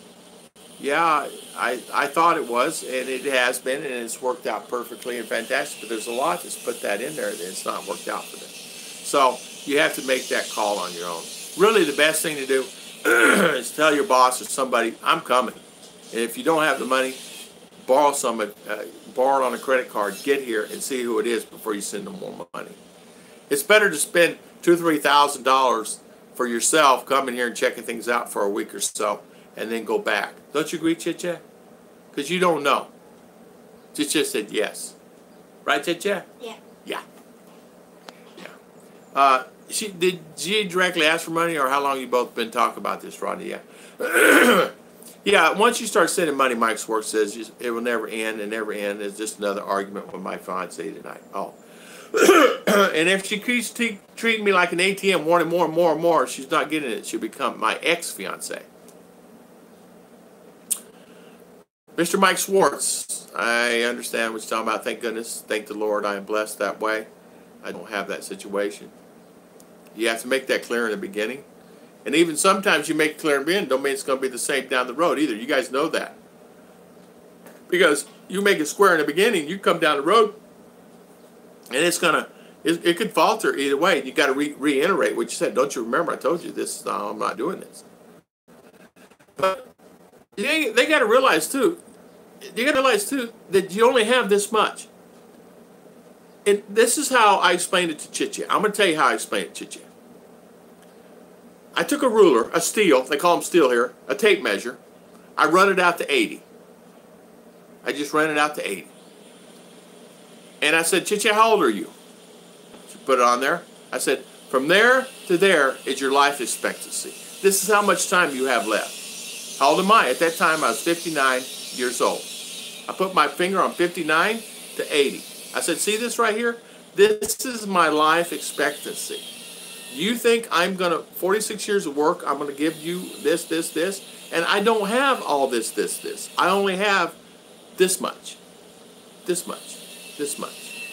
Yeah, I thought it was, and it has been, and it's worked out perfectly and fantastic. But there's a lot that's put that in there that it's not worked out for them. So you have to make that call on your own. Really, the best thing to do is tell your boss or somebody, I'm coming. And if you don't have the money, borrow it on a credit card, get here and see who it is before you send them more money. It's better to spend $2,000 or $3,000 for yourself coming here and checking things out for a week or so and then go back. Don't you agree, Chicha? Because you don't know. Chicha said yes. Right, Chicha? Yeah. Yeah. Yeah. Did she directly ask for money, or how long you both been talking about this, Rodney? Yeah. Yeah, once you start sending money, Mike Swartz says it will never end and never end. It's just another argument with my fiancée tonight. Oh. And if she keeps treating me like an ATM, wanting more and more and more, she's not getting it. She'll become my ex-fiancée. Mr. Mike Swartz, I understand what you're talking about. Thank goodness. Thank the Lord I am blessed that way. I don't have that situation. You have to make that clear in the beginning. And even sometimes you make it clear in the beginning, don't mean it's going to be the same down the road either. You guys know that. Because you make it square in the beginning, you come down the road, and it could falter either way. You got to reiterate what you said. Don't you remember? I told you this. I'm not doing this. But they got to realize too. You got to realize too that you only have this much. And this is how I explained it to Chicha. I'm going to tell you how I explained it to Chicha. I took a ruler, a steel, they call them steel here, a tape measure. I run it out to 80. I just ran it out to 80. And I said, Chicha, how old are you? She put it on there. I said, from there to there is your life expectancy. This is how much time you have left. How old am I? At that time, I was 59 years old. I put my finger on 59 to 80. I said, see this right here? This is my life expectancy. You think I'm going to, 46 years of work, I'm going to give you this, this, this, and I don't have all this, this, this. I only have this much, this much, this much.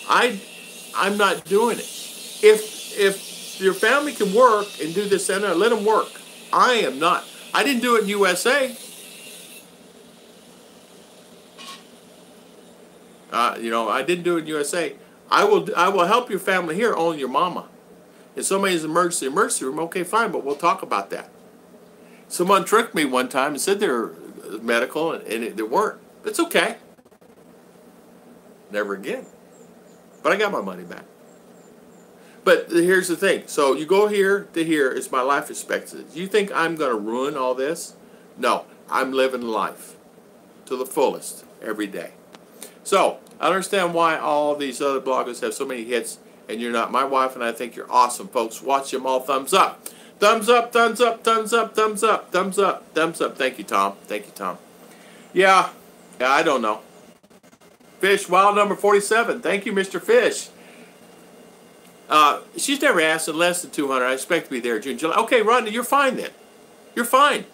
I'm not doing it. If your family can work and do this and that, let them work. I am not. I didn't do it in USA. I didn't do it in USA. I will help your family here, only your mama. If somebody's emergency room, okay, fine, but we'll talk about that. Someone tricked me one time and said they were medical, and they weren't. It's okay. Never again. But I got my money back. But here's the thing. So you go here to here, it's my life expectancy. You think I'm going to ruin all this? No. I'm living life to the fullest every day. So I understand why all these other bloggers have so many hits and you're not. My wife and I think you're awesome, folks. Watch them all. Thumbs up. Thumbs up, thumbs up, thumbs up, thumbs up, thumbs up, thumbs up. Thank you, Tom. Thank you, Tom. Yeah, I don't know. Fish, wild number 47. Thank you, Mr. Fish. She's never asked in less than 200. I expect to be there June, July. Okay, Rodney, you're fine then. You're fine.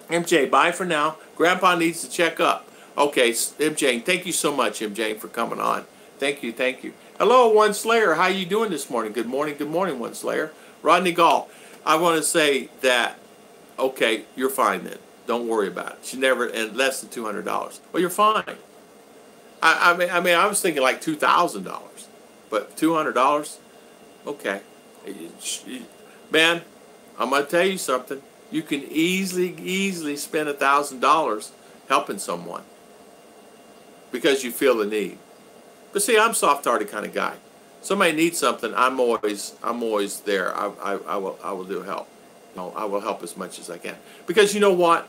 MJ, bye for now. Grandpa needs to check up. Okay, MJ, thank you so much, MJ, for coming on. Thank you, thank you. Hello, One Slayer. How you doing this morning? Good morning, One Slayer. Rodney Gall, I want to say that, okay, you're fine then. Don't worry about it. She never, and less than $200. Well, you're fine. I mean, I was thinking like $2,000. But $200, okay. Man, I'm going to tell you something. You can easily spend $1,000 helping someone because you feel the need. But see, I'm a soft-hearted kind of guy. Somebody needs something, I'm always there. I will do help. No, I will help as much as I can. Because you know what?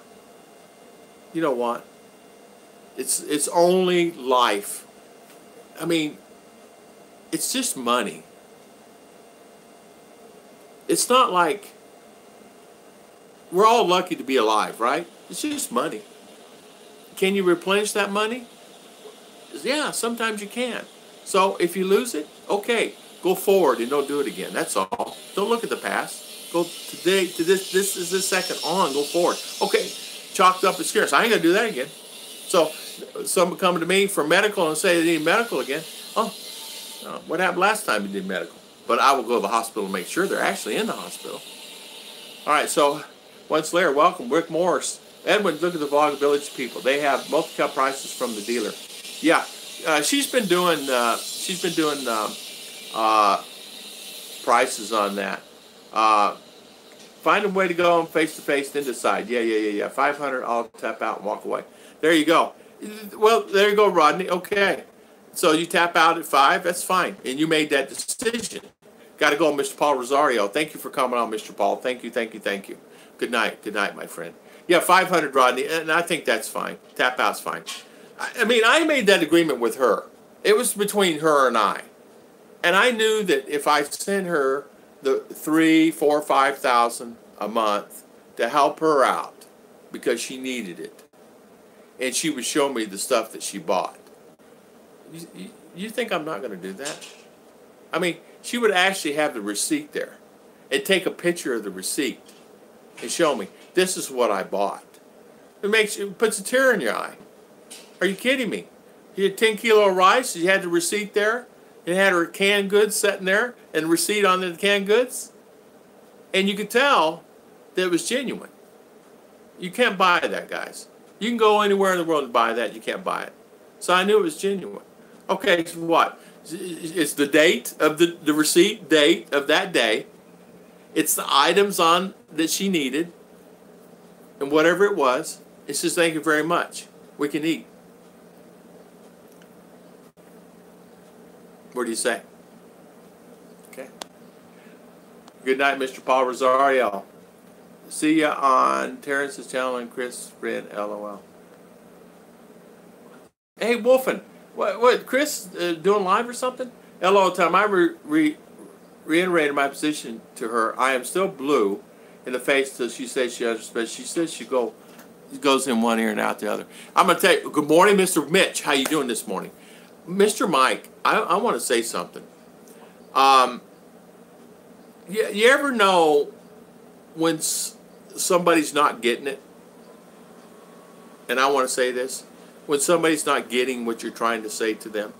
You know what? It's only life. I mean, it's just money. It's not like we're all lucky to be alive, right? It's just money. Can you replenish that money? Yeah, sometimes you can. So if you lose it, okay, go forward and don't do it again. That's all. Don't look at the past. Go today to this. This is the second on. Go forward. Okay, chalked up experience. I ain't gonna do that again. So someone coming to me for medical and say they need medical again. Oh. What happened last time you did medical? But I will go to the hospital and make sure they're actually in the hospital. All right, so One Slayer, welcome. Rick Morris. Edwin, look at the Vlog Village people. They have multi-cut prices from the dealer. Yeah, she's been doing prices on that. Find a way to go face-to-face, then decide. Yeah. 500, I'll tap out and walk away. There you go. Well, there you go, Rodney. Okay. So you tap out at 5, that's fine. And you made that decision. Got to go, Mr. Paul Rosario. Thank you for coming on, Mr. Paul. Thank you. Good night, my friend. Yeah, 500, Rodney, and I think that's fine. Tap out's fine. I mean, I made that agreement with her. It was between her and I. And I knew that if I sent her the 3, 4, 5,000 a month to help her out because she needed it, and she would show me the stuff that she bought. You think I'm not going to do that? I mean, she would actually have the receipt there and take a picture of the receipt and show me, this is what I bought. It puts a tear in your eye. Are you kidding me? You had 10 kilo of rice, you had the receipt there, and had her canned goods sitting there and the receipt on the canned goods, and you could tell that it was genuine. You can't buy that, guys. You can go anywhere in the world and buy that, you can't buy it. So I knew it was genuine. Okay, so what? It's the date of the receipt date of that day. It's the items on that she needed. And whatever it was, it says thank you very much. We can eat. What do you say? Okay. Good night, Mr. Paul Rosario. See ya on Terrence's channel and Chris Fred LOL. Hey, Wolfen. What, Chris, doing live or something? Hello, Tom. I reiterated my position to her. I am still blue in the face till she says she understands. She says she goes in one ear and out the other. I'm going to tell you, good morning, Mr. Mitch. How you doing this morning? Mr. Mike, I want to say something. You ever know when somebody's not getting it? And I want to say this. When somebody's not getting what you're trying to say to them.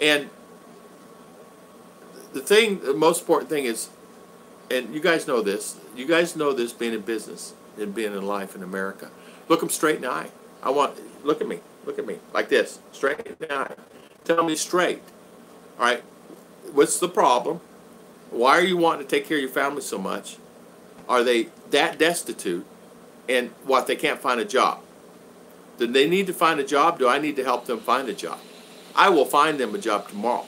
And the most important thing is, and you guys know this being in business and being in life in America. Look them straight in the eye. Look at me, like this, straight in the eye. Tell me straight. All right, what's the problem? Why are you wanting to take care of your family so much? Are they that destitute? And what, they can't find a job? Do they need to find a job? Do I need to help them find a job? I will find them a job tomorrow.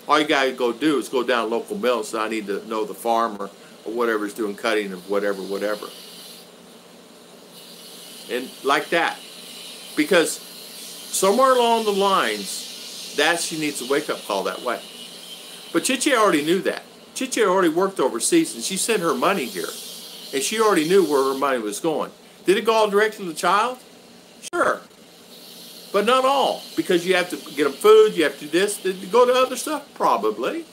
All you got to go do is go down to local mills. So I need to know the farmer or whatever's doing cutting of whatever. And like that. Because somewhere along the lines, that she needs a wake-up call that way. But Chiche already knew that. Chiche already worked overseas, and she sent her money here. And she already knew where her money was going. Did it go all directly to the child? Sure. But not all, because you have to get them food, you have to do this, go to other stuff? Probably.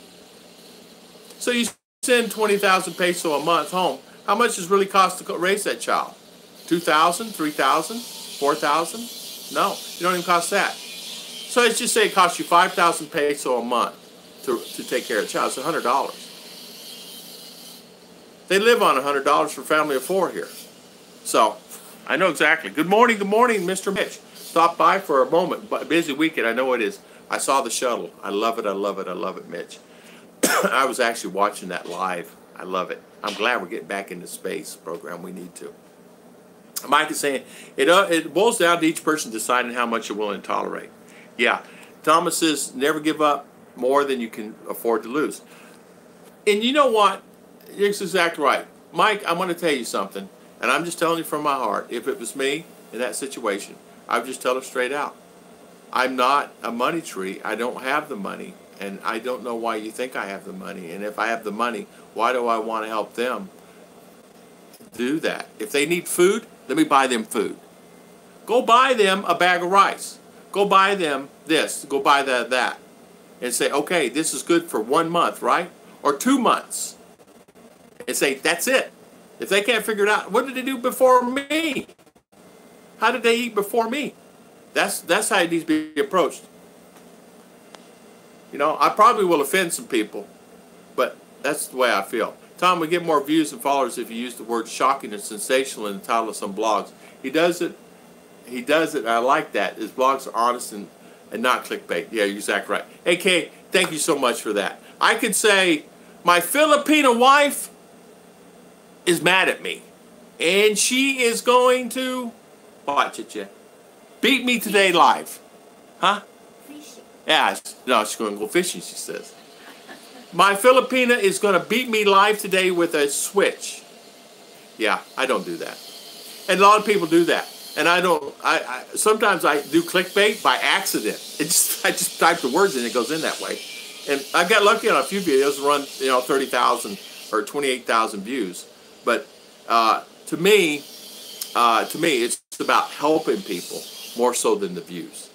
So you send 20,000 peso a month home. How much does it really cost to raise that child? 2,000, 3,000, 4,000? No, it don't even cost that. So let's just say it costs you 5,000 peso a month to take care of the child. It's $100. They live on $100 for a family of 4 here. So, I know exactly. Good morning, Mr. Mitch. Stop by for a moment. Busy weekend, I know it is. I saw the shuttle. I love it, Mitch. I was actually watching that live. I love it. I'm glad we're getting back into space program. We need to. Mike is saying, it boils down to each person deciding how much you're willing to tolerate. Yeah. Thomas says, never give up more than you can afford to lose. And you know what? You're exactly right. Mike, I'm going to tell you something. And I'm just telling you from my heart. If it was me in that situation, I would just tell her straight out. I'm not a money tree. I don't have the money. And I don't know why you think I have the money. And if I have the money, why do I want to help them do that? If they need food, let me buy them food. Go buy them a bag of rice. Go buy them this. Go buy that. And say, okay, this is good for 1 month, right? Or 2 months. And say, that's it. If they can't figure it out, what did they do before me? How did they eat before me? That's how it needs to be approached. You know, I probably will offend some people, but that's the way I feel. Tom, we get more views and followers if you use the word shocking and sensational in the title of some blogs. He does it. I like that. His blogs are honest and not clickbait. Yeah, you're exactly right. Hey, Kay, thank you so much for that. I could say, my Filipina wife is mad at me. And she is going to, watch it, beat me today live. Huh? Fishing. Yeah, no, she's going to go fishing, she says. My Filipina is going to beat me live today with a switch. Yeah, I don't do that. And a lot of people do that. And I don't, sometimes I do clickbait by accident. I just type the words in, it goes in that way. And I got lucky on a few videos, run 30,000 or 28,000 views. But to me, it's about helping people more so than the views.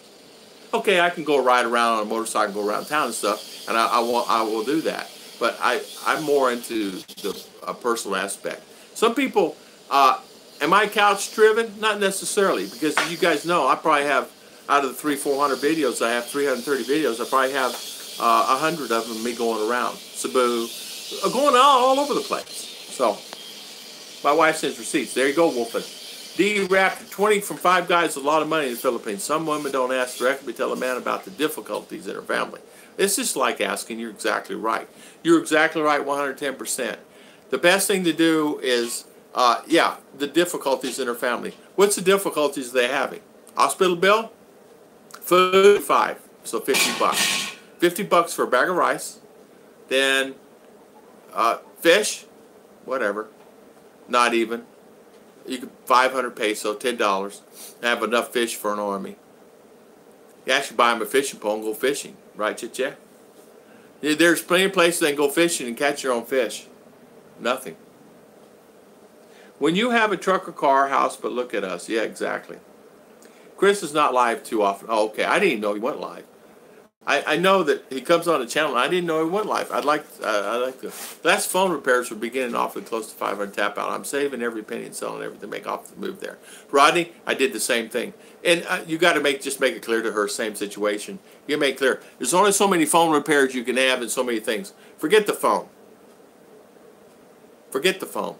Okay, I can go ride around on a motorcycle, go around town and stuff, and I will do that. But I'm more into the personal aspect. Some people, am I couch driven? Not necessarily, because as you guys know, I probably have, out of the 300-400 videos, I have 330 videos. I probably have 100 of them me going around, Cebu, going all over the place. So, my wife sends receipts. There you go, Wolfen. D-Raptor, 20 from 5 guys is a lot of money in the Philippines. Some women don't ask directly, but tell a man about the difficulties in her family. It's just like asking. You're exactly right. You're exactly right, 110%. The best thing to do is, the difficulties in her family. What's the difficulties they're having? Hospital bill? Food, 5. So 50 bucks. 50 bucks for a bag of rice. Then fish, whatever. Not even. You could 500 peso, $10, and have enough fish for an army. You actually buy them a fishing pole and go fishing, right, Chiche? There's plenty of places they can go fishing and catch your own fish. Nothing. When you have a truck or car, house, but look at us. Yeah, exactly. Chris is not live too often. Oh, okay. I didn't even know he went live. I know that he comes on the channel. I didn't know he went live. I'd like to. Last phone repairs were beginning awfully close to 500 tap out. I'm saving every penny and selling everything to make off the move there. Rodney, I did the same thing. And you got to just make it clear to her, same situation. You make it clear. There's only so many phone repairs you can have and so many things. Forget the phone. Forget the phone.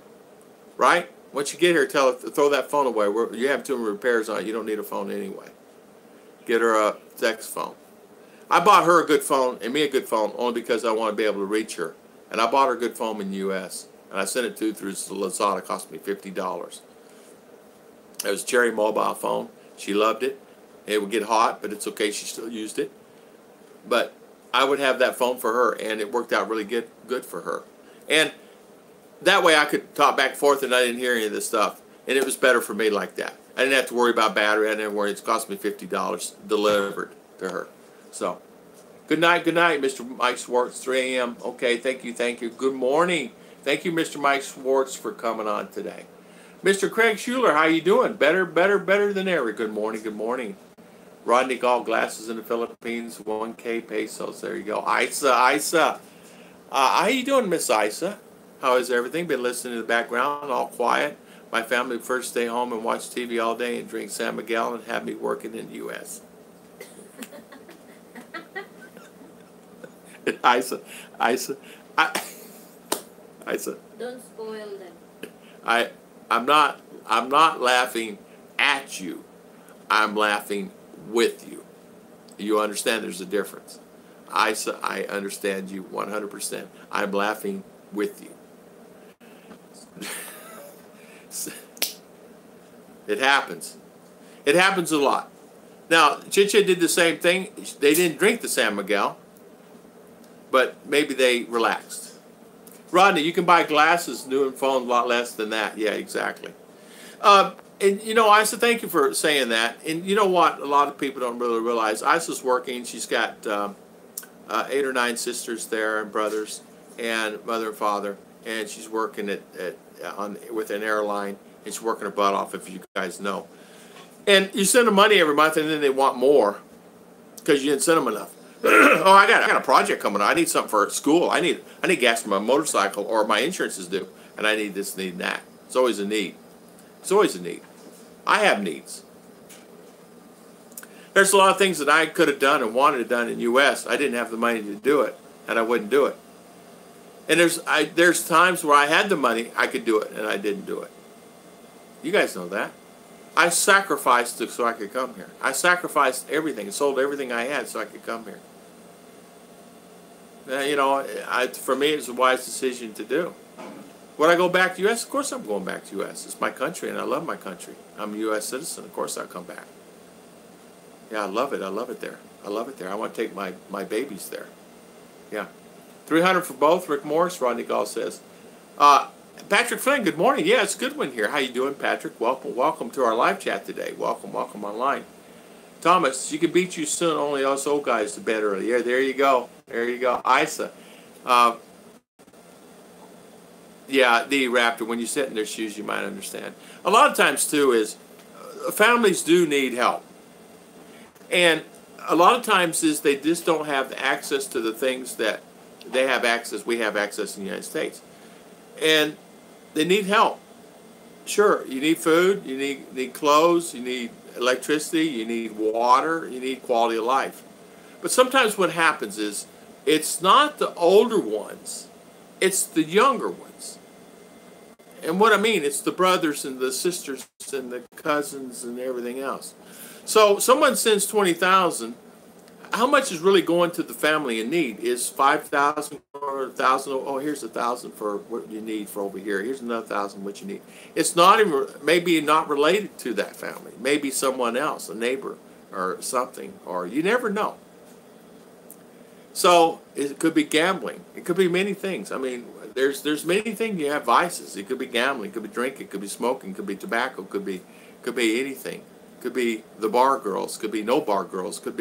Right? Once you get here, tell her, throw that phone away. You have too many repairs on it. You don't need a phone anyway. Get her a text phone. I bought her a good phone and me a good phone only because I want to be able to reach her. And I bought her a good phone in the U.S. And I sent it through Lazada. It cost me $50. It was a Cherry mobile phone. She loved it. It would get hot, but it's okay. She still used it. but I would have that phone for her, and it worked out really good for her. And that way I could talk back and forth, and I didn't hear any of this stuff. And it was better for me like that. I didn't have to worry about battery. I didn't have to worry. It's cost me $50 delivered to her. So, good night, Mr. Mike Schwartz, 3 a.m. Okay, thank you. Good morning. Thank you, Mr. Mike Schwartz, for coming on today. Mr. Craig Schuler, how you doing? Better than ever. Good morning. Rodney Gall, glasses in the Philippines, 1K pesos. There you go. Isa. How you doing, Miss Isa? How is everything? Been listening in the background, all quiet. My family first stay home and watch TV all day and drink San Miguel and have me working in the U.S. Isa. Don't spoil them. I'm not laughing at you. I'm laughing with you. You understand there's a difference. Isa, I understand you 100%. I'm laughing with you. It happens. It happens a lot. Now, Chicha did the same thing. They didn't drink the San Miguel, but maybe they relaxed. Rodney, you can buy glasses, new and phone, a lot less than that. Yeah, exactly. And, you know, Isa, thank you for saying that. And you know what? A lot of people don't really realize. Isa's working. She's got 8 or 9 sisters there and brothers and mother and father. And she's working with an airline. And she's working her butt off, if you guys know. And you send them money every month, and then they want more because you didn't send them enough. Oh, I got a project coming on. I need something for school. I need gas for my motorcycle, or my insurance is due, and I need this, need that. It's always a need. It's always a need. I have needs. There's a lot of things that I could have done and wanted to done in the U.S. I didn't have the money to do it, and I wouldn't do it. And there's times where I had the money, I could do it, and I didn't do it. You guys know that. I sacrificed it so I could come here. I sacrificed everything, sold everything I had so I could come here. You know, for me, it's a wise decision to do. Would I go back to the U.S.? Of course I'm going back to the U.S. It's my country, and I love my country. I'm a U.S. citizen. Of course I'll come back. Yeah, I love it. I love it there. I love it there. I want to take my babies there. Yeah. 300 for both, Rick Morris, Rodney Gall says. Patrick Flynn, good morning. Yeah, it's a good one here. How you doing, Patrick? Welcome to our live chat today. Welcome online. Thomas, she can beat you soon. Only us old guys to bed early. Yeah, there you go. Isa. Yeah, the Raptor, when you sit in their shoes, you might understand. A lot of times, too, is families do need help. And a lot of times is they just don't have access to the things that they have access, we have access in the United States. And they need help. Sure, you need food, you need clothes, you need electricity, you need water, you need quality of life. But sometimes what happens is it's not the older ones, it's the younger ones. And what I mean, it's the brothers and the sisters and the cousins and everything else. So someone sends 20,000. How much is really going to the family in need? Is 5,000 or 1,000? Oh, here's 1,000 for what you need for over here. Here's another 1,000 what you need. It's not even, maybe not related to that family. Maybe someone else, a neighbor or something, or you never know. So it could be gambling. It could be many things. I mean, there's many things. You have vices. It could be gambling. It could be drinking. It could be smoking. It could be tobacco. It could be anything. It could be the bar girls. It could be no bar girls. It could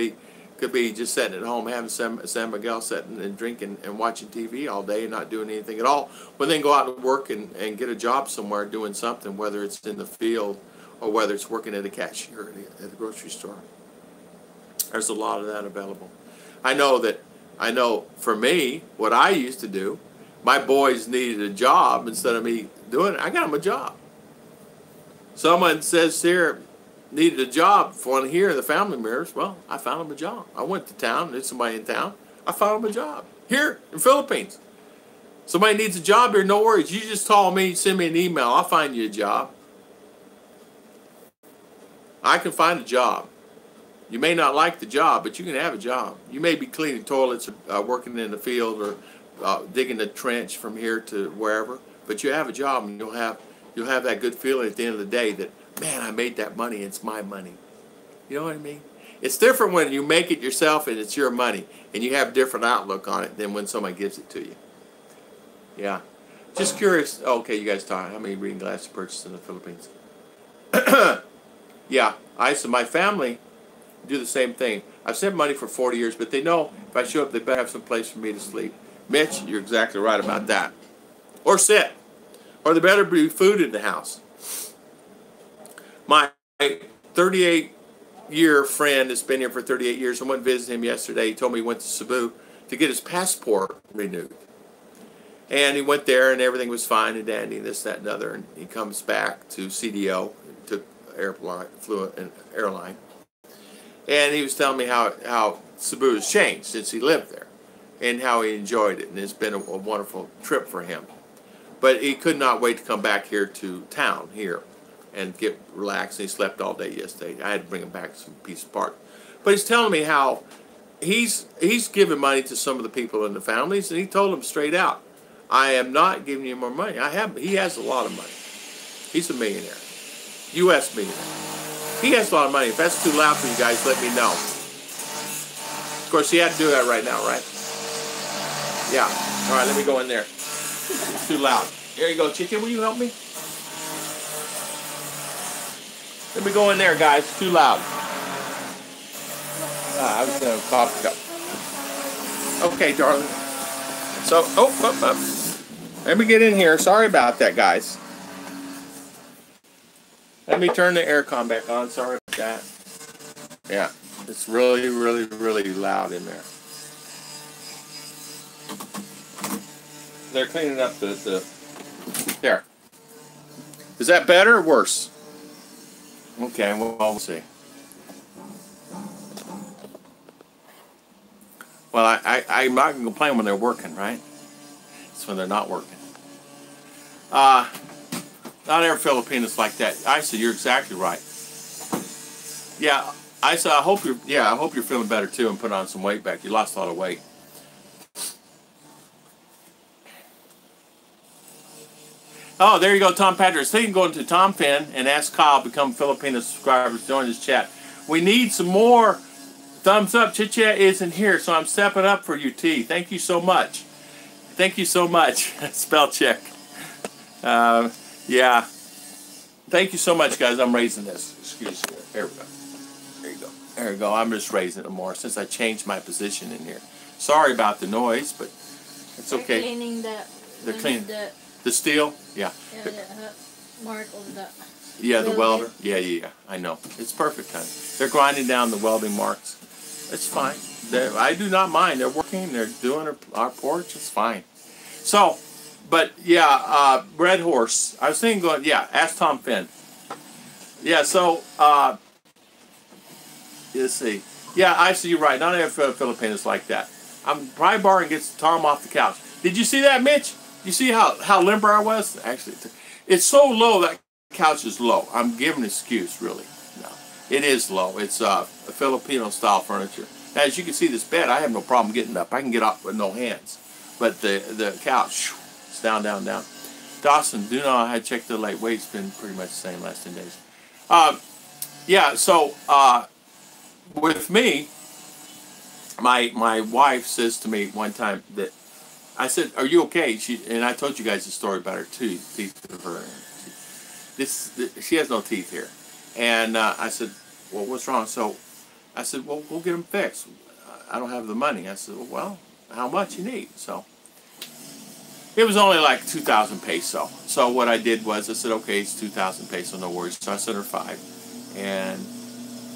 be just sitting at home having San Miguel, sitting and drinking and watching TV all day and not doing anything at all. When they go out and work and get a job somewhere doing something, whether it's in the field or whether it's working at a cashier at the grocery store. There's a lot of that available. I know for me, what I used to do, my boys needed a job instead of me doing it. I got them a job. Someone says here, needed a job for one here in the family mirrors. Well, I found him a job. I went to town, there's somebody in town. I found him a job here in the Philippines. Somebody needs a job here, no worries. You just call me, send me an email. I'll find you a job. I can find a job. You may not like the job, but you can have a job. You may be cleaning toilets or working in the field or digging a trench from here to wherever, but you have a job and you'll have that good feeling at the end of the day that, man, I made that money. It's my money. You know what I mean? It's different when you make it yourself and it's your money and you have a different outlook on it than when somebody gives it to you. Yeah. Just curious. Oh, okay, you guys talk. How many reading glasses purchased in the Philippines? Yeah, my family do the same thing. I've sent money for 40 years, but they know if I show up, they better have some place for me to sleep. Mitch, you're exactly right about that. Or sit. Or there better be food in the house. My 38-year friend that's been here for 38 years, I went and visited him yesterday. He told me he went to Cebu to get his passport renewed. And he went there and everything was fine and dandy, this, that, and other. And he comes back to CDO, took flew an airline. And he was telling me how Cebu has changed since he lived there and how he enjoyed it. And it's been a wonderful trip for him. But he could not wait to come back here to town here and get relaxed. He slept all day yesterday. I had to bring him back to some Peace Park. But he's telling me how he's given money to some of the people in the families, and he told them straight out, I am not giving you more money. He has a lot of money. He's a millionaire. U.S. millionaire. He has a lot of money. If that's too loud for you guys, let me know. Of course, he had to do that right now, right? Yeah. All right, let me go in there. It's too loud. There you go, Chicken. Will you help me? Let me go in there, guys. It's too loud. I was going to coffee cup. Okay, darling. So, let me get in here. Sorry about that, guys. Let me turn the aircon back on. Sorry about that. Yeah, it's really, really, really loud in there. They're cleaning up the there. Is that better or worse? Okay, well, we'll see. Well, I'm not going to complain when they're working, right? It's when they're not working. Not every Filipino is like that. Isa, you're exactly right. Yeah, Isa, I hope you're feeling better too and put on some weight back. You lost a lot of weight. Oh, there you go, Tom Patrick. So you can go into Tom Finn and ask Kyle to become Filipino subscribers. Join this chat. We need some more thumbs up. Chit Chat isn't here, so I'm stepping up for you, T. Thank you so much. Thank you so much. Spell check. Yeah. Thank you so much, guys. I'm raising this. Excuse me. There we go. There you go. There you go. I'm just raising it more since I changed my position in here. Sorry about the noise, but it's okay. They're cleaning They're cleaning the steel. Yeah. Yeah, the mark on the. Yeah, the welder. Yeah. I know. It's perfect, honey. They're grinding down the welding marks. It's fine. I do not mind. They're working. They're doing our porch. It's fine. So, but yeah, Red Horse. I was thinking, ask Tom Finn. Yeah. So, let's see. Yeah, I see you right. Not every Filipinos like that. I'm probably borrowing gets Tom off the couch. Did you see that, Mitch? You see how limber I was? Actually, it's so low that couch is low. I'm giving an excuse, really. No, it is low. It's a Filipino style furniture. Now, as you can see, this bed, I have no problem getting up. I can get up with no hands. But the couch, it's down. Dawson, do know I checked the light weight. It's been pretty much the same last 10 days. Yeah. So with me, my wife says to me one time that. I said, "Are you okay?" And I told you guys the story about her teeth of her. She has no teeth here, and I said, "Well, what's wrong?" So I said, "Well, we'll get them fixed. I don't have the money." I said, "Well, how much you need?" So it was only like 2,000 peso. So what I did was I said, "Okay, it's 2,000 peso, no worries." So I sent her 5, and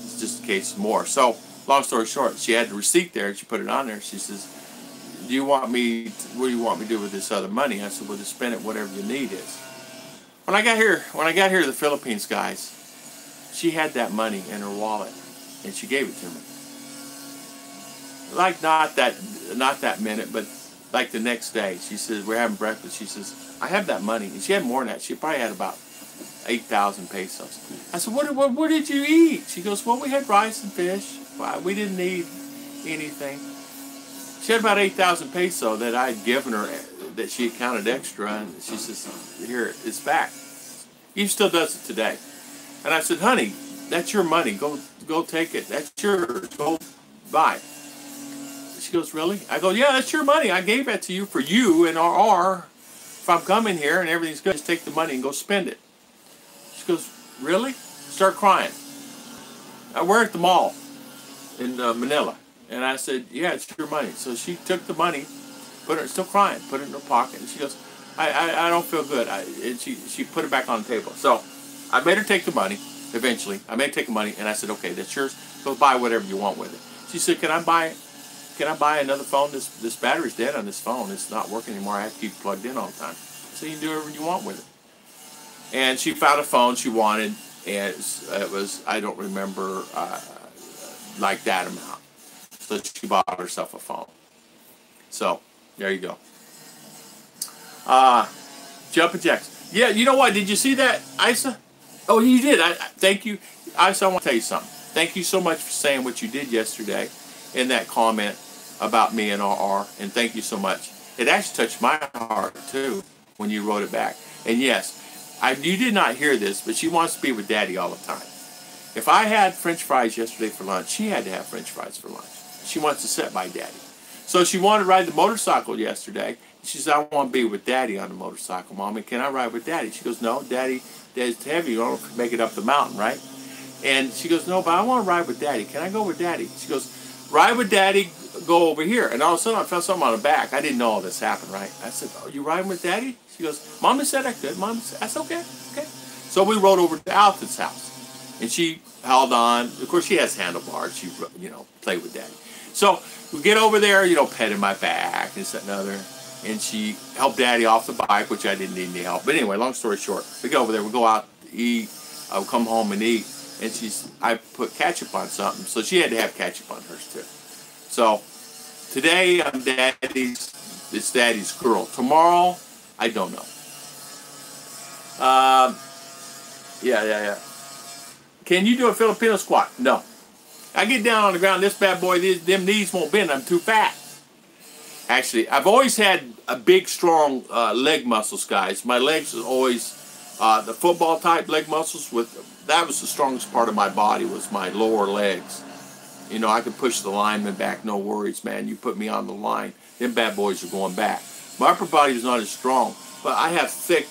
it's just in case more. So long story short, she had the receipt there. She put it on there. She says, what do you want me to do with this other money? I said, well, to spend it whatever your need is. When I got here to the Philippines, guys, she had that money in her wallet, and she gave it to me. Like not that minute, but like the next day, she says, we're having breakfast. She says, I have that money, and she had more than that. She probably had about 8,000 pesos. I said, what did you eat? She goes, well, we had rice and fish. We didn't need anything. She had about 8,000 peso that I had given her that she had counted extra, and she says, here, it's back. He still does it today. And I said, honey, That's your money. Go take it. That's yours. Go buy. She goes, really? I go, yeah, that's your money. I gave that to you for you and RR. If I'm coming here and everything's good, just take the money and go spend it. She goes, really? Start crying. We're at the mall in Manila. And I said, yeah, it's your money. So she took the money, still crying, put it in her pocket. And she goes, I don't feel good. And she put it back on the table. So I made her take the money, eventually. I made her take the money, and I said, okay, that's yours. Go buy whatever you want with it. She said, can I buy another phone? This battery's dead on this phone. It's not working anymore. I have to keep it plugged in all the time. So you can do whatever you want with it. And she found a phone she wanted, and it was I don't remember like that amount. So she bought herself a phone. So there you go. Jumping jacks. Yeah, you know what? Did you see that, Isa? Oh, you did. Thank you, Isa. I want to tell you something. Thank you so much for saying what you did yesterday in that comment about me and RR, and thank you so much. It actually touched my heart too when you wrote it back. And yes, you did not hear this, but she wants to be with Daddy all the time. If I had French fries yesterday for lunch, she had to have French fries for lunch. She wants to sit by Daddy. So she wanted to ride the motorcycle yesterday. She said, I want to be with Daddy on the motorcycle, Mommy. Can I ride with Daddy? She goes, no, Daddy's heavy. You don't make it up the mountain, right? And she goes, no, but I want to ride with Daddy. Can I go with Daddy? She goes, ride with Daddy, go over here. And all of a sudden I felt something on the back. I didn't know all this happened, right? I said, oh, you riding with Daddy? She goes, Mommy said I could. Mommy said, that's okay. Okay. So we rode over to Alfred's house. And she held on. Of course, she has handlebars. She, played with Daddy. So we get over there, petting my back and that and other. And she helped Daddy off the bike, which I didn't need any help. But anyway, long story short, we go over there. We go out to eat. I would come home and eat. And I put ketchup on something. So she had to have ketchup on hers too. So today it's Daddy's girl. Tomorrow, I don't know. Yeah. Can you do a Filipino squat? No. I get down on the ground, this bad boy, them knees won't bend. I'm too fat. Actually, I've always had a big, strong leg muscles, guys. My legs was always the football type leg muscles. That was the strongest part of my body, was my lower legs. I could push the lineman back, no worries, man. You put me on the line, them bad boys are going back. My upper body is not as strong, but I have thick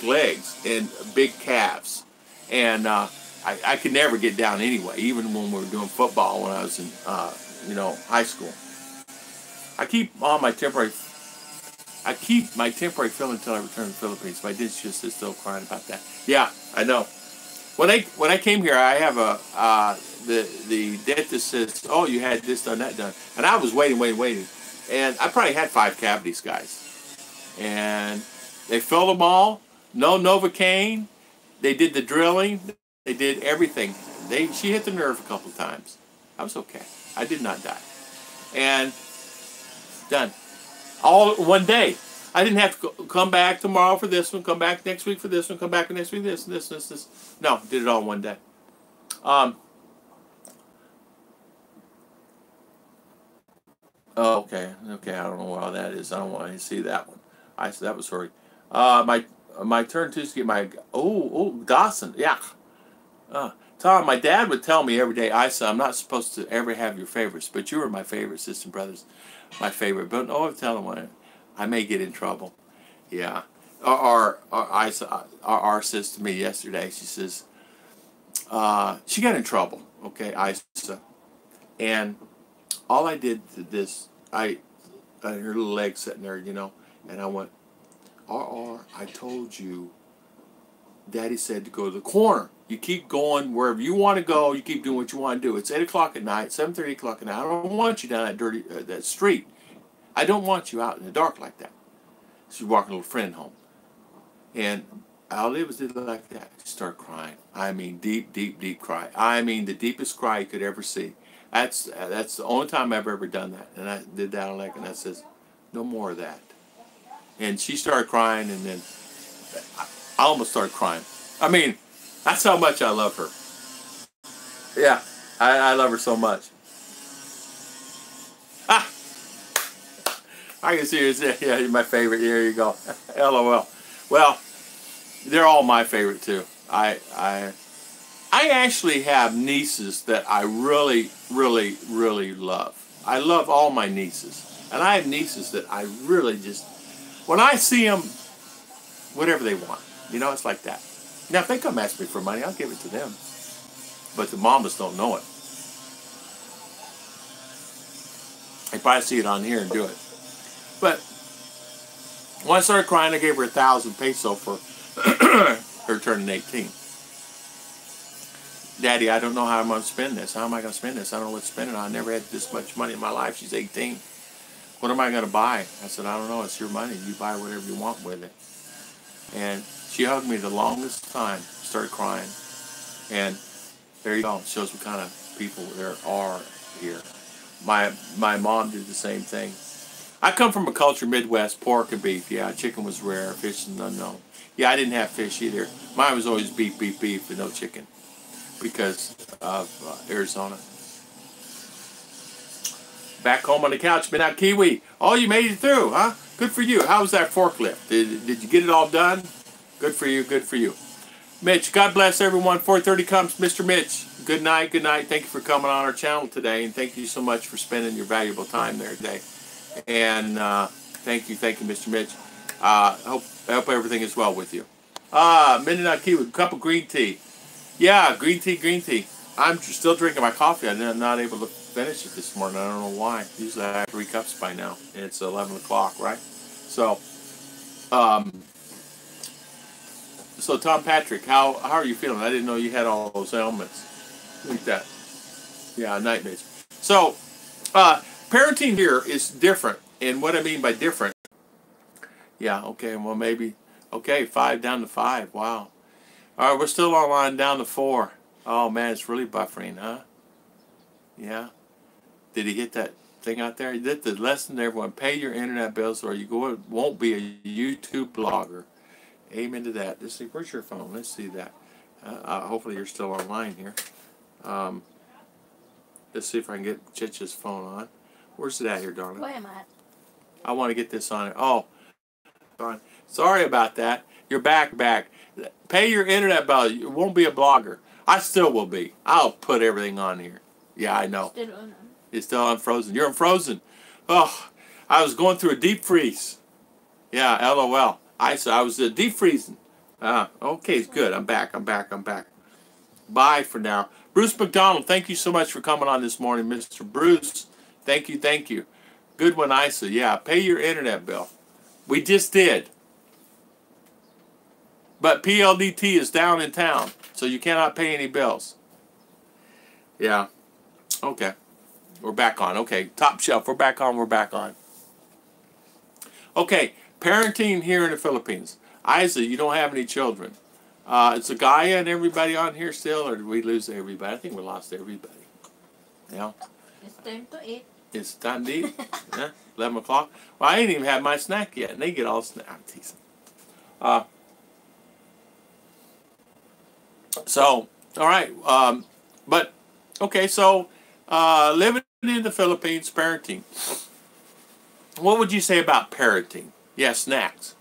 legs and big calves. And I could never get down anyway, even when we were doing football when I was in, high school. I keep my temporary filling until I return to the Philippines. My dentist just is still crying about that. Yeah, I know. When I came here, I have the dentist says, oh, you had this done, that done. And I was waiting. And I probably had 5 cavities, guys. And they filled them all. No Novocaine. They did the drilling. They did everything. She hit the nerve a couple of times. I was okay. I did not die. And done. All one day. I didn't have to come back tomorrow for this one, come back next week for this one, come back next week this. No, did it all one day. Oh, okay. I don't know what all that is. I don't want to see that one. That was sorry. My turn to get my Dawson. Yeah. Tom, my dad would tell me every day, Isa, I'm not supposed to ever have your favorites, but you were my favorite, sisters and brothers. My favorite. But I tell him I may get in trouble. Yeah. Our says to me yesterday, she says, she got in trouble, okay, Isa. And all I did to this, her little leg sitting there, and I went, I told you, Daddy said to go to the corner. You keep going wherever you want to go. You keep doing what you want to do. It's 8 o'clock at night, 7:30 o'clock at night. I don't want you down that dirty that street. I don't want you out in the dark like that. She's walking a little friend home. And all it was did like that. She started crying. I mean, deep cry. I mean, the deepest cry you could ever see. That's the only time I've ever done that. And I did that on and I says, no more of that. And she started crying, and then I almost started crying. I mean, that's how much I love her. Yeah, I love her so much. I can see her say, yeah, you're my favorite. Here you go. LOL. Well, they're all my favorite too. I I actually have nieces that I really, really, really love. I love all my nieces. And I have nieces that I really just, when I see them, whatever they want. You know, it's like that. Now, if they come ask me for money, I'll give it to them. But the mamas don't know it. They probably see it on here and do it. But when I started crying, I gave her 1,000 peso for her turning 18. Daddy, I don't know how I'm going to spend this. How am I going to spend this? I don't know what to spend it on. I never had this much money in my life. She's 18. What am I going to buy? I said, I don't know. It's your money. You buy whatever you want with it. And she hugged me the longest time. Started crying. And there you go. It shows what kind of people there are here. My mom did the same thing. I come from a culture, Midwest, pork and beef. Yeah, chicken was rare. Fish is unknown. Yeah, I didn't have fish either. Mine was always beef, beef, beef, and no chicken because of Arizona. Back home on the couch, been out Kiwi. Oh, you made it through, huh? Good for you. How was that forklift? Did you get it all done? Good for you, good for you. Mitch, God bless everyone. 4:30 comes, Mr. Mitch. Good night, good night. Thank you for coming on our channel today, and thank you so much for spending your valuable time there today. And thank you, Mr. Mitch. I hope everything is well with you. Midnight Kiwi, cup of green tea. Yeah, green tea. I'm still drinking my coffee. I'm not able to finish it this morning. I don't know why. Usually I have 3 cups by now, and it's 11 o'clock, right? So, so Tom Patrick, how are you feeling? I didn't know you had all those ailments like that. Yeah, nightmares. So, parenting here is different, and what I mean by different, yeah, okay, well maybe, okay, 5 down to 5, wow. All right, we're still online down to 4. Oh man, it's really buffering, huh? Yeah. Did he hit that thing out there? He did the lesson to everyone. Pay your internet bills or you won't be a YouTube blogger. Amen to that. Let's see, where's your phone? Let's see that. Hopefully you're still online here. Let's see if I can get Chicha's phone on. Where's it at here, darling? Where am I at? I want to get this on it. Oh, darn. Sorry about that. You're back. Pay your internet bill. You won't be a blogger. I still will be. I'll put everything on here. Yeah, I know. Still on. It's still unfrozen. You're unfrozen. Oh, I was going through a deep freeze. Yeah, LOL. I was deep freezing. Okay, it's good. I'm back. Bye for now. Bruce McDonald, thank you so much for coming on this morning, Mr. Bruce. Thank you. Good one, Isa. Yeah, pay your internet bill. We just did. But PLDT is down in town, so you cannot pay any bills. Yeah. Okay. We're back on. Okay, top shelf. We're back on. Okay, parenting here in the Philippines. Isa, you don't have any children. Is Gaia and everybody on here still, or did we lose everybody? I think we lost everybody. Yeah. It's time to eat. It's time to eat. Yeah, 11 o'clock. Well, I ain't even had my snack yet, and they get all snack. I'm teasing. So, all right. But, okay, so living in the Philippines, parenting. What would you say about parenting? Yeah, snacks.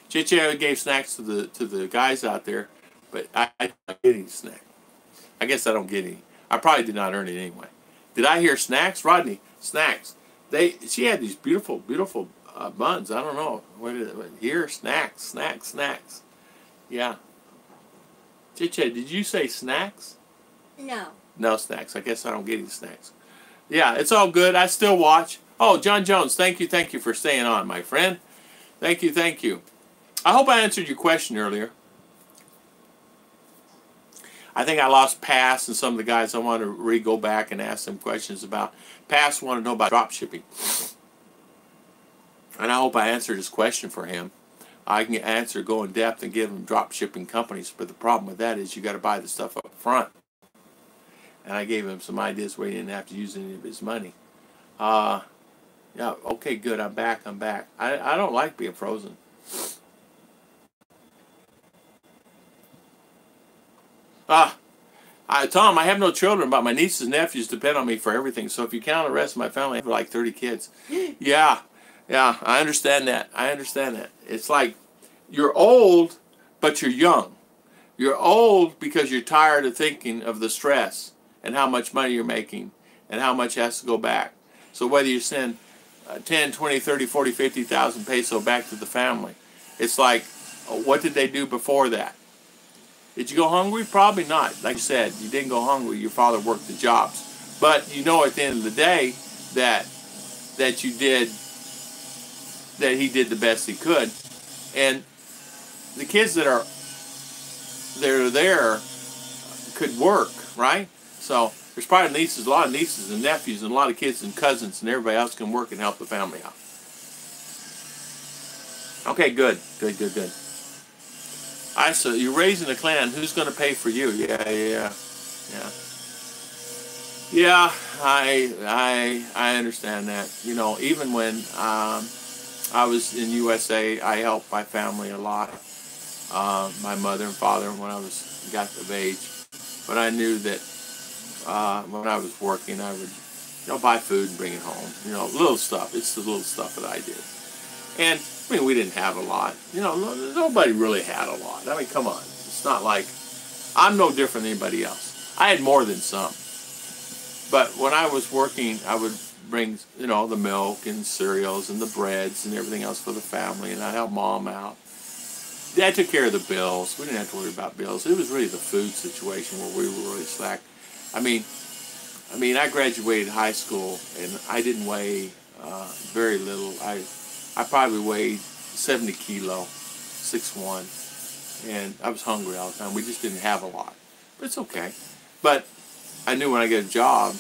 Chichi gave snacks to the guys out there, but I don't get any snack. I guess I don't get any. I probably did not earn it anyway. Did I hear snacks? Rodney, snacks. She had these beautiful buns. I don't know. What is it? Here, snacks. Yeah. Chichi, did you say snacks? No. No snacks. I guess I don't get any snacks. Yeah, it's all good. I still watch. Oh, John Jones, thank you for staying on, my friend. Thank you. I hope I answered your question earlier. I think I lost Pass and some of the guys I want to go back and ask them questions about. Pass want to know about drop shipping. And I hope I answered his question for him. I can go in depth and give him drop shipping companies, but the problem with that is you got to buy the stuff up front. And I gave him some ideas where he didn't have to use any of his money. Yeah, okay, good. I'm back. I don't like being frozen. Tom, I have no children, but my nieces and nephews depend on me for everything. So if you count the rest of my family, I have like 30 kids. Yeah, I understand that. It's like you're old, but you're young. You're old because you're tired of thinking of the stress and how much money you're making and how much has to go back. So whether you send 10, 20, 30, 40, 50,000 peso back to the family, it's like, what did they do before that? Did you go hungry? Probably not. Like you said, you didn't go hungry. Your father worked the jobs. But you know at the end of the day that you did, that he did the best he could. And the kids that are there could work, right? So there's probably nieces, a lot of nieces and nephews and a lot of kids and cousins and everybody else can work and help the family out. Okay, good. So you're raising a clan. Who's going to pay for you? Yeah. I understand that. You know, even when I was in USA, I helped my family a lot. My mother and father when I got of age. But I knew that when I was working, I would buy food and bring it home. Little stuff. It's the little stuff that I did. And I mean, we didn't have a lot. Nobody really had a lot. I mean, come on. It's not like I'm no different than anybody else. I had more than some. But when I was working, I would bring, the milk and cereals and the breads and everything else for the family, and I'd help Mom out. Dad took care of the bills. We didn't have to worry about bills. It was really the food situation where we were really slack. I mean, I graduated high school, and I didn't weigh very little. I probably weighed 70 kilo, 6'1", and I was hungry all the time. We just didn't have a lot. But it's okay. But I knew when I get a job,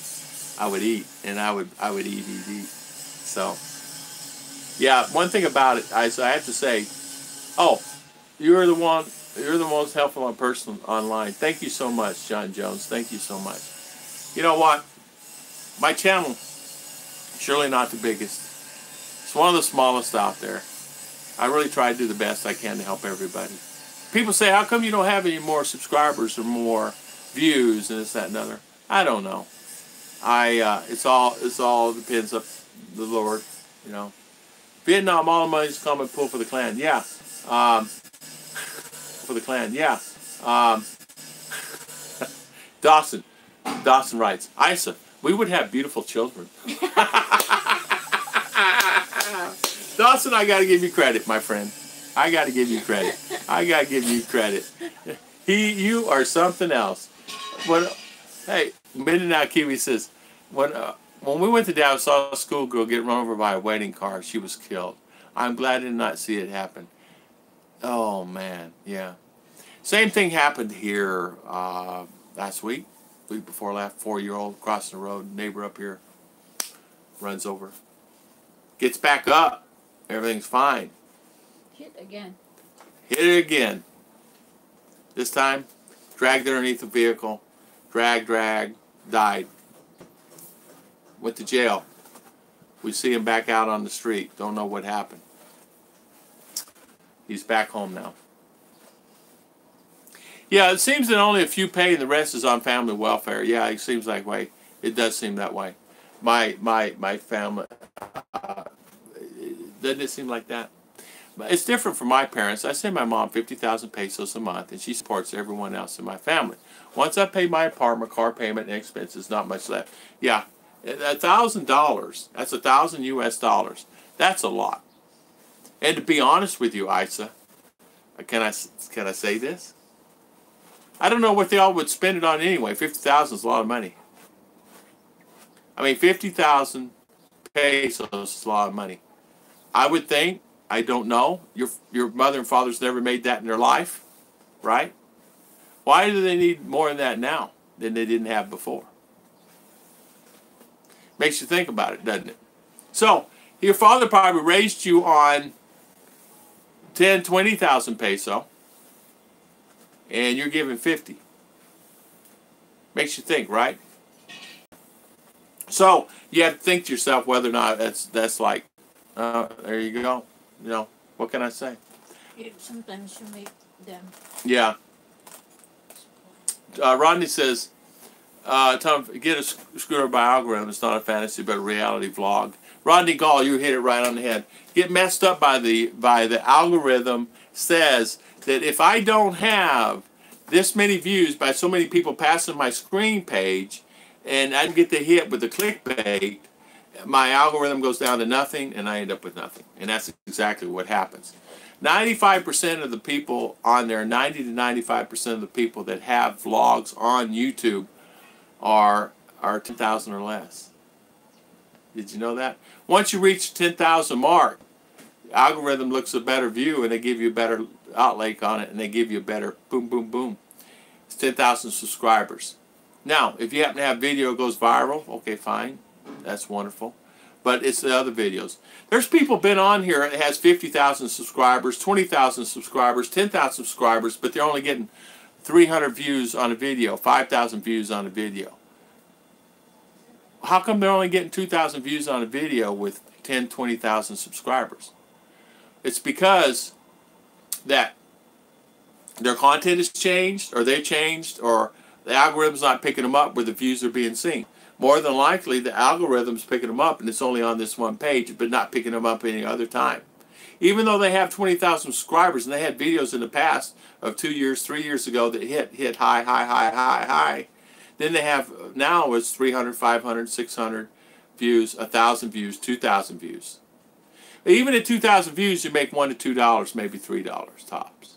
I would eat, and I would eat. So, yeah, one thing about it, I have to say, you're the most helpful person online. Thank you so much, John Jones. Thank you so much. You know what? My channel, surely not the biggest. It's one of the smallest out there. I really try to do the best I can to help everybody. People say, how come you don't have any more subscribers or more views and this, that, and other? I don't know. It's all depends on the Lord, Vietnam, all the money's coming, pull for the clan. Yeah. For the clan. Yeah. Dawson writes, Isa, we would have beautiful children. Dawson, I got to give you credit, my friend. I got to give you credit. You are something else. Hey, Midnight Kiwi says, when we went to Dallas, saw a schoolgirl get run over by a wedding car. She was killed. I'm glad I did not see it happen. Oh, man, yeah. Same thing happened here last week before last. 4-year-old crossing the road, neighbor up here, runs over. Gets back up. Everything's fine. Hit it again. This time, dragged underneath the vehicle. Drag, died. Went to jail. We see him back out on the street. Don't know what happened. He's back home now. Yeah, it seems that only a few pay and the rest is on family welfare. Yeah, it seems that way. It does seem that way. My family, doesn't it seem like that? But it's different for my parents. I send my mom 50,000 pesos a month, and she supports everyone else in my family. Once I pay my apartment, car payment, and expenses, not much left. Yeah, $1,000. That's $1,000 US. That's a lot. And to be honest with you, Isa, can I say this? I don't know what they all would spend it on anyway. 50,000 is a lot of money. I mean, 50,000 pesos is a lot of money. I would think, I don't know, your mother and father's never made that in their life, right? Why do they need more than that now than they didn't have before? Makes you think about it, doesn't it? So, your father probably raised you on 10, 20,000 peso, and you're giving 50. Makes you think, right? So, you have to think to yourself whether or not that's like, there you go. What can I say? Sometimes you make them. Yeah. Rodney says, Tom, get a screwed by algorithm. It's not a fantasy, but a reality vlog. Rodney Gall, you hit it right on the head. Get messed up by the algorithm says that if I don't have this many views by so many people passing my screen page, and I get the hit with the clickbait, my algorithm goes down to nothing, and I end up with nothing. And that's exactly what happens. 95% of the people on there, 90 to 95% of the people that have vlogs on YouTube are 10,000 or less. Did you know that? Once you reach 10,000 mark, the algorithm looks a better view, and they give you a better outlay on it, and they give you a better boom, boom, boom. It's 10,000 subscribers. Now, if you happen to have video goes viral, okay, fine. That's wonderful. But it's the other videos. There's people been on here that has 50,000 subscribers, 20,000 subscribers, 10,000 subscribers, but they're only getting 300 views on a video, 5,000 views on a video. How come they're only getting 2,000 views on a video with 10, 20,000 subscribers? It's because that their content has changed, or they changed, or the algorithm's not picking them up where the views are being seen. More than likely, the algorithm's picking them up, and it's only on this one page, but not picking them up any other time. Even though they have 20,000 subscribers, and they had videos in the past of 2 years, 3 years ago that hit high, then they have, now it's 300, 500, 600 views, 1,000 views, 2,000 views. Even at 2,000 views, you make $1 to $2, maybe $3 tops.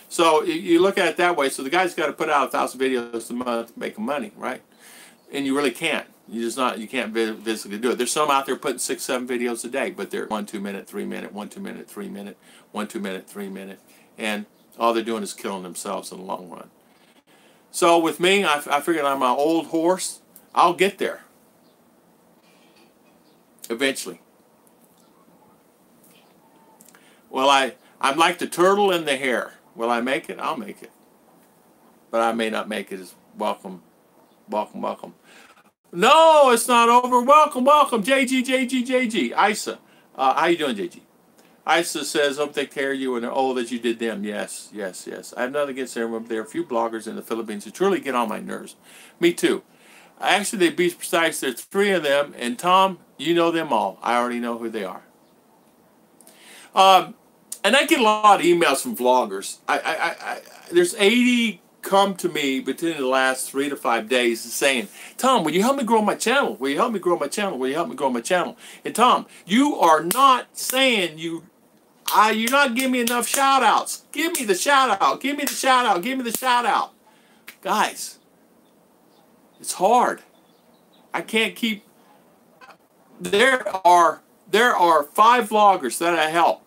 So you look at it that way. So the guy's got to put out 1,000 videos a month to make money, right? And you really can't. You can't physically do it. There's some out there putting 6, 7 videos a day, but they're 1 2 minute, 3 minute, 1 2 minute, 3 minute, 1 2 minute, 3 minute, and all they're doing is killing themselves in the long run. So with me, I figured I'm an old horse. I'll get there eventually. Well, I'm like the turtle and the hare. Will I make it? I'll make it. But I may not make it. As welcome. No, it's not over. Welcome. JG. Isa. How you doing, JG? Isa says, hope they care you and oh, that you did them. Yes. I have nothing against them. There are a few bloggers in the Philippines who truly get on my nerves. Me too. Actually, to be precise, there's 3 of them. And Tom, you know them all. I already know who they are. And I get a lot of emails from vloggers. There's 80 come to me between the last 3 to 5 days saying, Tom, will you help me grow my channel? Will you help me grow my channel? Will you help me grow my channel? And Tom, you are not saying you're not giving me enough shout outs. Give me the shout out. Give me the shout out. Give me the shout out. Guys, it's hard. I can't keep. There are 5 vloggers that I help.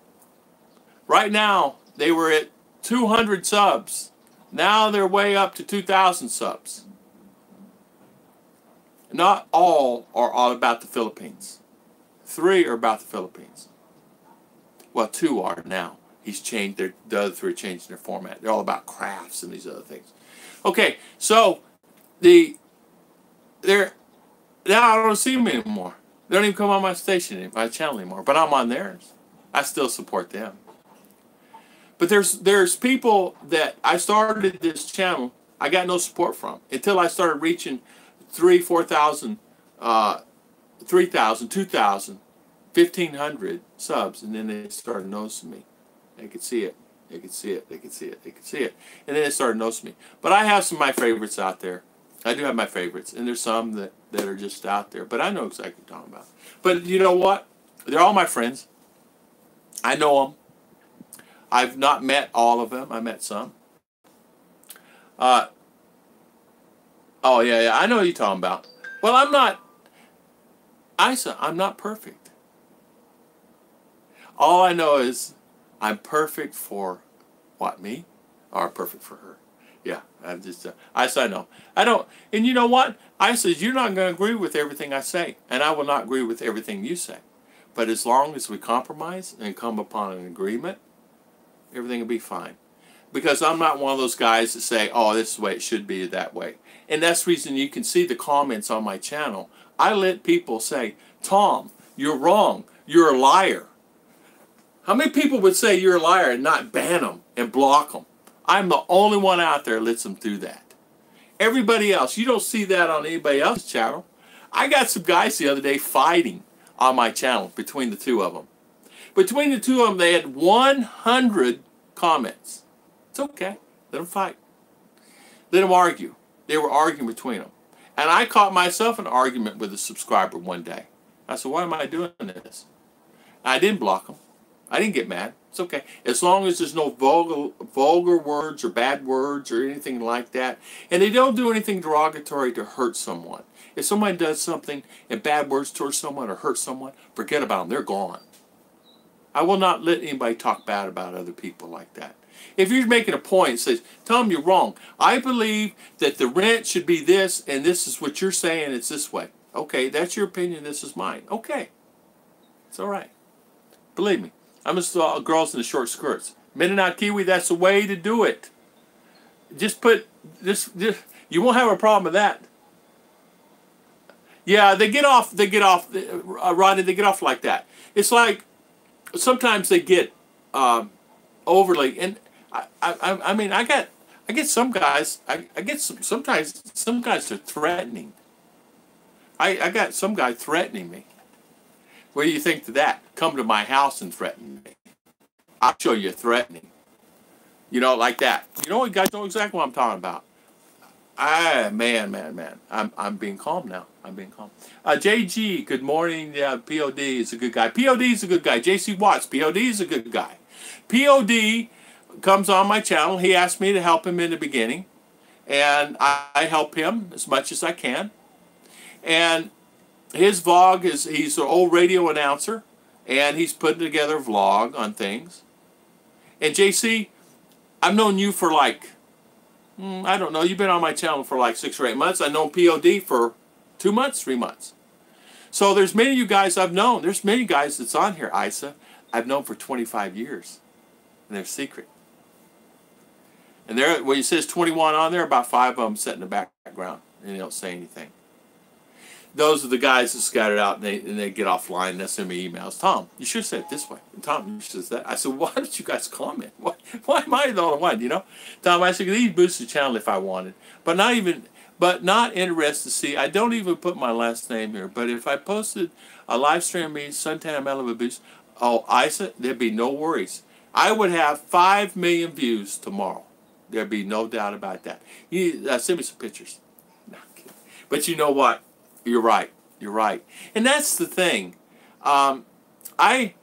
Right now, they were at 200 subs. Now they're way up to 2,000 subs. Not all are all about the Philippines. 3 are about the Philippines. Well, 2 are now. The other 3 are changing their format. They're all about crafts and these other things. Okay, so now I don't see them anymore. They don't even come on my station, my channel anymore. But I'm on theirs. I still support them. But there's people that I started this channel, I got no support from until I started reaching 3,000, 4,000, 3,000, 2,000, 1,500 subs, and then they started noticing me. They could see it. They could see it. And then they started noticing me. But I have some of my favorites out there. I do have my favorites, and there's some that are just out there. But I know exactly what I'm talking about. But you know what? They're all my friends. I know them. I've not met all of them. I met some. Oh, yeah, I know what you're talking about. Well, I'm not, Isa, I'm not perfect. All I know is I'm perfect for, what, me? Or perfect for her. Yeah, I'm just, Isa, I know. I don't, and you know what? Isa, you're not going to agree with everything I say, and I will not agree with everything you say. But as long as we compromise and come upon an agreement, everything will be fine. Because I'm not one of those guys that say, oh, this is the way it should be that way. And that's the reason you can see the comments on my channel. I let people say, Tom, you're wrong. You're a liar. How many people would say you're a liar and not ban them and block them? I'm the only one out there that lets them do that. Everybody else, you don't see that on anybody else's channel. I got some guys the other day fighting on my channel between the 2 of them. Between the 2 of them, they had 100 comments. It's okay. Let them fight. Let them argue. They were arguing between them. And I caught myself in an argument with a subscriber one day. I said, why am I doing this? I didn't block them. I didn't get mad. It's okay. As long as there's no vulgar words or bad words or anything like that. And they don't do anything derogatory to hurt someone. If somebody does something in bad words towards someone or hurt someone, forget about them. They're gone. I will not let anybody talk bad about other people like that. If you're making a point, says, tell them you're wrong. I believe that the rent should be this, and this is what you're saying, it's this way. Okay, that's your opinion, this is mine. Okay. It's all right. Believe me, I'm just girls in the short skirts. Mennonite Kiwi, that's the way to do it. Just put this, you won't have a problem with that. Yeah, they get off, Rodney, they get off like that. It's like, sometimes they get overly, and I mean, I get some guys, I get sometimes some guys are threatening. I got some guy threatening me. What do you think to that? Come to my house and threaten me. I'll show you threatening. You know, like that. You know, you guys know exactly what I'm talking about. Man. I'm being calm now. I'm being calm. JG, good morning. Yeah, POD is a good guy. POD is a good guy. JC Watts, POD is a good guy. POD comes on my channel. He asked me to help him in the beginning. And I help him as much as I can. And his vlog is, he's an old radio announcer. And he's putting together a vlog on things. And JC, I've known you for like, I don't know, you've been on my channel for like 6 or 8 months. I've known POD for 2 months, 3 months. So there's many of you guys I've known. There's many guys that's on here, Isa, I've known for 25 years. And they're secret. And there, when it says 21 on there, about 5 of them sit in the background. And they don't say anything. Those are the guys that scattered out and they get offline and they send me emails. Tom, you should have said it this way. And Tom, you should have said that. I said, why don't you guys comment? Why am I the only one, you know? Tom, I said, these boost the channel if I wanted. But not interested to see. I don't even put my last name here. But if I posted a live stream of me, Suntan Malibu Boost, oh, Isa, there'd be no worries. I would have 5 million views tomorrow. There'd be no doubt about that. You send me some pictures. No, I'm kidding. But you know what? You're right. You're right. And that's the thing. I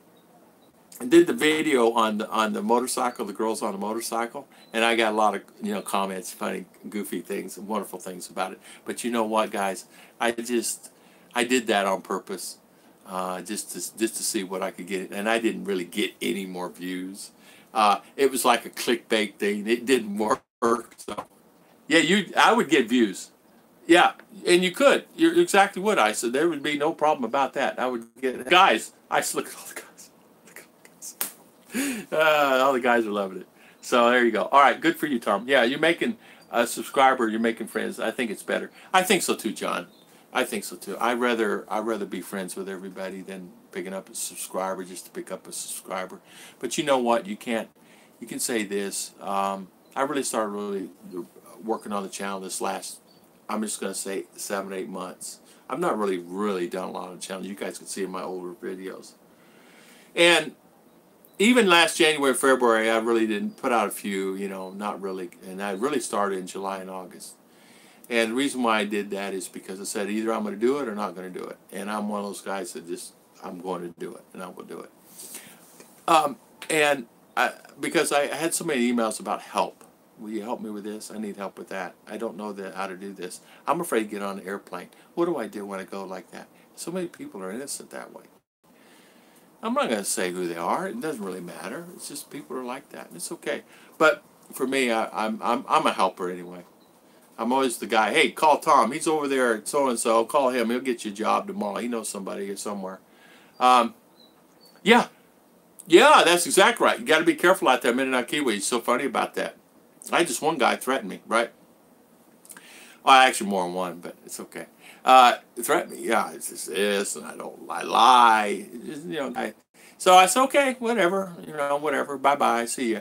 did the video on the motorcycle, the girls on the motorcycle, and I got a lot of comments, funny, goofy things, and wonderful things about it. But you know what, guys? I did that on purpose, just to see what I could get, and I didn't really get any more views. It was like a clickbait thing. It didn't work. So yeah, I would get views. Yeah, and you could. You're exactly what I said. There would be no problem about that. I would get guys. I look at all the guys. Look at all the guys. All the guys are loving it. So there you go. All right, good for you, Tom. Yeah, you're making a subscriber. You're making friends. I think it's better. I think so too, John. I think so too. I'd rather be friends with everybody than picking up a subscriber just to pick up a subscriber. But you know what? You can say this. I really started working on the channel this last, I'm just going to say 7, 8 months. I've not really done a lot on the channel. You guys can see in my older videos. And even last January, February, I really didn't put out a few, not really. And I really started in July and August. And the reason why I did that is because I said either I'm going to do it or not going to do it. And I'm one of those guys that I'm going to do it, and I will do it. Because I had so many emails about help. Will you help me with this? I need help with that. I don't know how to do this. I'm afraid to get on an airplane. What do I do when I go like that? So many people are innocent that way. I'm not going to say who they are. It doesn't really matter. It's just people are like that. And it's okay. But for me, I'm a helper anyway. I'm always the guy, hey, call Tom. He's over there at so-and-so. Call him. He'll get you a job tomorrow. He knows somebody somewhere. Yeah, that's exactly right. You got to be careful out there, Mennonite Kiwi. It's so funny about that. I had just one guy threaten me, right? Well, actually more than one, but it's okay. Threatened me, yeah, it's just this, and I lie. Just, so I said, okay, whatever, whatever, bye-bye, see ya.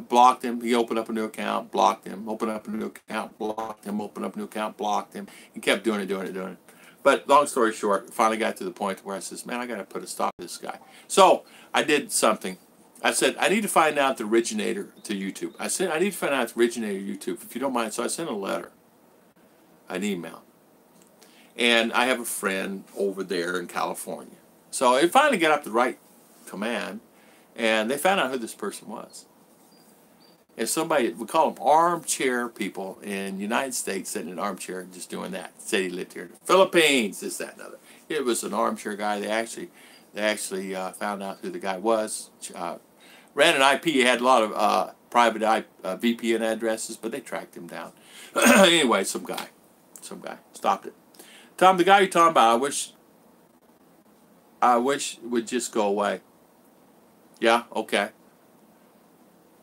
Blocked him, he opened up a new account, blocked him, opened up a new account, blocked him, opened up a new account, blocked him. He kept doing it. But long story short, finally got to the point where I says, man, I got to put a stop to this guy. So I did something, I said, I need to find out the originator to YouTube. I said, I need to find out the originator of YouTube, if you don't mind. So I sent a letter, an email. And I have a friend over there in California. So it finally got up the right command, and they found out who this person was. And somebody, we call them armchair people in the United States, sitting in an armchair just doing that. Said he lived here in the Philippines, this, that, and other. It was an armchair guy. They actually found out who the guy was. Ran an IP. He had a lot of private VPN addresses, but they tracked him down. Anyway, some guy stopped it. Tom, the guy you're talking about, I wish would just go away. Yeah, okay.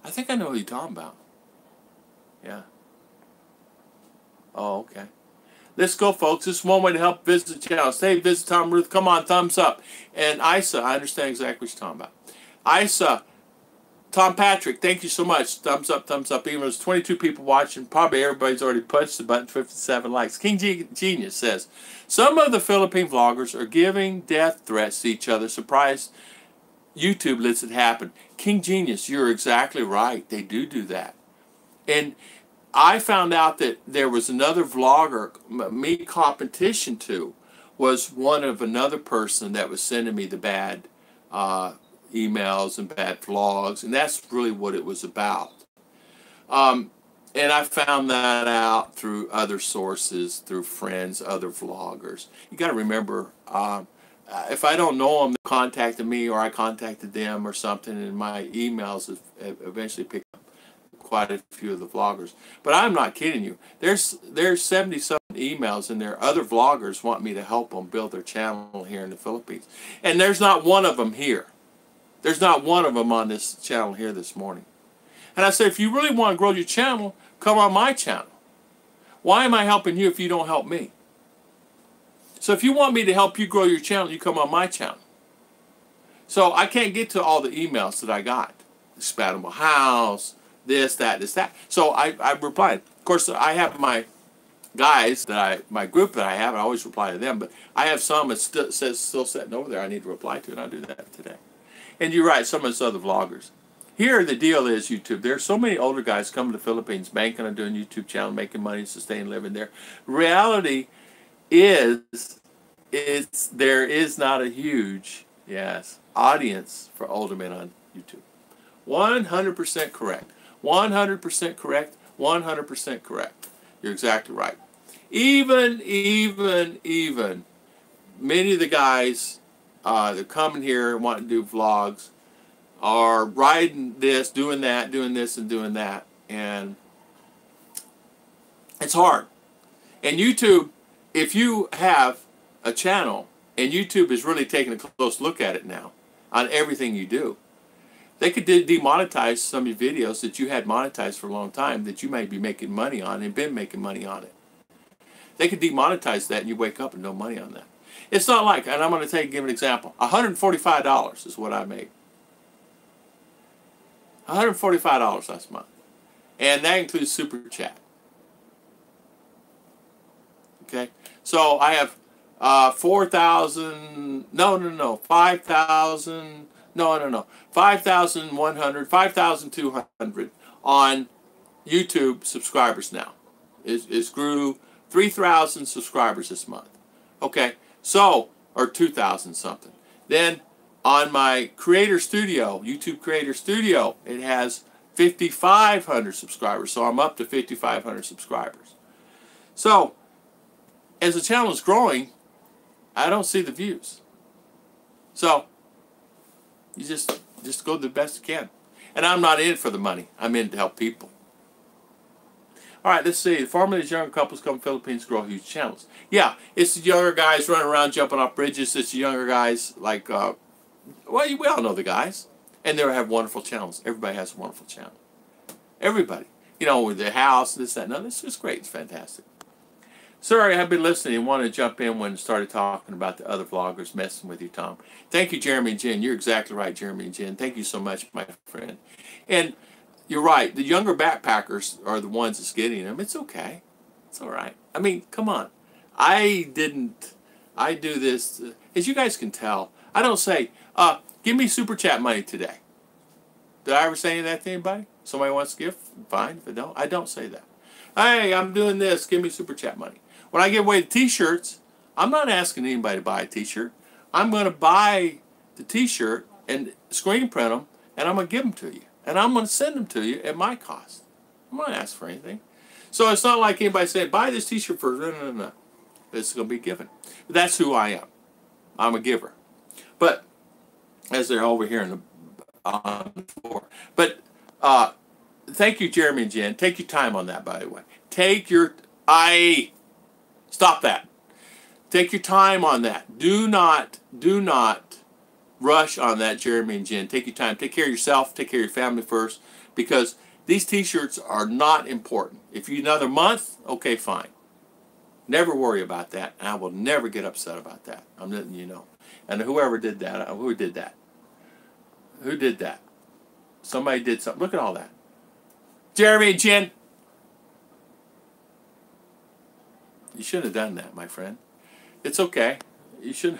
I think I know who you're talking about. Yeah. Oh, okay. Let's go, folks. This is one way to help visit the channel. Stay, visit Tom Ruth. Come on, thumbs up. And Isa, I understand exactly what you're talking about. Isa, Tom Patrick, thank you so much. Thumbs up, thumbs up. Even though there's 22 people watching, probably everybody's already punched the button, 57 likes. King Genius says, some of the Philippine vloggers are giving death threats to each other. Surprise, YouTube lets it happen. King Genius, you're exactly right. They do that. And I found out that there was another vlogger, me competition to, was one of another person that was sending me the bad emails and bad vlogs, and that's really what it was about. And I found that out through other sources, through friends, other vloggers. You got to remember, if I don't know them, they contacted me or I contacted them or something, and my emails have eventually picked up quite a few of the vloggers. But I'm not kidding you. There's 70-something emails, and there are other vloggers want me to help them build their channel here in the Philippines. And there's not one of them here. There's not one of them on this channel here this morning. And I said, if you really want to grow your channel, come on my channel. Why am I helping you if you don't help me? So if you want me to help you grow your channel, you come on my channel. So I can't get to all the emails that I got. Spatable house, this, that, this, that. So I replied. Of course, I have my guys, my group that I have, I always reply to them. But I have some that still sitting over there I need to reply to, and I'll do that today. And you're right, some of us other vloggers. Here, the deal is YouTube. There are so many older guys coming to the Philippines, banking on doing YouTube channel, making money, sustaining living there. Reality is, there is not a huge, audience for older men on YouTube. 100% correct. 100% correct. 100% correct. You're exactly right. Even, many of the guys that come in here and want to do vlogs are riding this, doing that, doing this, and doing that. And it's hard. And YouTube, if you have a channel, and YouTube is really taking a close look at it now, on everything you do, they could demonetize some of your videos that you had monetized for a long time that you might be making money on and been making money on it. They could demonetize that and you wake up and no money on that. It's not like, and I'm going to give an example, $145 is what I made. $145 last month. And that includes Super Chat. Okay? So I have 5,100, 5,200 on YouTube subscribers now. It grew 3,000 subscribers this month. Okay, so, or 2,000 something. Then on my Creator Studio, YouTube Creator Studio, it has 5,500 subscribers. So I'm up to 5,500 subscribers. So, as the channel is growing, I don't see the views. So, you just go the best you can. And I'm not in it for the money. I'm in to help people. All right, let's see. Formerly, these younger couples come to the Philippines grow huge channels. Yeah, it's the younger guys running around jumping off bridges. It's the younger guys like, well, we all know the guys. And they have wonderful channels. Everybody has a wonderful channel. Everybody. You know, with their house, this, that, and other. It's just great. It's fantastic. Sorry, I've been listening and wanted to jump in when I started talking about the other vloggers messing with you, Tom. Thank you, Jeremy and Jen. You're exactly right, Jeremy and Jen. Thank you so much, my friend. And you're right. The younger backpackers are the ones that's getting them. It's okay. It's all right. I mean, come on. I do this. As you guys can tell, I don't say, give me Super Chat money today. Did I ever say that to anybody? Somebody wants a gift? Fine. If I don't, I don't say that. Hey, I'm doing this. Give me super chat money. When I give away the t-shirts, I'm not asking anybody to buy a t-shirt. I'm going to buy the t-shirt and screen print them, and I'm going to give them to you. And I'm going to send them to you at my cost. I'm not going to ask for anything. So it's not like anybody saying, buy this t-shirt first. No. It's going to be given. But that's who I am. I'm a giver. But as they're over here on the floor. But thank you, Jeremy and Jen. Take your time on that, by the way. Stop that. Take your time on that. Do not rush on that, Jeremy and Jen. Take your time. Take care of yourself. Take care of your family first, because these t-shirts are not important. If you another month, okay, fine. Never worry about that, and I will never get upset about that. I'm letting you know. And whoever did that, who did that? Who did that? Somebody did something. Look at all that. Jeremy and Jen. You shouldn't have done that, my friend. It's okay. You should.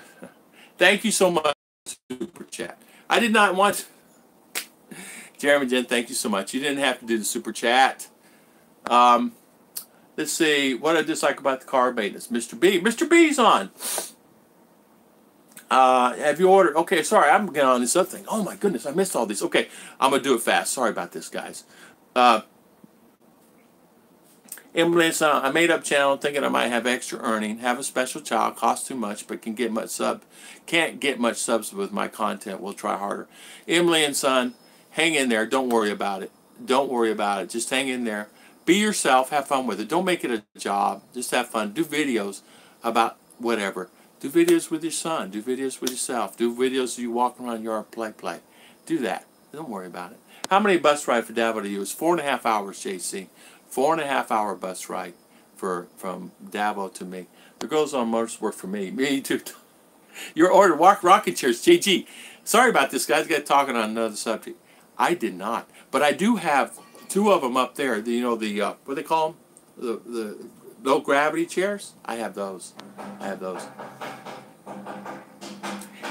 Thank you so much, Super Chat. I did not want... Jeremy and Jen, thank you so much. You didn't have to do the Super Chat. Let's see. What I dislike about the car maintenance. Mr. B. Mr. B's on. Have you ordered? Okay, sorry. I'm getting on this other thing. Oh, my goodness. I missed all these. Okay, I'm going to do it fast. Sorry about this, guys. Emily, I made up channel thinking I might have extra earning, have a special child, cost too much, but can't get much subs with my content. We'll try harder. Emily and son, hang in there. Don't worry about it. Don't worry about it. Just hang in there. Be yourself. Have fun with it. Don't make it a job. Just have fun. Do videos about whatever. Do videos with your son. Do videos with yourself. Do videos of you walking around your yard, play. Do that. Don't worry about it. How many bus ride for Davao to you? It's 4.5 hours, JC. 4.5 hour bus ride from Davao to me. The girls on motors work for me. Me too. Your order rocking chairs, JG. Sorry about this, guys. Got talking on another subject. I did not, but I do have 2 of them up there. You know the what do they call them? The low gravity chairs. I have those.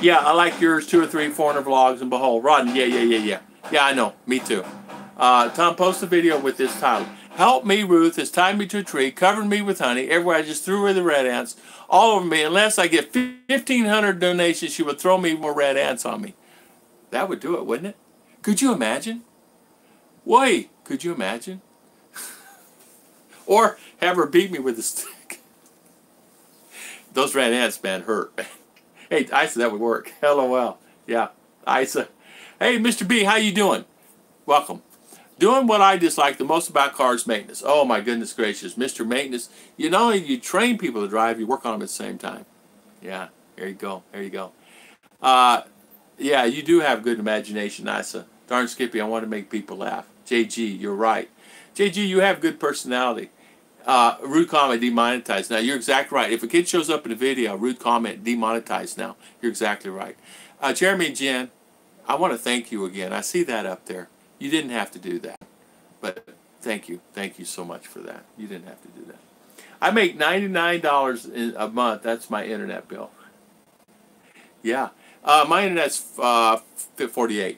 Yeah, I like yours. 2 or 3 foreigner vlogs and behold, Rodden. Yeah. Yeah, I know. Me too. Tom, post a video with this title. Help me, Ruth has tied me to a tree, covered me with honey. Everywhere I just threw away the red ants all over me. Unless I get 1,500 donations, she would throw me more red ants on me. That would do it, wouldn't it? Could you imagine? Wait, could you imagine? Or have her beat me with a stick. Those red ants, man, hurt. Hey, Isa, that would work. LOL. Yeah, Isa. Hey, Mr. B, how you doing? Welcome. Doing what I dislike the most about cars maintenance. Oh my goodness gracious, Mr. Maintenance. You know, you train people to drive, you work on them at the same time. Yeah, there you go. Yeah, you do have good imagination, Isa. Darn Skippy, I want to make people laugh. JG, you're right. JG, you have good personality. Rude comment demonetized. Now, you're exactly right. If a kid shows up in a video, rude comment demonetized now. You're exactly right. Jeremy and Jen, I want to thank you again. I see that up there. You didn't have to do that, but thank you. Thank you so much for that. You didn't have to do that. I make $99 a month. That's my internet bill. Yeah. My internet's $48.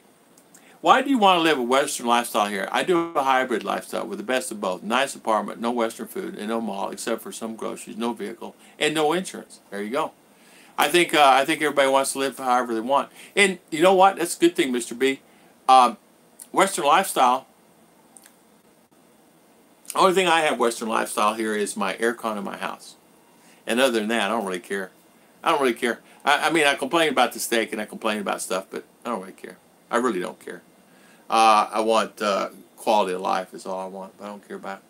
Why do you want to live a Western lifestyle here? I do a hybrid lifestyle with the best of both. Nice apartment, no Western food, and no mall except for some groceries, no vehicle, and no insurance. There you go. I think everybody wants to live however they want. And you know what? That's a good thing, Mr. B. Western lifestyle. The only thing I have Western lifestyle here is my aircon in my house. And other than that, I don't really care. I mean, I complain about the steak and I complain about stuff, but I don't really care. I really don't care. I want quality of life is all I want, but I don't care about it.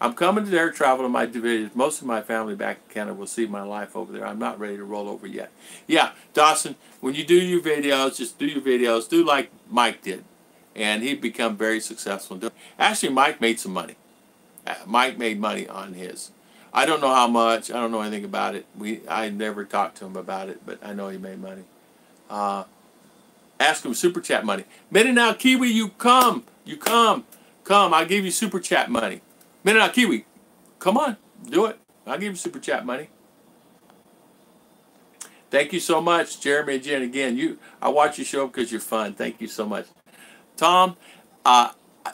I'm coming to there to travel to my division. Most of my family back in Canada will see my life over there. I'm not ready to roll over yet. Yeah, Dawson, when you do your videos, just do your videos. Do like Mike did. And he'd become very successful. Actually, Mike made some money. Mike made money on his. I don't know how much. I don't know anything about it. I never talked to him about it, but I know he made money. Ask him super chat money. Minute now, Kiwi, you come. I'll give you super chat money. Minute now, Kiwi, come on, do it. I'll give you super chat money. Thank you so much, Jeremy and Jen. Again, I watch your show because you're fun. Thank you so much. Tom,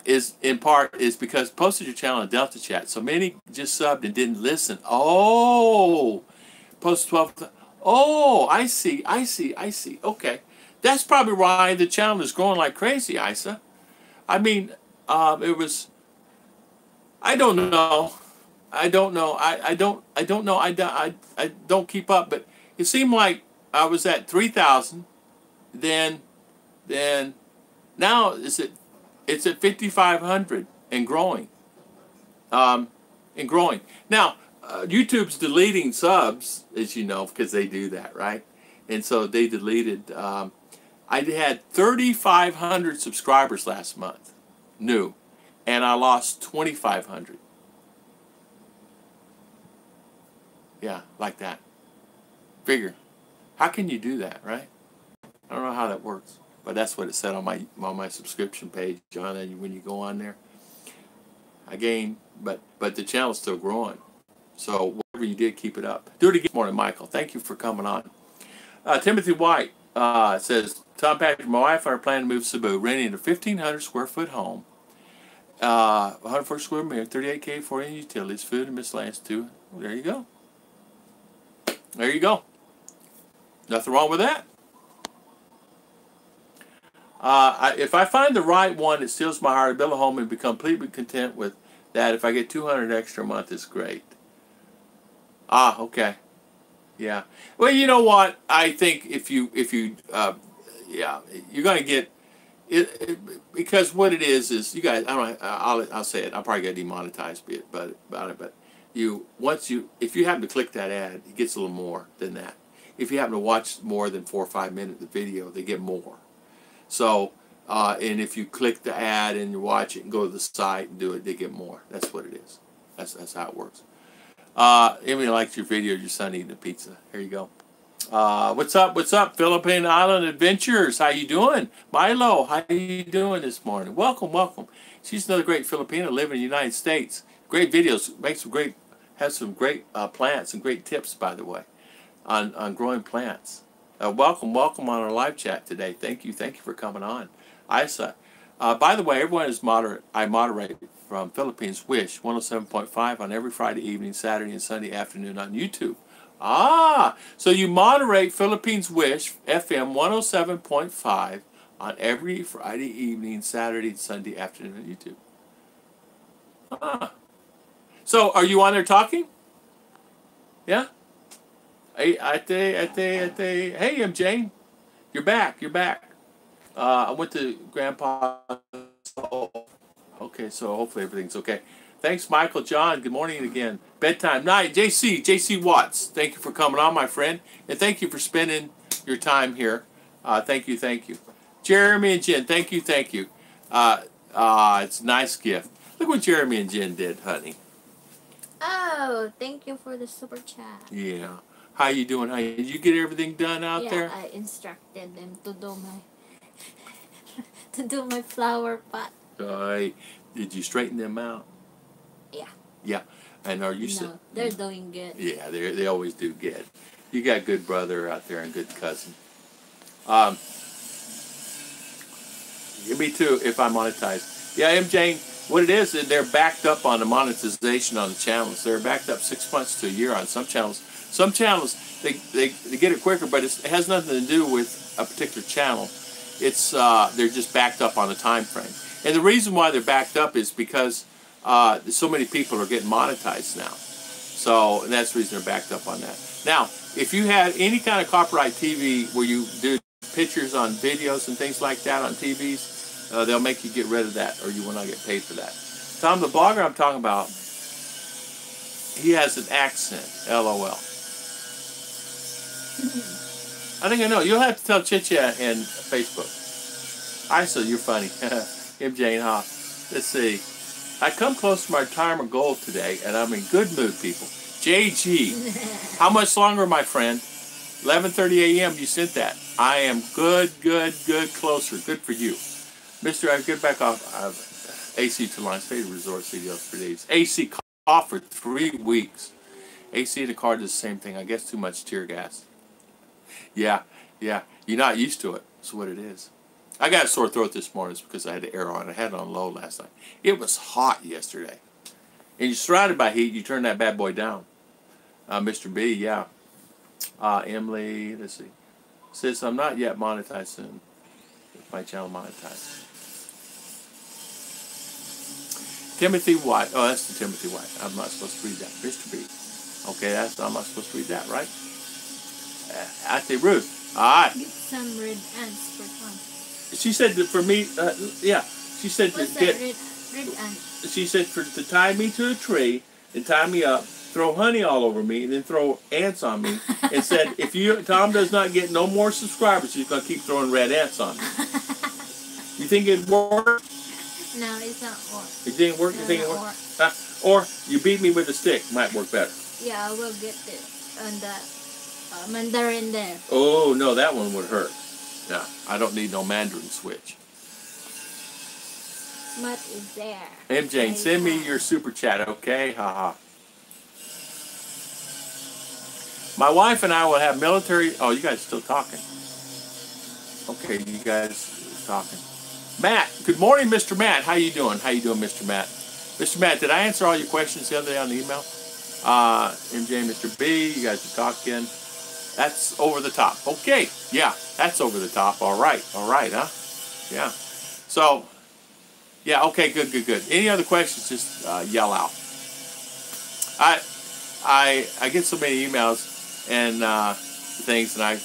is in part is because posted your channel in Delta Chat. So many just subbed and didn't listen. Oh, post 12. Oh, I see. Okay. That's probably why the channel is growing like crazy, Isa. I mean, it was, I don't know. I don't know. I don't know. I don't keep up, but it seemed like I was at 3,000. Then now it's at 5,500 and growing. And growing. Now, YouTube's deleting subs, as you know, because they do that, right? And so they deleted. I had 3,500 subscribers last month, new, and I lost 2,500. Yeah, like that. Figure. How can you do that, right? I don't know how that works, but that's what it said on my subscription page, John. When you go on there, I gained, but the channel's still growing. So whatever you did, keep it up. Do it again. Good morning, Michael. Thank you for coming on. Timothy White says, Tom Patrick, my wife and I are planning to move to Cebu, renting a 1,500 square foot home, 140 square meter, 38K for any utilities, food and miscellaneous too. Well, there you go. There you go. Nothing wrong with that. If I find the right one that steals my heart, I build a home and be completely content with that. If I get 200 extra a month, it's great. Okay. Yeah. Well, you know what? I think if you yeah, you're going to get it, because what it is you guys. I don't. I'll say it. I'll probably get demonetized about it, but if you happen to click that ad, it gets a little more than that. If you happen to watch more than 4 or 5 minutes of the video, they get more. So, and if you click the ad and you watch it and go to the site and do it, they get more. That's what it is. That's how it works. Emily liked your video of your son eating a pizza. Here you go. What's up, Philippine Island Adventures? How you doing? Milo, how you doing this morning? Welcome. She's another great Filipina living in the United States. Great videos, has some great plants and great tips, by the way, on growing plants. Welcome on our live chat today. Thank you for coming on. Isa, by the way, everyone is moderate. I moderate from Philippines Wish 107.5 on every Friday evening, Saturday and Sunday afternoon on YouTube. So you moderate Philippines Wish FM 107.5 on every Friday evening, Saturday and Sunday afternoon on YouTube. So are you on there talking? Yeah? Hey, Jane. You're back. I went to Grandpa. Okay, so hopefully everything's okay. Thanks, Michael John. Good morning again. Bedtime night. JC Watts. Thank you for coming on, my friend. And thank you for spending your time here. Thank you. Jeremy and Jen, thank you. It's a nice gift. Look what Jeremy and Jen did, honey. Oh, thank you for the super chat. Yeah. How you doing? Did you get everything done out there? Yeah, I instructed them to do my flower pot. Did you straighten them out? Yeah. And are you? No, they're doing good. Yeah, they always do good. You got a good brother out there and good cousin. Me too. If I monetize, yeah, MJ. What it is they're backed up on the monetization on the channels. They're backed up 6 months to a year on some channels. Some channels they get it quicker, but it has nothing to do with a particular channel. It's they're just backed up on the time frame. And the reason why they're backed up is because so many people are getting monetized now. So and that's the reason they're backed up on that. Now, if you had any kind of copyright TV where you do pictures on videos and things like that on TVs, they'll make you get rid of that, or you will not get paid for that. Tom, the blogger I'm talking about, he has an accent. LOL. I think I know. You'll have to tell Chit-Chat and Facebook. Isa, you're funny. MJ, huh? Let's see. I come close to my retirement goal today, and I'm in good mood, people. JG, how much longer, my friend? 11:30 a.m. You sent that. I am good, closer. Good for you. Mr. I get back off AC to Line State Resort CDLs for days. AC off for 3 weeks. AC in the car does the same thing. I guess too much tear gas. Yeah. You're not used to it. That's what it is. I got a sore throat this morning because I had the air on. I had it on low last night. It was hot yesterday. And you're surrounded by heat. You turn that bad boy down. Mr. B, yeah. Emily, let's see. Says, I'm not yet monetized soon. My channel monetized. Timothy White. Oh, that's the Timothy White. I'm not supposed to read that. Mr. B. Okay, I'm not supposed to read that, right? Auntie Ruth. All right. Get some red ants for fun. She said that for me, yeah. She said What's to that get. red ant? She said to tie me to a tree and tie me up, throw honey all over me, and then throw ants on me. And said, if Tom does not get no more subscribers, she's gonna keep throwing red ants on me. You think it'd work? No, it's not work. It didn't work. You think it worked? Or you beat me with a stick, might work better. Yeah, I will get it on the Mandarin there. Oh no, that one would hurt. Yeah, I don't need no Mandarin switch. What is there? MJ, send me your super chat, okay? Haha. My wife and I will have military. Oh, you guys are still talking. Okay, you guys are talking. Matt, good morning, Mr. Matt. How you doing? How you doing, Mr. Matt? Mr. Matt, did I answer all your questions the other day on the email? MJ, Mr. B, you guys are talking. That's over the top. Okay, yeah, that's over the top. All right, huh? Yeah. So, yeah, okay, good. Any other questions? Just yell out. I get so many emails and things, and I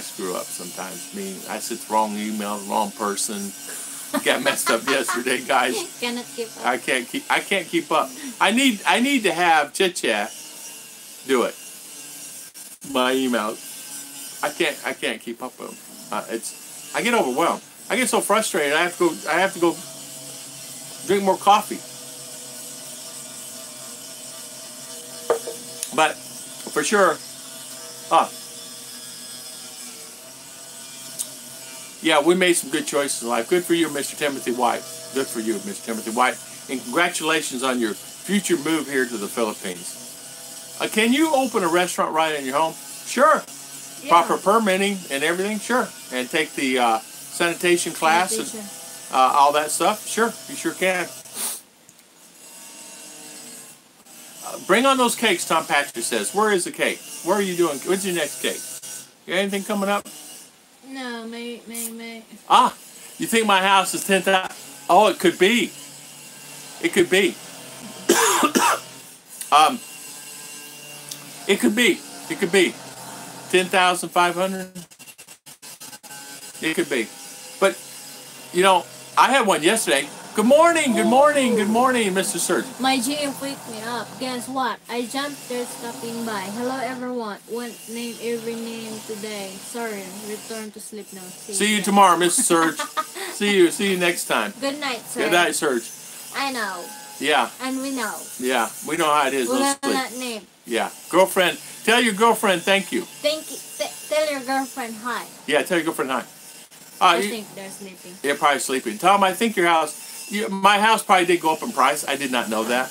screw up sometimes. I sent the wrong email, the wrong person. Got messed up yesterday, guys. Cannot keep up. I can't keep up. I need to have Chit-Chat do it. My emails. I can't keep up with them. I get overwhelmed. I get so frustrated. I have to go drink more coffee. But for sure, yeah, we made some good choices in life. Good for you, Mr. Timothy White. Good for you, Mr. Timothy White. And congratulations on your future move here to the Philippines. Can you open a restaurant right in your home? Sure. Yeah. Proper permitting and everything? Sure. And take the sanitation class and all that stuff? Sure. You sure can. Bring on those cakes, Tom Patrick says. Where is the cake? Where are you doing? When's your next cake? You got anything coming up? No, may. You think my house is 10,000? Oh, it could be. It could be. It could be. 10,500. It could be. But, I had one yesterday. Good morning, Mr. Serge. My GM waked me up. Guess what? I jumped there stopping by. Hello, everyone. Won't name every name today. Sorry, return to sleep now. See you tomorrow, Mr. Serge. See you next time. Good night, Serge. Good night, Serge. I know. Yeah. And we know. Yeah, we know how it is. We'll have that name. Yeah. Girlfriend, tell your girlfriend thank you. Thank you. Tell your girlfriend hi. Yeah, tell your girlfriend hi. I think they're sleeping. They're probably sleeping. Tom, I think your house... my house probably did go up in price. I did not know that.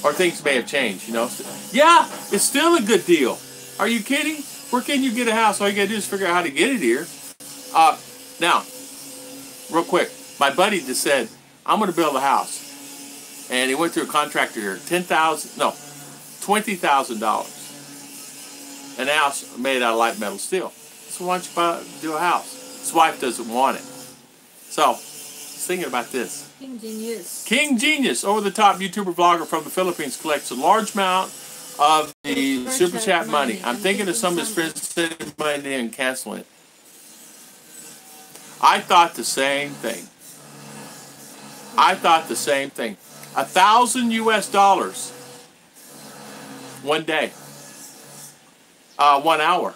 Or things may have changed, Yeah, it's still a good deal. Are you kidding? Where can you get a house? All you gotta do is figure out how to get it here. Now, real quick, my buddy just said, I'm gonna build a house. And he went through a contractor here. $20,000. An house made out of light metal steel. So why don't you do a house? His wife doesn't want it. So, he's thinking about this. King Genius, over-the-top YouTuber vlogger from the Philippines, collects a large amount of the super chat money. I'm thinking of some of his friends sending money in and canceling it. I thought the same thing. 1,000 US. One day. 1 hour.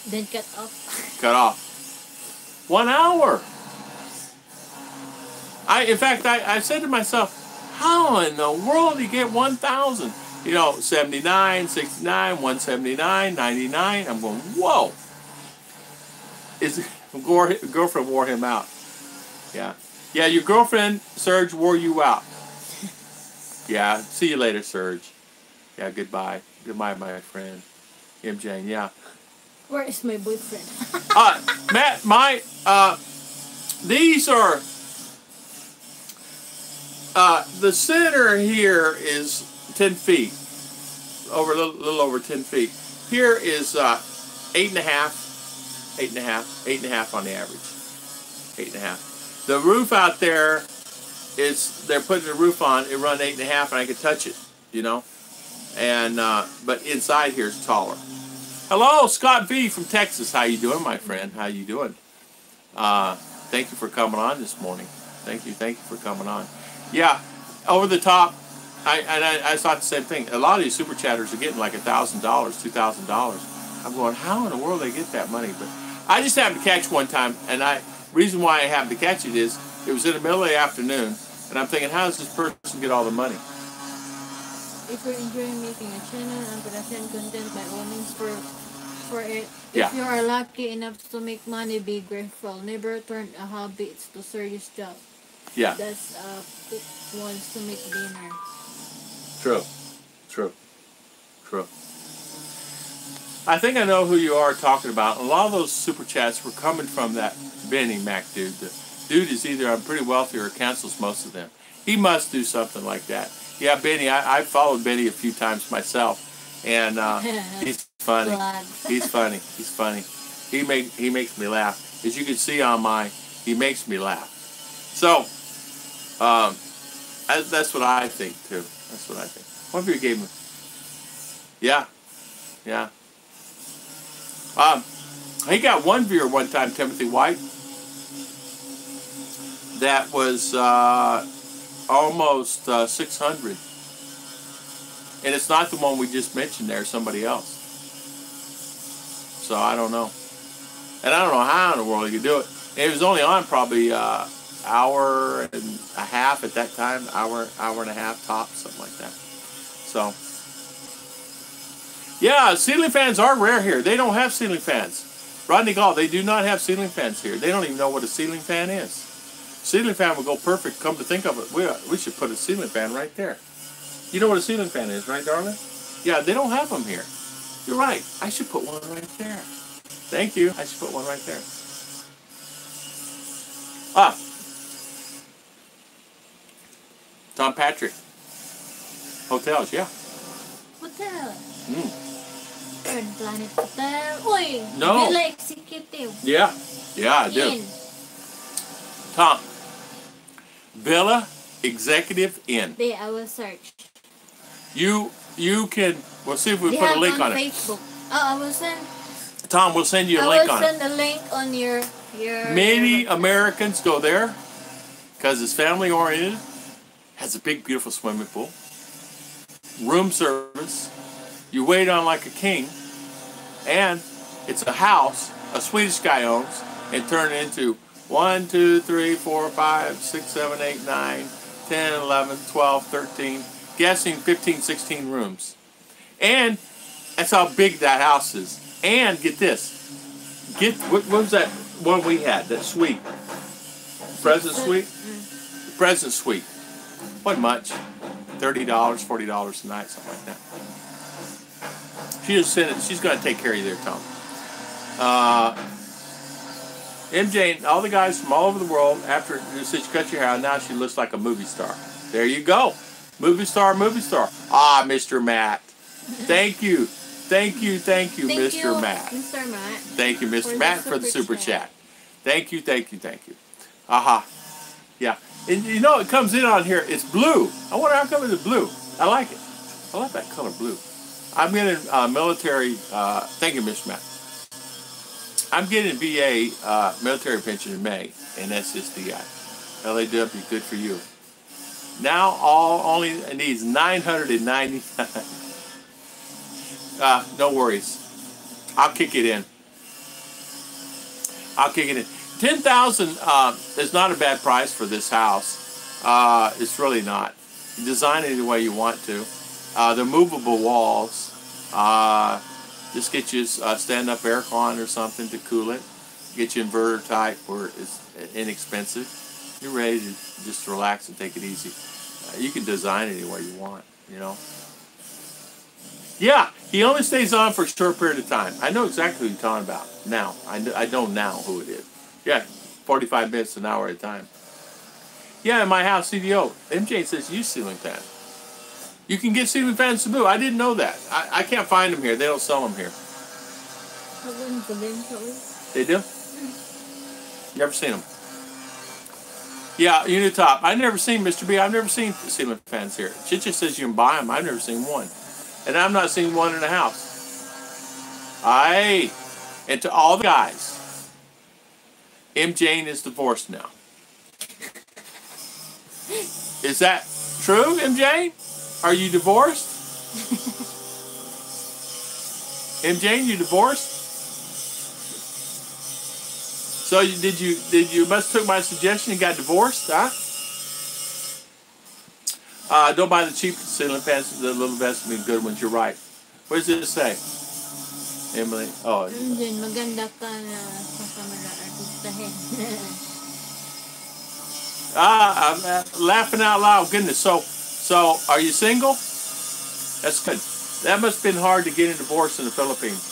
Then cut off. 1 hour. In fact, I said to myself, how in the world do you get 1,000? 79, 69, 179, 99. I'm going, whoa. His girlfriend wore him out. Yeah. Yeah, your girlfriend, Serge, wore you out. Yeah, see you later, Serge. Yeah, goodbye. Goodbye, my friend. MJ, yeah. Where is my boyfriend? Matt, these are, the center here is 10 feet, over a little over 10 feet. Here is 8.5, 8.5, 8.5 on the average, 8.5. The roof out there is, they're putting the roof on, it run 8.5 and I could touch it, you know, and, but inside here is taller. Hello, Scott V from Texas. How you doing, my friend? How you doing? Thank you for coming on this morning. Thank you for coming on. Yeah, over the top. I thought the same thing. A lot of these super chatters are getting like $1,000, $2,000. I'm going, how in the world they get that money? But I just happened to catch one time, and reason why I happened to catch it is it was in the middle of the afternoon, and I'm thinking, how does this person get all the money? If you're enjoying making a channel and send content by all means for it. Yeah. If you are lucky enough to make money, be grateful. Never turn a hobby, it's a serious job. Yeah. That's cook wants to make dinner. True. I think I know who you are talking about. A lot of those super chats were coming from that Benny Mac dude. The dude is either pretty wealthy or cancels most of them. He must do something like that. Yeah, Benny, I followed Benny a few times myself, and he's funny. He's funny. He makes me laugh. As you can see on he makes me laugh. So, that's what I think too. That's what I think. What if you gave me? Yeah. He got one viewer one time, Timothy White. That was almost 600. And it's not the one we just mentioned there, somebody else. So I don't know. And I don't know how in the world you could do it. And it was only on probably hour and a half at that time, hour and a half tops, something like that. So, yeah, ceiling fans are rare here. They don't have ceiling fans. Rodney Gall, they do not have ceiling fans here. They don't even know what a ceiling fan is. Ceiling fan would go perfect. Come to think of it, we should put a ceiling fan right there. You know what a ceiling fan is, right, darling? Yeah, they don't have them here. You're right. I should put one right there. Thank you. I should put one right there. Tom Patrick. Hotels, yeah. Hotel. Third Planet Hotel. Uy, No. Villa Executive. Yeah, I do. Inn. Tom. Villa Executive Inn. I will search. You can, we'll see if we They put a have link on it. Facebook. I will send. Tom, we'll send you a link on it. I will send a link on your. Many Americans go there because it's family oriented. Has a big, beautiful swimming pool. Room service. You wait on like a king. And it's a house a Swedish guy owns and turn it into 1, 2, 3, 4, 5, 6, 7, 8, 9, 10, 11, 12, 13, guessing 15, 16 rooms. And that's how big that house is. And get this. What was that one we had? That suite. President suite? The President suite. Wasn't much. $30, $40 a night, something like that. She just said it. She's going to take care of you there, Tom. MJ and all the guys from all over the world, after she cut your hair, now she looks like a movie star. There you go. Movie star. Ah, Mr. Matt. Thank you, Mr. Matt. Mr. Matt. Thank you, Mr. Matt, for the super chat. Thank you. Aha. Yeah. And you know, it comes in on here. It's blue. I wonder how come it's blue. I like it. I like that color blue. I'm getting military. Thank you, Mr. Matt. I'm getting VA military pension in May, and that's just the LAW. Good for you. Now only needs 999. No worries. I'll kick it in. 10,000 is not a bad price for this house. It's really not. You design it any way you want to. The movable walls. Just get you a stand-up aircon or something to cool it. Get you inverter type where it's inexpensive. You're ready to just relax and take it easy. You can design it any way you want, you know. Yeah, he only stays on for a short period of time. I know exactly who you're talking about now. I know now who it is. Yeah, 45 minutes, an hour at a time. Yeah, in my house, CDO, MJ says use ceiling fan. You can get ceiling fans to move. I didn't know that. I can't find them here. They don't sell them here. They do? Never seen them. Yeah, Unitop. I've never seen Mr. B. I've never seen ceiling fans here. Chicha says you can buy them. I've never seen one. And I've not seen one in the house. Aye. And to all the guys, M. Jane is divorced now. Is that true, M. Jane? Are you divorced? M. Jane, you divorced? So did you must have took my suggestion and got divorced, huh? Don't buy the cheap ceiling fans. The little best be good ones. You're right. What does it say, Emily? Oh. Maganda ka na sa camera artistahin. I'm laughing out loud. Goodness. So are you single? That's good. That must have been hard to get a divorce in the Philippines.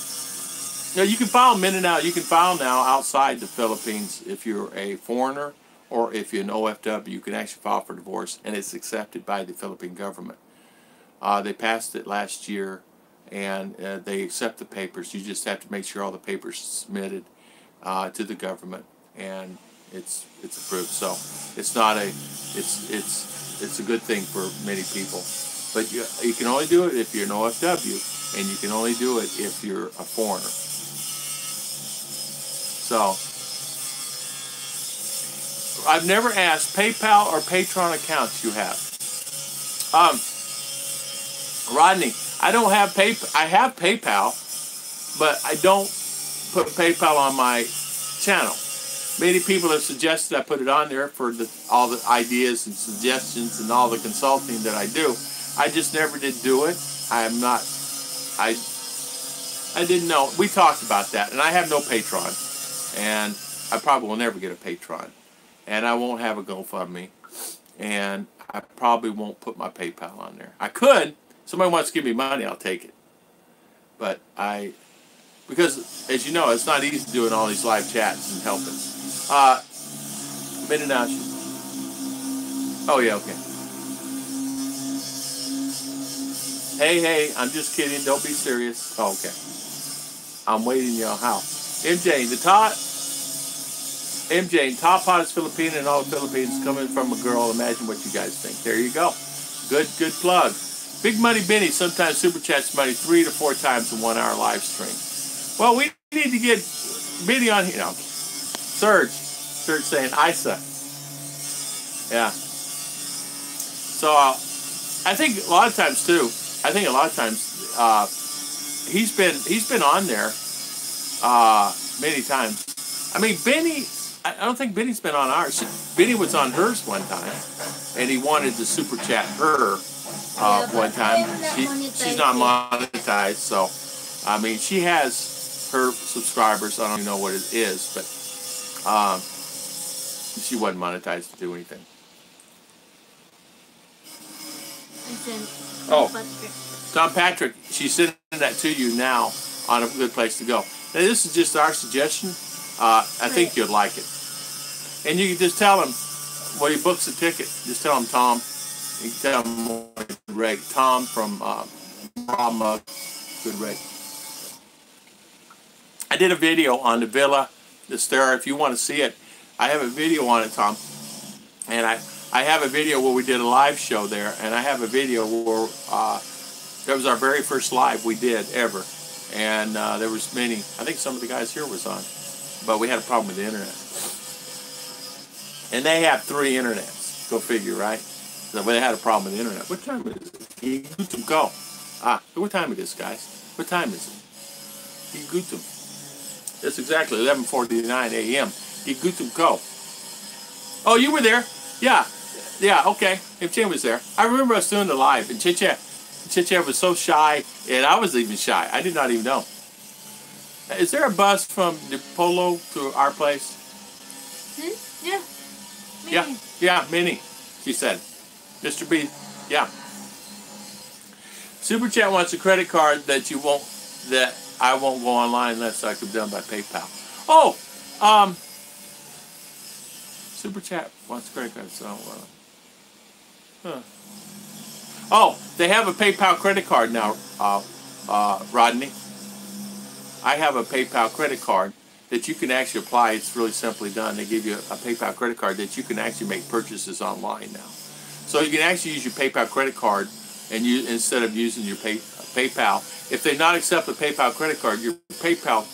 You know, you can file them in and out. You can file now outside the Philippines if you're a foreigner or if you're an OFW. You can actually file for divorce, and it's accepted by the Philippine government. They passed it last year, and they accept the papers. You just have to make sure all the papers are submitted to the government, and it's approved. So it's not a it's a good thing for many people. But you can only do it if you're an OFW, and you can only do it if you're a foreigner. So, I've never asked PayPal or Patreon accounts you have. Rodney, I don't have PayPal. I have PayPal, but I don't put PayPal on my channel. Many people have suggested I put it on there for all the ideas and suggestions and all the consulting that I do. I just never did do it. I didn't know. We talked about that, and I have no Patreon. And I probably will never get a Patreon. And I won't have a GoFundMe. And I probably won't put my PayPal on there. I could. Somebody wants to give me money, I'll take it. But because, as you know, it's not easy doing all these live chats and helping. Minanashi. Oh, yeah, okay. Hey, I'm just kidding. Don't be serious. Oh, okay. I'm waiting in your house. MJ, top hottest Filipina in all the Philippines coming from a girl. Imagine what you guys think. There you go. Good plug. Big Money Benny sometimes super chats money 3 to 4 times in 1 hour live stream. Well, we need to get Benny on here. Serge saying Isa. Yeah. So I think a lot of times too. He's been on there many times. I mean, Benny, I don't think Benny's been on ours. Benny was on hers one time, and he wanted to super chat her one time. She's not monetized, so, I mean, she has her subscribers. I don't even know what it is, but she wasn't monetized to do anything. Oh, Tom Patrick, she's sending that to you now on a good place to go. Now, this is just our suggestion. I think you'd like it. And you can just tell him when he books a ticket, just tell him Tom. You can tell him Reg. Tom from Brahma, good Reg. I did a video on the Villa, the Star. If you want to see it, I have a video on it, Tom. And I have a video where we did a live show there, and I have a video where that was our very first live we did ever. And there was many, I think some of the guys here was on, but we had a problem with the internet. And they have 3 internets, go figure, right? So they had a problem with the internet. What time is it? Go. What time it is, guys? What time is it? Igutum. It's exactly 11:49 a.m. Igutum go. Oh, you were there? Yeah, okay. If Chin was there. I remember us doing the live, and Chicha was so shy, and I was even shy. I did not even know. Is there a bus from DePolo to our place? Yeah. Mini. Yeah, Minnie, she said. Mr. B, yeah. Super Chat wants a credit card that I won't go online unless I could be done by PayPal. Oh, Super Chat wants a credit card, so huh. Oh, they have a PayPal credit card now, Rodney. I have a PayPal credit card that you can actually apply. It's really simply done. They give you a PayPal credit card that you can actually make purchases online now. So you can actually use your PayPal credit card and instead of using your PayPal. If they not accept a PayPal credit card, your PayPal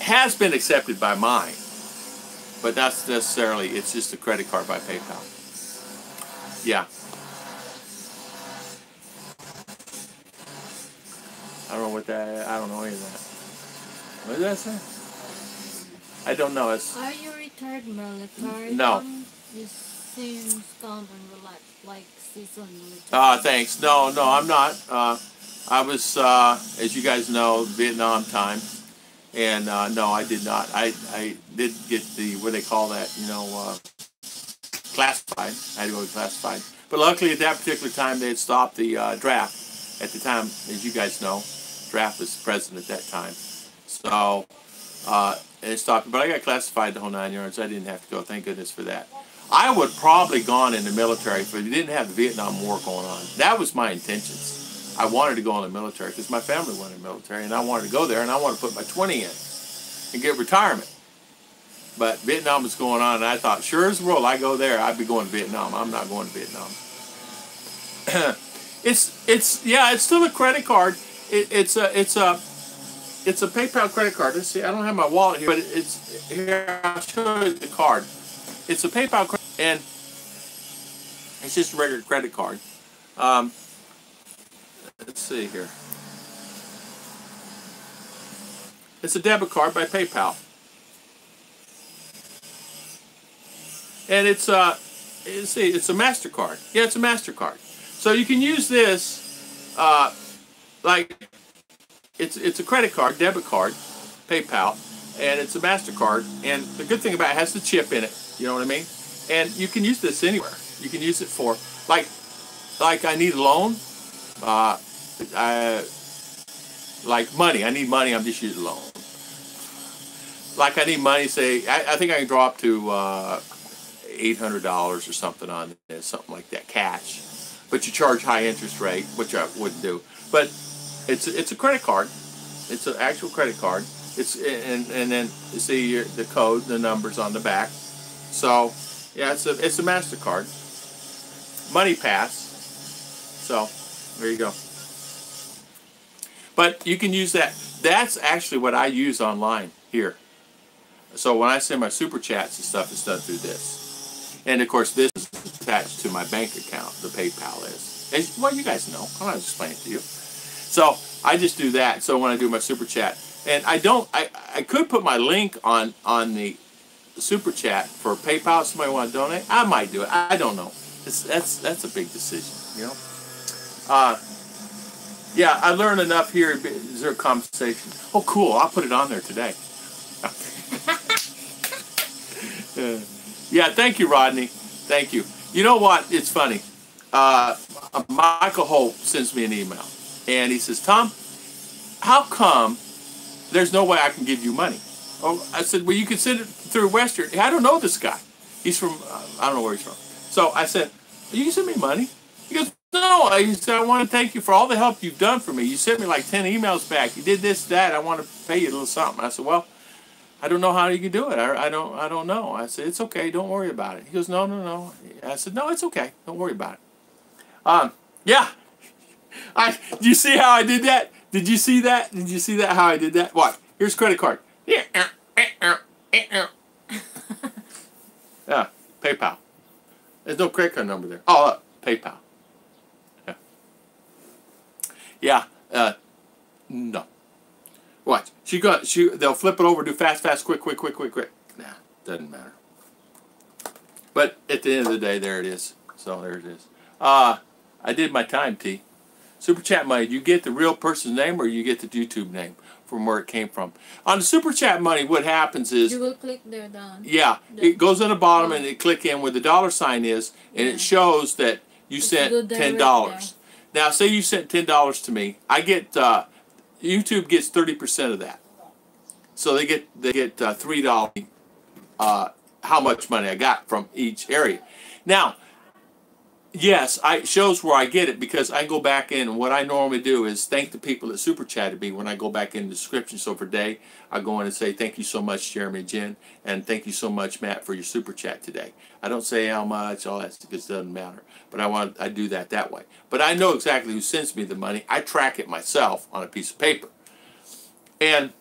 has been accepted by mine, but not necessarily. It's just a credit card by PayPal. Yeah. I don't know what that. I don't know any of that. What did that say? I don't know. Are you retired military? No. You seem calm and relaxed, like seasoned military. Thanks. No, I'm not. I was, as you guys know, Vietnam time, and no, I did not. I did get the, what they call that, classified. I had to go to classified. But luckily at that particular time they had stopped the draft. At the time, as you guys know, draft was president at that time. So, and it stopped. But I got classified the whole 9 yards. I didn't have to go. Thank goodness for that. I would probably gone in the military if we didn't have the Vietnam War going on. That was my intentions. I wanted to go in the military because my family went in the military, and I wanted to go there, and I wanted to put my 20 in and get retirement. But Vietnam was going on, and I thought, sure as the world, I go there, I'd be going to Vietnam. I'm not going to Vietnam. It's still a credit card. It's a PayPal credit card. Let's see, I don't have my wallet here, but it's here. I'll show you the card. It's a PayPal credit, and it's just a regular credit card. Let's see here. It's a debit card by PayPal, and it's a MasterCard. Yeah, it's a MasterCard. So you can use this, like it's a credit card, debit card, PayPal, and it's a MasterCard. And the good thing about it has the chip in it. You know what I mean? And you can use this anywhere. You can use it for like I need a loan. Like money. I need money. I'm just using a loan. Like I need money. Say I think I can draw up to $800 or something on this, something like that, cash. But you charge high interest rate, which I wouldn't do. But it's a credit card. It's an actual credit card. And then you see the code, the numbers on the back. So yeah, it's a MasterCard. Money Pass. So there you go. But you can use that. That's actually what I use online here. So when I send my super chats and stuff, it's done through this. And of course, this is attached to my bank account. The PayPal is. Well, you guys know. I'm not explaining it to you. So I just do that. So when I do my super chat, and I could put my link on the super chat for PayPal. If somebody want to donate, I might do it. I don't know. That's a big decision, you know. Yeah, I learned enough here. Is there a conversation? Oh, cool. I'll put it on there today. Yeah, thank you, Rodney. Thank you. You know what? It's funny. Michael Holt sends me an email, and he says, Tom, how come there's no way I can give you money? Oh, I said, well, you can send it through Western. I don't know this guy. He's from, I don't know where he's from. So I said, you can send me money. He goes, no. He said, I want to thank you for all the help you've done for me. You sent me like 10 emails back. You did this, that. I want to pay you a little something. I said, well, I don't know how you can do it. I don't know. I said, it's okay. Don't worry about it. He goes, no. I said, no, it's okay. Don't worry about it. Yeah. Did you see how I did that? Did you see that? Did you see that, how I did that? What? Here's credit card. Yeah, PayPal. There's no credit card number there. Oh, PayPal. Yeah. No. Watch. They'll flip it over, do fast, quick. Nah, doesn't matter. But at the end of the day, there it is. So there it is. I did my time, T. Super Chat money, do you get the real person's name or you get the YouTube name from where it came from? On the Super Chat money, what happens is... You will click there down. Yeah. It goes on the bottom and you click in where the dollar sign is, and it shows that you sent $10. Now, say you sent $10 to me. I get YouTube gets 30% of that, so they get $3. How much money I got from each area. Now, yes, it shows where I get it because I go back in, and what I normally do is thank the people that super chatted me when I go back in the description. So for day, I go in and say thank you so much, Jeremy and Jen, and thank you so much, Matt, for your super chat today. I don't say how much, all that stuff, because it doesn't matter. But I do that way. But I know exactly who sends me the money. I track it myself on a piece of paper. And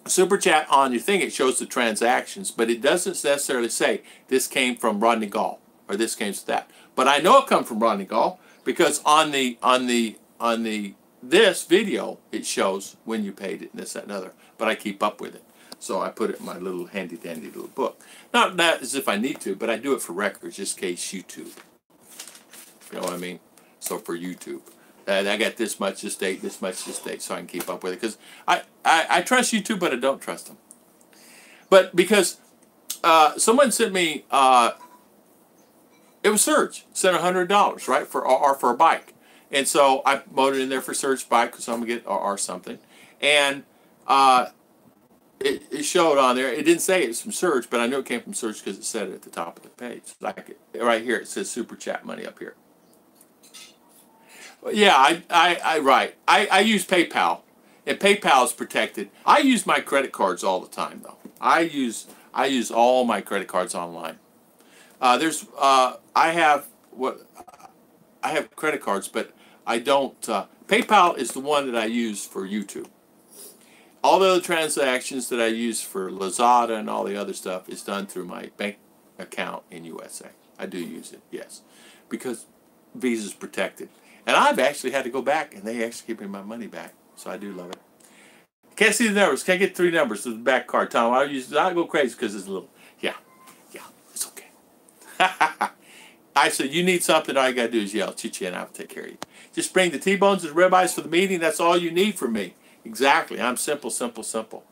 super chat on your thing, it shows the transactions, but it doesn't necessarily say this came from Rodney Gall or this came from that. But I know it come from Rodney Gall because on this video it shows when you paid it and this, that, and other. But I keep up with it, so I put it in my little handy dandy little book. Not that as if I need to, but I do it for records, just in case YouTube. You know what I mean? So for YouTube. I got this much this date, this much this date, so I can keep up with it. Because I trust YouTube, but I don't trust them. But because someone sent me, it was Surge, sent $100, right, for a bike. And so I voted in there for Surge bike because I'm going to get or something. And it showed on there. It didn't say it was from Surge, but I knew it came from Surge because it said it at the top of the page. Like right here, it says Super Chat money up here. Yeah, I use PayPal, and PayPal is protected. I use my credit cards all the time, though. I use all my credit cards online. I have credit cards, but I don't. PayPal is the one that I use for YouTube. All the other transactions that I use for Lazada and all the other stuff is done through my bank account in USA. I do use it, yes, because Visa's protected. And I've actually had to go back, and they actually give me my money back. So I do love it. Can't see the numbers. Can't get 3 numbers to the back card. Tom, I go crazy because it's a little. Yeah, it's okay. I said, you need something, all you got to do is yell, Chichi, and I'll take care of you. Just bring the T-bones and ribeyes for the meeting. That's all you need from me. Exactly. I'm simple, simple, simple.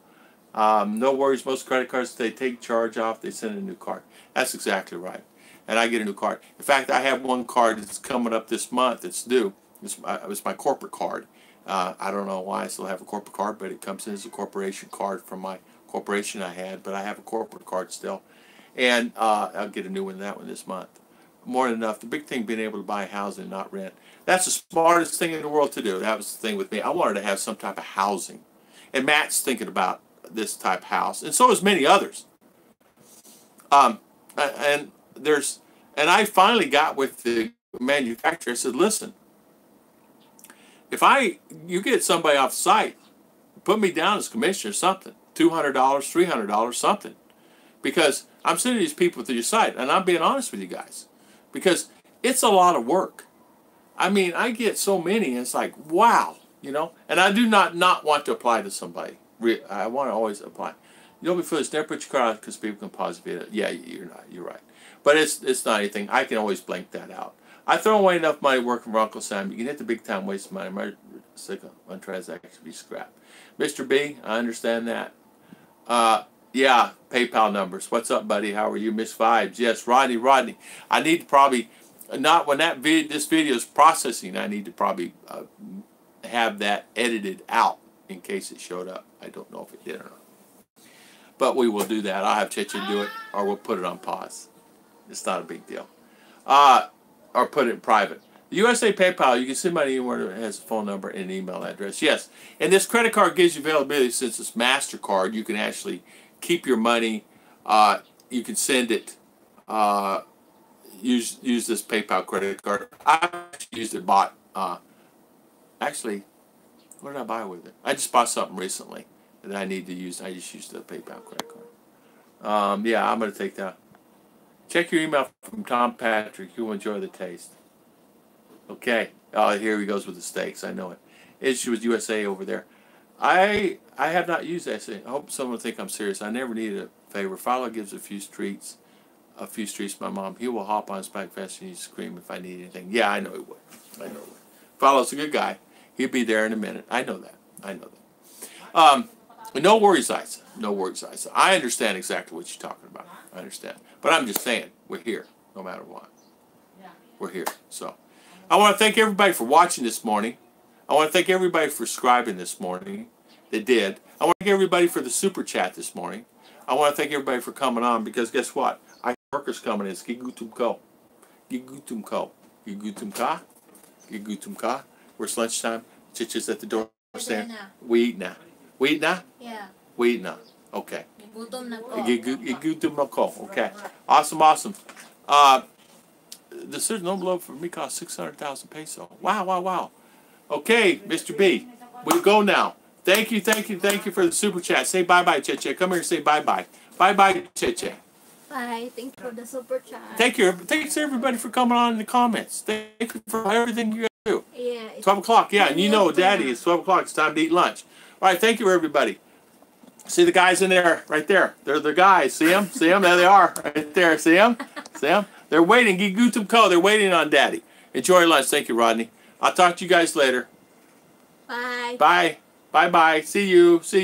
No worries. Most credit cards, they take charge off. They send a new card. That's exactly right. And I get a new card. In fact, I have one card that's coming up this month. It's due. It was my corporate card. I don't know why I still have a corporate card, but it comes in as a corporation card from my corporation I had. But I have a corporate card still. And I'll get a new one, that one this month. More than enough. The big thing, being able to buy a house and not rent. That's the smartest thing in the world to do. That was the thing with me. I wanted to have some type of housing. And Matt's thinking about this type of house. And so is many others. And I finally got with the manufacturer. I said, listen, if you get somebody off site, put me down as commissioner or something, $200, $300, something, because I'm sending these people to your site, and I'm being honest with you guys, because it's a lot of work. I mean, I get so many, and it's like, wow, and I do not want to apply to somebody. I want to always apply. Before this, never put your car out because people can pause the video. Yeah, you're right. But it's not anything. I can always blank that out. I throw away enough money working for Uncle Sam. You can hit the big time waste of money. My one transaction be scrapped. Mr. B, I understand that. Yeah, PayPal numbers. What's up, buddy? How are you? Miss Vibes. Yes, Rodney. I need to probably, not when this video is processing, I need to probably have that edited out in case it showed up. I don't know if it did or not. But we will do that. I'll have Chichi do it, or we'll put it on pause. It's not a big deal. Or put it in private. The USA PayPal, you can send money anywhere that has a phone number and an email address. Yes, and this credit card gives you availability since it's MasterCard. You can actually keep your money. You can send it. Use this PayPal credit card. I actually used it. Actually, what did I buy with it? I just bought something recently that I need to use. I just used the PayPal credit card. Yeah, I'm going to take that. Check your email from Tom Patrick. You'll enjoy the taste. Okay. Oh, here he goes with the steaks. I know it. Issue with USA over there. I have not used that. I hope someone will think I'm serious. I never needed a favor. Follow gives a few streets to my mom. He will hop on his bike fast and scream if I need anything. Yeah, I know he would. Follow's a good guy. He'll be there in a minute. I know that. No worries, Isa. No worries, Isa. I understand exactly what you're talking about. I understand. But I'm just saying, we're here, no matter what. We're here. So, I want to thank everybody for watching this morning. I want to thank everybody for subscribing this morning. They did. I want to thank everybody for the super chat this morning. I want to thank everybody for coming on because guess what? I have workers coming in. It's Gigutum Ko. Gigutum Ko. Gigutum Ka. Gigutum Ka. Where's lunchtime? Chich's at the door stand. We eat now. We eat now? Yeah. We eat now. Okay. Gutom na ko. Gigutum Ko. Okay. Awesome, awesome. The There's no love for me cost 600,000 peso. Wow, wow, wow. Okay, Mr. B, we go now. Thank you for the super chat. Say bye-bye, Cheche. Come here and say bye-bye. Bye-bye, Cheche. Bye. Thank you for the super chat. Thanks everybody for coming on in the comments. Thank you for everything you guys do. Yeah. 12 o'clock, yeah, and you know, Daddy, it's 12 o'clock. It's time to eat lunch. All right, thank you, everybody. See the guys in there, right there. They're the guys. See them? See them? There they are, right there. See them? See them? They're waiting. Gigutum Ko. They're waiting on Daddy. Enjoy lunch. Thank you, Rodney. I'll talk to you guys later. Bye. Bye. Bye-bye. See you. See you.